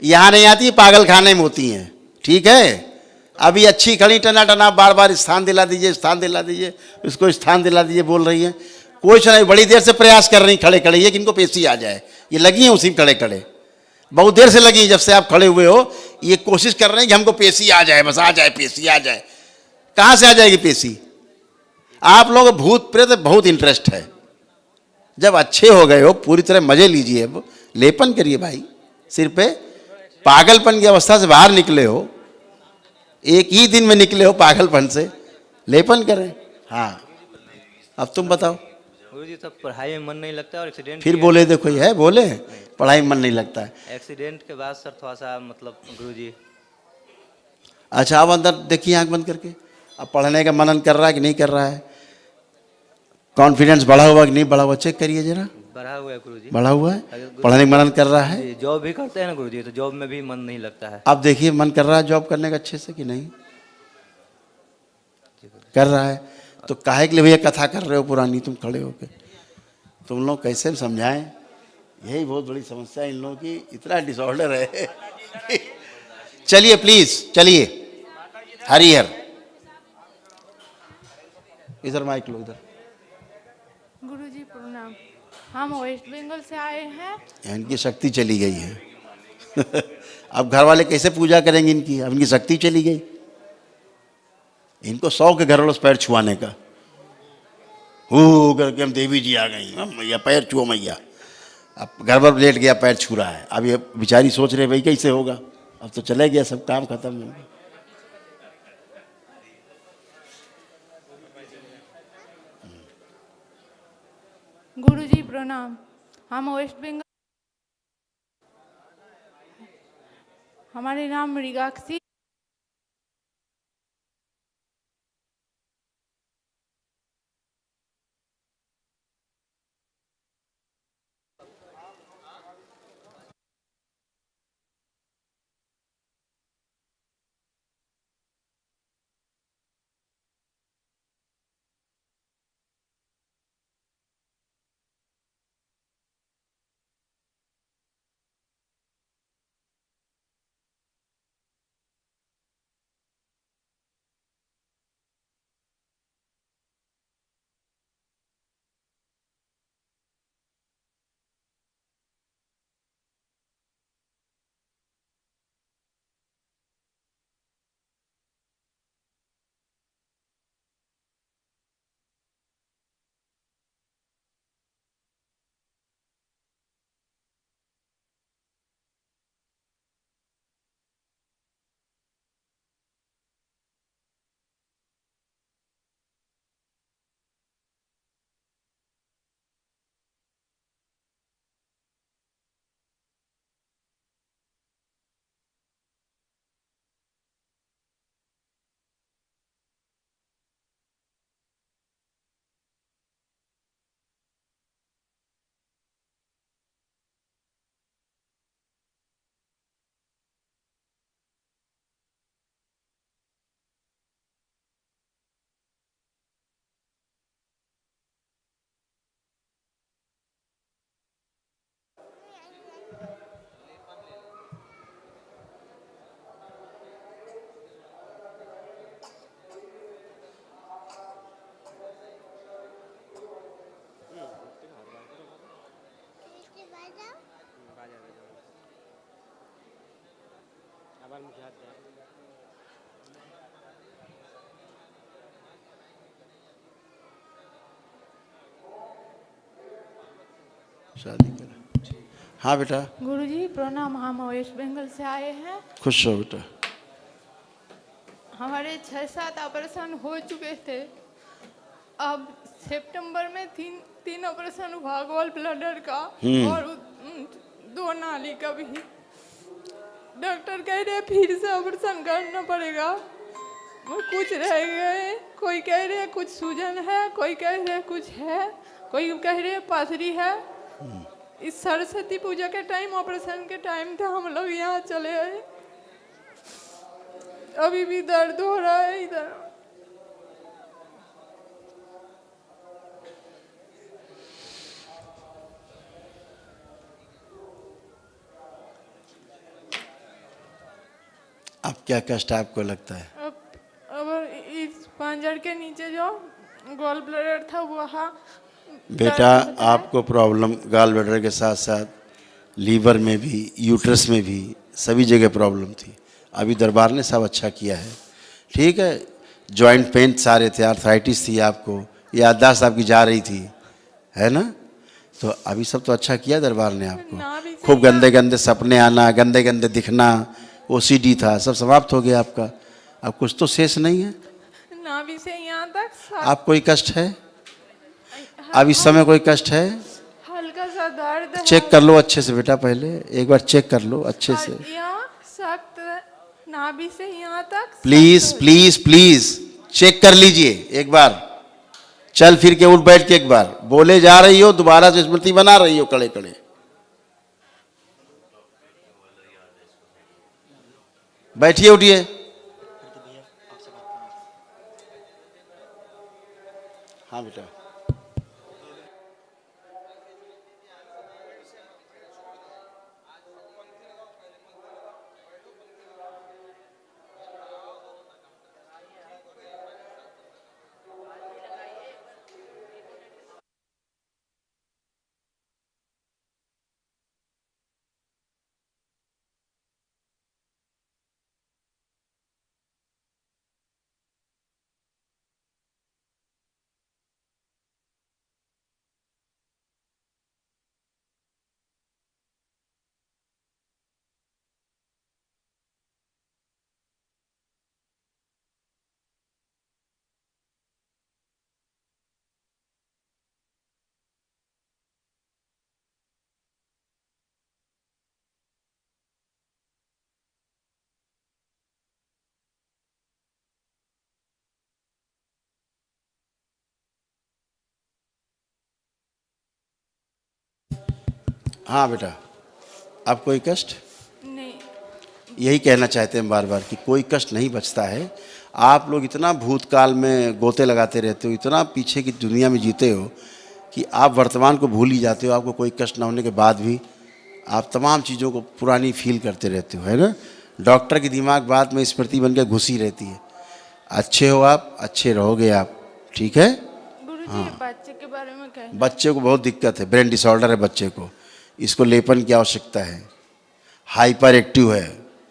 यहाँ नहीं आती, पागल खाने में होती हैं। ठीक है, अभी अच्छी खड़ी टना टना बार बार स्थान दिला दीजिए, स्थान दिला दीजिए, उसको स्थान दिला दीजिए बोल रही हैं। कुछ नहीं, बड़ी देर से प्रयास कर रही खड़े खड़े, ये कि इनको पेशी आ जाए। ये लगी हैं उसी में खड़े खड़े, बहुत देर से लगी, जब से आप खड़े हुए हो ये कोशिश कर रहे हैं कि हमको पेशी आ जाए, बस आ जाए, पेशी आ जाए। कहाँ से आ जाएगी पेशी? आप लोग भूत प्रेत बहुत इंटरेस्ट है। जब अच्छे हो गए हो पूरी तरह मजे लीजिए, अब लेपन करिए भाई सिर पे। पागलपन की अवस्था से बाहर निकले हो, एक ही दिन में निकले हो पागलपन से, लेपन करें। हाँ अब तुम बताओ। गुरुजी सब पढ़ाई में मन नहीं लगता और एक्सीडेंट फिर बोले देखो ये है, बोले पढ़ाई में मन नहीं लगता है। एक्सीडेंट के बाद सर थोड़ा सा मतलब गुरुजी। अच्छा अब अंदर देखिए आंख बंद करके, अब पढ़ने का मनन कर रहा है कि नहीं कर रहा है? कॉन्फिडेंस बढ़ा हुआ कि नहीं बढ़ा हुआ? चेक करिए जरा। बढ़ा हुआ है गुरुजी। बढ़ा हुआ है, पढ़ने का मनन कर रहा है। जॉब भी करते हैं ना गुरुजी, तो जॉब में भी मन नहीं लगता है। अब देखिए मन कर रहा है जॉब करने का अच्छे से कि नहीं कर रहा है? तो काहे के लिए भैया कथा कर रहे हो पुरानी तुम खड़े होके? तुम लोग कैसे समझाएं? यही बहुत बड़ी समस्या इन लोगों की, इतना डिसऑर्डर है। चलिए प्लीज चलिए, हरिहर इधर माइक लो, इधर। गुरुजी प्रणाम, हम वेस्ट बंगाल से आए हैं। इनकी शक्ति चली गई है। अब घर वाले कैसे पूजा करेंगे इनकी? अब इनकी शक्ति चली गई। इनको 100 के घर वालों से पैर छुआने का, हो करके हम देवी जी आ गई, मैया पैर छुओ मैया। अब घर पर लेट गया, पैर छू रहा है। अब ये बेचारी सोच रहे भाई कैसे होगा, अब तो चले गया, सब काम खत्म हो गया। गुरुजी प्रणाम, हम वेस्ट बंगाल। हमारे नाम मृगाक्षी। शादी करा। हाँ बेटा। गुरुजी प्रणाम, हम वेस्ट बंगाल से आए हैं। खुश रहो बेटा। हमारे 6-7 ऑपरेशन हो चुके थे। अब सितंबर में तीन ऑपरेशन हुआ, गॉल ब्लैडर का और 2 नाली का भी। डॉक्टर कह रहे फिर से ऑपरेशन करना पड़ेगा। वो कुछ रह गए, कोई कह रहे कुछ सूजन है, कोई कह रहे कुछ है, कोई कह रहे पाथरी है। इस सरस्वती पूजा के टाइम, ऑपरेशन के टाइम था, हम लोग यहाँ चले आए। अभी भी दर्द हो रहा है इधर। अब क्या कष्ट आपको लगता है? अब इस पांजर के नीचे जो गॉल ब्लैडर था वहाँ बेटा आपको प्रॉब्लम गॉल ब्लैडर के साथ साथ लीवर में भी, यूट्रस में भी, सभी जगह प्रॉब्लम थी। अभी दरबार ने सब अच्छा किया है, ठीक है। जॉइंट पेन सारे थे, आर्थराइटिस थी आपको, याददाश्त आपकी जा रही थी, है ना। तो अभी सब तो अच्छा किया दरबार ने आपको। खूब गंदे गंदे सपने आना, गंदे गंदे दिखना, ओसीडी था, सब समाप्त हो गया आपका। अब कुछ तो शेष नहीं है। नाभि से यहाँ तक आप कोई कष्ट है? अब इस समय कोई कष्ट है? हल्का सा दर्द है। चेक कर लो अच्छे से बेटा, पहले एक बार चेक कर लो अच्छे से। यहाँ सख्त नाभि से यहाँ तक। प्लीज प्लीज प्लीज चेक कर लीजिए एक बार। चल फिर के उठ बैठ के एक बार बोले जा रही हो, दोबारा से स्मृति बना रही हो कड़े कड़े। बैठिए, उठिए। हाँ बेटा। हाँ बेटा, अब कोई कष्ट नहीं। यही कहना चाहते हैं बार बार कि कोई कष्ट नहीं बचता है। आप लोग इतना भूतकाल में गोते लगाते रहते हो, इतना पीछे की दुनिया में जीते हो कि आप वर्तमान को भूल ही जाते हो। आपको कोई कष्ट ना होने के बाद भी आप तमाम चीज़ों को पुरानी फील करते रहते हो, है ना। डॉक्टर की दिमाग बात में स्मृति बन के घुसी रहती है। अच्छे हो आप, अच्छे रहोगे आप, ठीक है। गुरुजी बच्चे के बारे में क्या? बच्चे को बहुत दिक्कत है, ब्रेन डिसऑर्डर है बच्चे को, इसको लेपन की आवश्यकता है। हाइपर एक्टिव है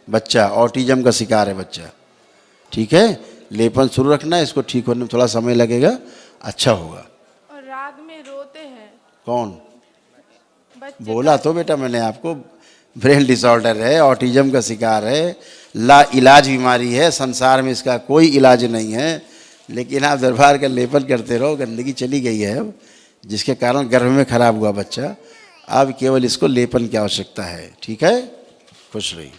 बच्चा, ऑटिज्म का शिकार है बच्चा, ठीक है। लेपन शुरू रखना है, इसको ठीक होने में थोड़ा समय लगेगा, अच्छा होगा। और रात में रोते हैं कौन बच्चे? बोला तो बेटा मैंने आपको, ब्रेन डिसऑर्डर है, ऑटिज्म का शिकार है, ला इलाज बीमारी है, संसार में इसका कोई इलाज नहीं है। लेकिन आप दरबार का लेपन करते रहो, गंदगी चली गई है अब, जिसके कारण गर्भ में खराब हुआ बच्चा। अब केवल इसको लेपन की आवश्यकता है, ठीक है। खुश रहिए।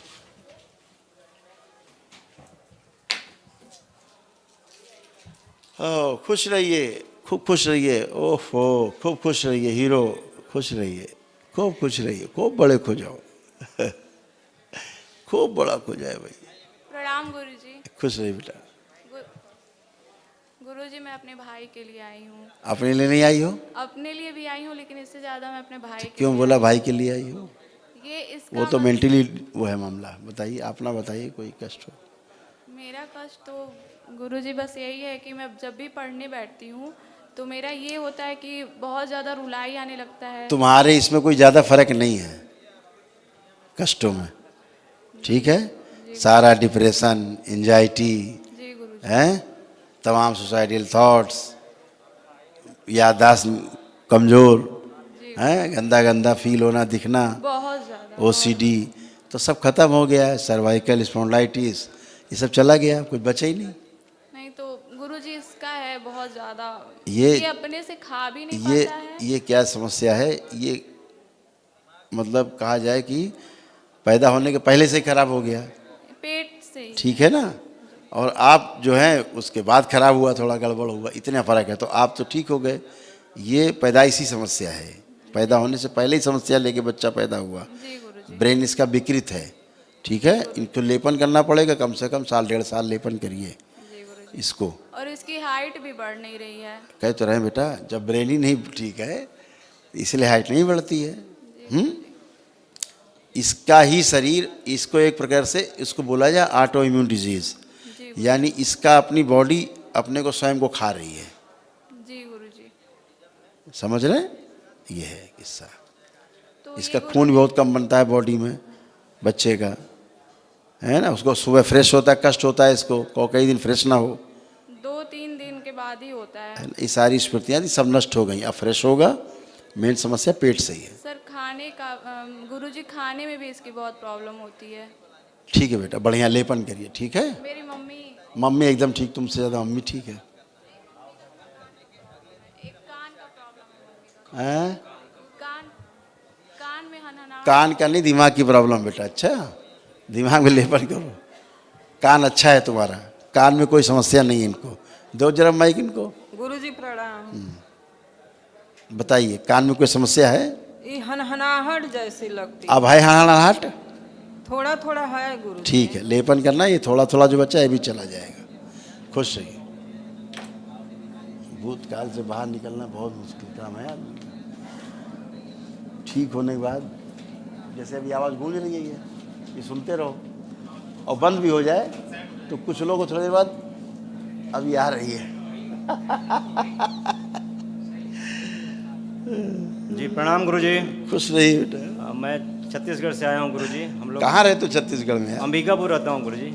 खुश रहिए, खूब खुश रहिए। ओहो, खूब खुश रहिए हीरो, खुश रहिए, खूब खुश रहिए, खूब बड़े खुश जाओ खूब बड़ा खुश जाए भाई। प्रणाम गुरुजी। खुश रहिए बेटा। गुरुजी मैं अपने भाई के लिए आई हूँ। अपने लिए नहीं आई हो? अपने लिए भी आई हूँ, लेकिन इससे ज्यादा मैं अपने भाई के क्यों बोला भाई के लिए आई हो? ये इसका वो तो मेंटली वो है मामला। बताइए, अपना बताइए, कोई कष्ट हो? मेरा कष्ट तो गुरुजी बस यही है कि मैं जब भी पढ़ने बैठती हूँ तो मेरा ये होता है कि बहुत ज़्यादा रुलाई आने लगता है। तुम्हारे इसमें कोई ज़्यादा फर्क नहीं है कष्टों में, ठीक है। सारा डिप्रेशन, एंजाइटी है, तमाम सुसाइडल थॉट्स, याददाश्त कमज़ोर है, गंदा गंदा फील होना, दिखना, बहुत ज़्यादा ओसीडी, तो सब खत्म हो गया है। सर्वाइकल स्पॉन्डिलाइटिस ये सब चला गया, कुछ बचा ही नहीं। नहीं तो गुरुजी इसका है बहुत ज़्यादा, ये अपने से खा भी नहीं पाता है। ये क्या समस्या है? ये मतलब कहा जाए कि पैदा होने के पहले से ही खराब हो गया, पेट से, ठीक है ना। और आप जो है उसके बाद खराब हुआ, थोड़ा गड़बड़ हुआ, इतना फ़र्क है। तो आप तो ठीक हो गए। ये पैदाइशी समस्या है, पैदा होने से पहले ही समस्या लेके बच्चा पैदा हुआ। ब्रेन इसका विकृत है, ठीक है। इनको लेपन करना पड़ेगा, कम से कम 1.5 साल लेपन करिए इसको। और इसकी हाइट भी बढ़ नहीं रही है। कह तो रहे बेटा, जब ब्रेन ही नहीं ठीक है इसलिए हाइट नहीं बढ़ती है। इसका ही शरीर, इसको एक प्रकार से इसको बोला जाए ऑटो इम्यून डिजीज, यानी इसका अपनी बॉडी अपने को स्वयं को खा रही है। जी गुरुजी। समझ रहे? ये है किस्सा। तो इसका खून बहुत कम बनता है बॉडी में बच्चे का, है ना। उसको सुबह फ्रेश होता है, कष्ट होता है इसको, कई दिन फ्रेश ना हो, 2-3 दिन के बाद ही होता है। ये सारी स्मृतियाँ थी सब नष्ट हो गई, अब फ्रेश होगा। मेन समस्या पेट से ही है। सर खाने का गुरुजी, खाने में भी इसकी बहुत प्रॉब्लम होती है। ठीक है बेटा, बढ़िया लेपन करिए, ठीक है। मेरी मम्मी एकदम ठीक, तुमसे ज़्यादा मम्मी ठीक है। एक कान का प्रॉब्लम है। हैं? कान में हनहनाहट। कान का नहीं, दिमाग की प्रॉब्लम बेटा। अच्छा, दिमाग में लेपन करो। कान अच्छा है तुम्हारा, कान में कोई समस्या नहीं है। इनको दो जरा माइक इनको। गुरुजी प्रणाम। बताइए, कान में कोई समस्या है? ये हनहनाहट जैसी लगती। अब है हनहनाहट? थोड़ा थोड़ा है गुरुजी। ठीक है, लेपन करना, ये थोड़ा थोड़ा जो बच्चा है भी चला जाएगा। खुश रहिए। भूतकाल से बाहर निकलना बहुत मुश्किल काम है आदमी का। ठीक होने के बाद जैसे अभी आवाज़ गूंज रही है, ये सुनते रहो और बंद भी हो जाए तो कुछ लोगों को थोड़ी देर बाद अभी आ रही है। जी प्रणाम गुरुजी। खुश रहिए बेटा। मैं छत्तीसगढ़ से आया हूँ गुरुजी। हम लोग कहाँ रहते हो छत्तीसगढ़ में? अंबिकापुर रहता हूँ गुरुजी।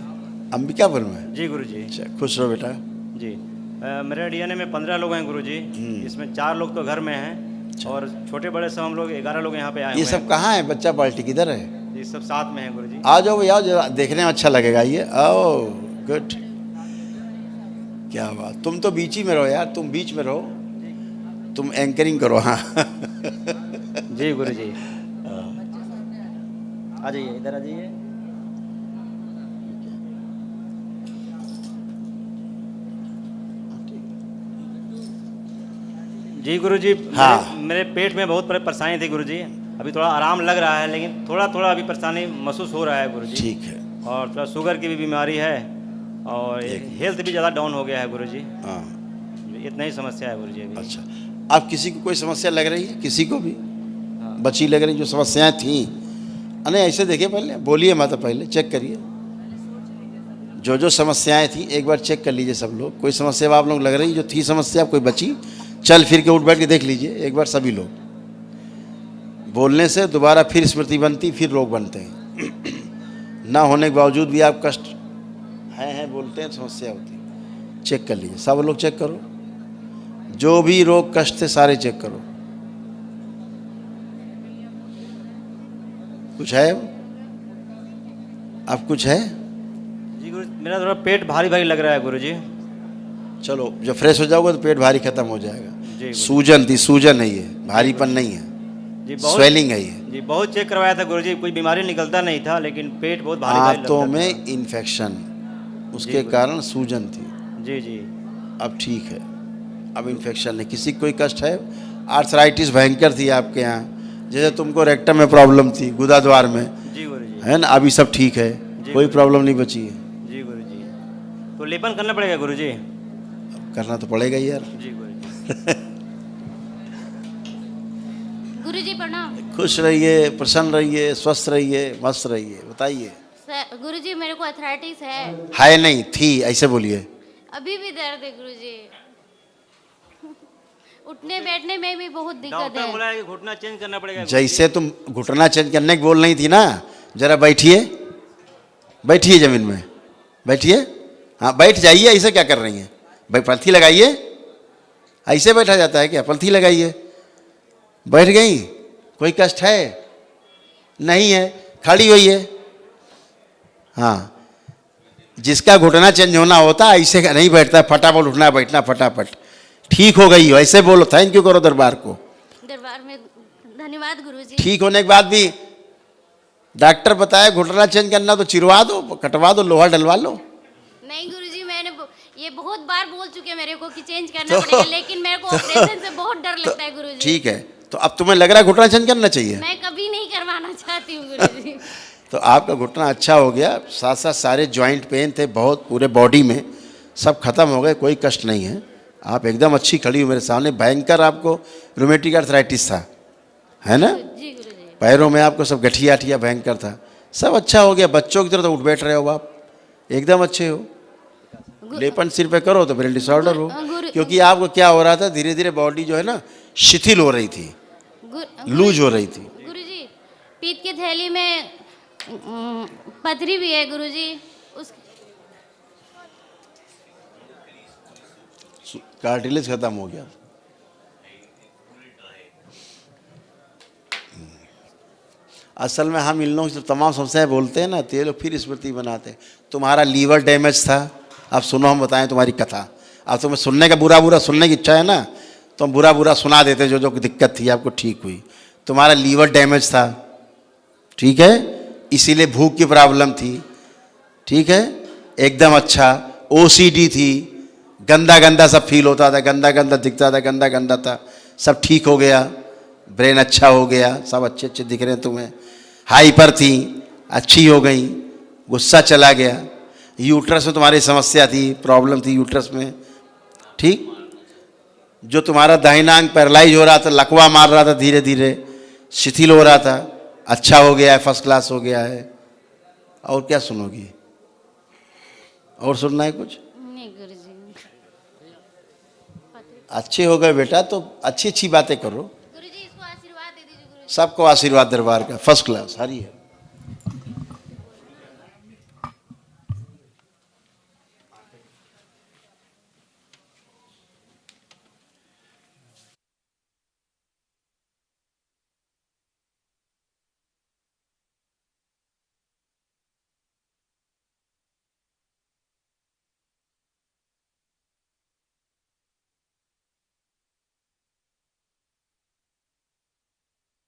अंबिकापुर में? जी गुरुजी। अच्छा, खुश रहो बेटा। जी मेरे डीएनए में 15 लोग हैं गुरुजी। इसमें 4 लोग तो घर में हैं और छोटे बड़े सब हम लोग 11 लोग यहाँ पे आए। ये सब कहाँ है? बच्चा पार्टी किधर है? ये सब साथ में है गुरुजी। आ जाओ भैया, आओ, देखने में अच्छा लगेगा। ये आओ, गुड, क्या बात। तुम तो बीच ही में रहो यार, तुम बीच में रहो, तुम एंकरिंग करो। हाँ जी गुरुजी। आ जाइए, इधर आ जाइए। जी गुरुजी। हाँ। मेरे पेट में बहुत परेशानी थी गुरुजी। अभी थोड़ा आराम लग रहा है, लेकिन थोड़ा थोड़ा अभी परेशानी महसूस हो रहा है गुरुजी। ठीक है। और थोड़ा शुगर की भी बीमारी है और हेल्थ भी ज़्यादा डाउन हो गया है गुरुजी। हाँ, इतना ही समस्या है गुरुजी अभी। अच्छा, आप किसी को कोई समस्या लग रही है? किसी को भी बची लग रही जो समस्याएं थी? अरे ऐसे देखिए, पहले बोलिए माता, पहले चेक करिए जो जो समस्याएं थी, एक बार चेक कर लीजिए सब लोग। कोई समस्या आप लोग लग रही जो थी समस्या, कोई बची? चल फिर के उठ बैठ के देख लीजिए एक बार सभी लोग। बोलने से दोबारा फिर स्मृति बनती, फिर रोग बनते हैं। ना होने के बावजूद भी आप कष्ट हैं बोलते हैं, समस्या होती है। चेक कर लीजिए सब लोग, चेक करो जो भी रोग कष्ट थे सारे चेक करो। कुछ है? अब कुछ है? जी गुरु, मेरा थोड़ा पेट भारी भारी लग रहा है गुरुजी। चलो जब फ्रेश हो जाओगे तो पेट भारी खत्म हो जाएगा। जी, सूजन थी, सूजन है ये, भारीपन नहीं है, स्वेलिंग है ये। जी बहुत चेक करवाया था गुरुजी, कोई बीमारी निकलता नहीं था, लेकिन पेट बहुत भारी भारी आंतों में इन्फेक्शन, उसके कारण सूजन थी। जी जी अब ठीक है, अब इन्फेक्शन नहीं। किसी को कोई कष्ट है? आर्थराइटिस भयंकर थी आपके यहाँ, जैसे तुमको रेक्टम में प्रॉब्लम थी, गुदा द्वार में, जी गुरुजी, है ना? अभी सब ठीक है, कोई प्रॉब्लम नहीं बची है। जी गुरुजी। तो लेपन करना पड़ेगा गुरुजी? करना तो पड़ेगा ही यार। जी गुरुजी। गुरुजी प्रणाम। खुश रहिए, प्रसन्न रहिए, स्वस्थ रहिए, मस्त रहिए। बताइए। गुरुजी मेरे को अर्थराइटिस है। नहीं थी, ऐसे बोलिए। अभी भी दर्द है गुरुजी, उठने बैठने में भी बहुत दिक्कत है। डॉक्टर बोला है कि घुटना चेंज करना पड़ेगा। जैसे तुम घुटना चेंज करने की बोल रही थी ना, जरा बैठिए, बैठिए जमीन में, बैठिए। हाँ बैठ जाइए, ऐसे क्या कर रही हैं भाई? पलथी लगाइए, ऐसे बैठा जाता है क्या? पलथी लगाइए। बैठ गई? कोई कष्ट है? नहीं है, खड़ी हुई है। हाँ, जिसका घुटना चेंज होना होता ऐसे का नहीं बैठता, फटाफट उठना बैठना फटाफट। ठीक हो गई हो ऐसे बोलो, थैंक यू करो दरबार को। दरबार में धन्यवाद गुरुजी। ठीक होने के बाद भी डॉक्टर बताया घुटना चेंज करना तो चिरवा दो, कटवा दो, लोहा डलवा लो। नहीं गुरुजी, मैंने ये बहुत बार बोल चुके मेरे को कि चेंज करना पड़ेगा, लेकिन मेरे को ऑपरेशन से बहुत डर लगता है गुरुजी। ठीक है, तो अब तुम्हें लग रहा है घुटना चेंज करना चाहिए? मैं कभी नहीं करवाना चाहती हूँ गुरुजी। तो आपका घुटना अच्छा हो गया, साथ साथ सारे जॉइंट पेन थे बहुत पूरे बॉडी में, सब खत्म हो गए, कोई कष्ट नहीं है। आप एकदम अच्छी खड़ी हो मेरे सामने। भयंकर आपको रूमेटिक आर्थराइटिस था, है ना? जी गुरुजी। पैरों में आपको सब गठिया अठिया भयंकर था, सब अच्छा हो गया। बच्चों की तरह तो उठ बैठ रहे हो आप, एकदम अच्छे हो। लेपन सिर पे करो तो ब्रेन डिसऑर्डर हो, क्योंकि आपको क्या हो रहा था, धीरे धीरे बॉडी जो है ना शिथिल हो रही थी, लूज हो रही थी। गुरुजी पीठ की थैली में पथरी भी है गुरुजी, उस कार्टिलेज खत्म हो गया। असल में हम इन लोगों से तमाम समस्याएं बोलते हैं ना, तो ये लोग फिर स्मृति बनाते हैं। तुम्हारा लीवर डैमेज था, अब सुनो हम बताएं तुम्हारी कथा। अब तुम्हें सुनने का बुरा बुरा सुनने की इच्छा है ना, तो हम बुरा बुरा सुना देते, जो जो दिक्कत थी आपको ठीक हुई। तुम्हारा लीवर डैमेज था, ठीक है, इसीलिए भूख की प्रॉब्लम थी, ठीक है, एकदम अच्छा। OCD थी, गंदा गंदा सब फील होता था, गंदा गंदा दिखता था, गंदा गंदा था, सब ठीक हो गया। ब्रेन अच्छा हो गया, सब अच्छे अच्छे दिख रहे हैं तुम्हें। हाइपर थी, अच्छी हो गई, गुस्सा चला गया। यूट्रस में तुम्हारी समस्या थी, प्रॉब्लम थी यूट्रस में, ठीक। जो तुम्हारा दाहिना अंग पैरालाइज हो रहा था, लकवा मार रहा था, धीरे धीरे शिथिल हो रहा था, अच्छा हो गया है, फर्स्ट क्लास हो गया है। और क्या सुनोगी? और सुनना है कुछ? नहीं गुरुजी। अच्छे हो गए बेटा, तो अच्छी अच्छी बातें करो। गुरुजी इसको आशीर्वाद दे दीजिए गुरुजी। सबको आशीर्वाद दरबार का, फर्स्ट क्लास। हरी है।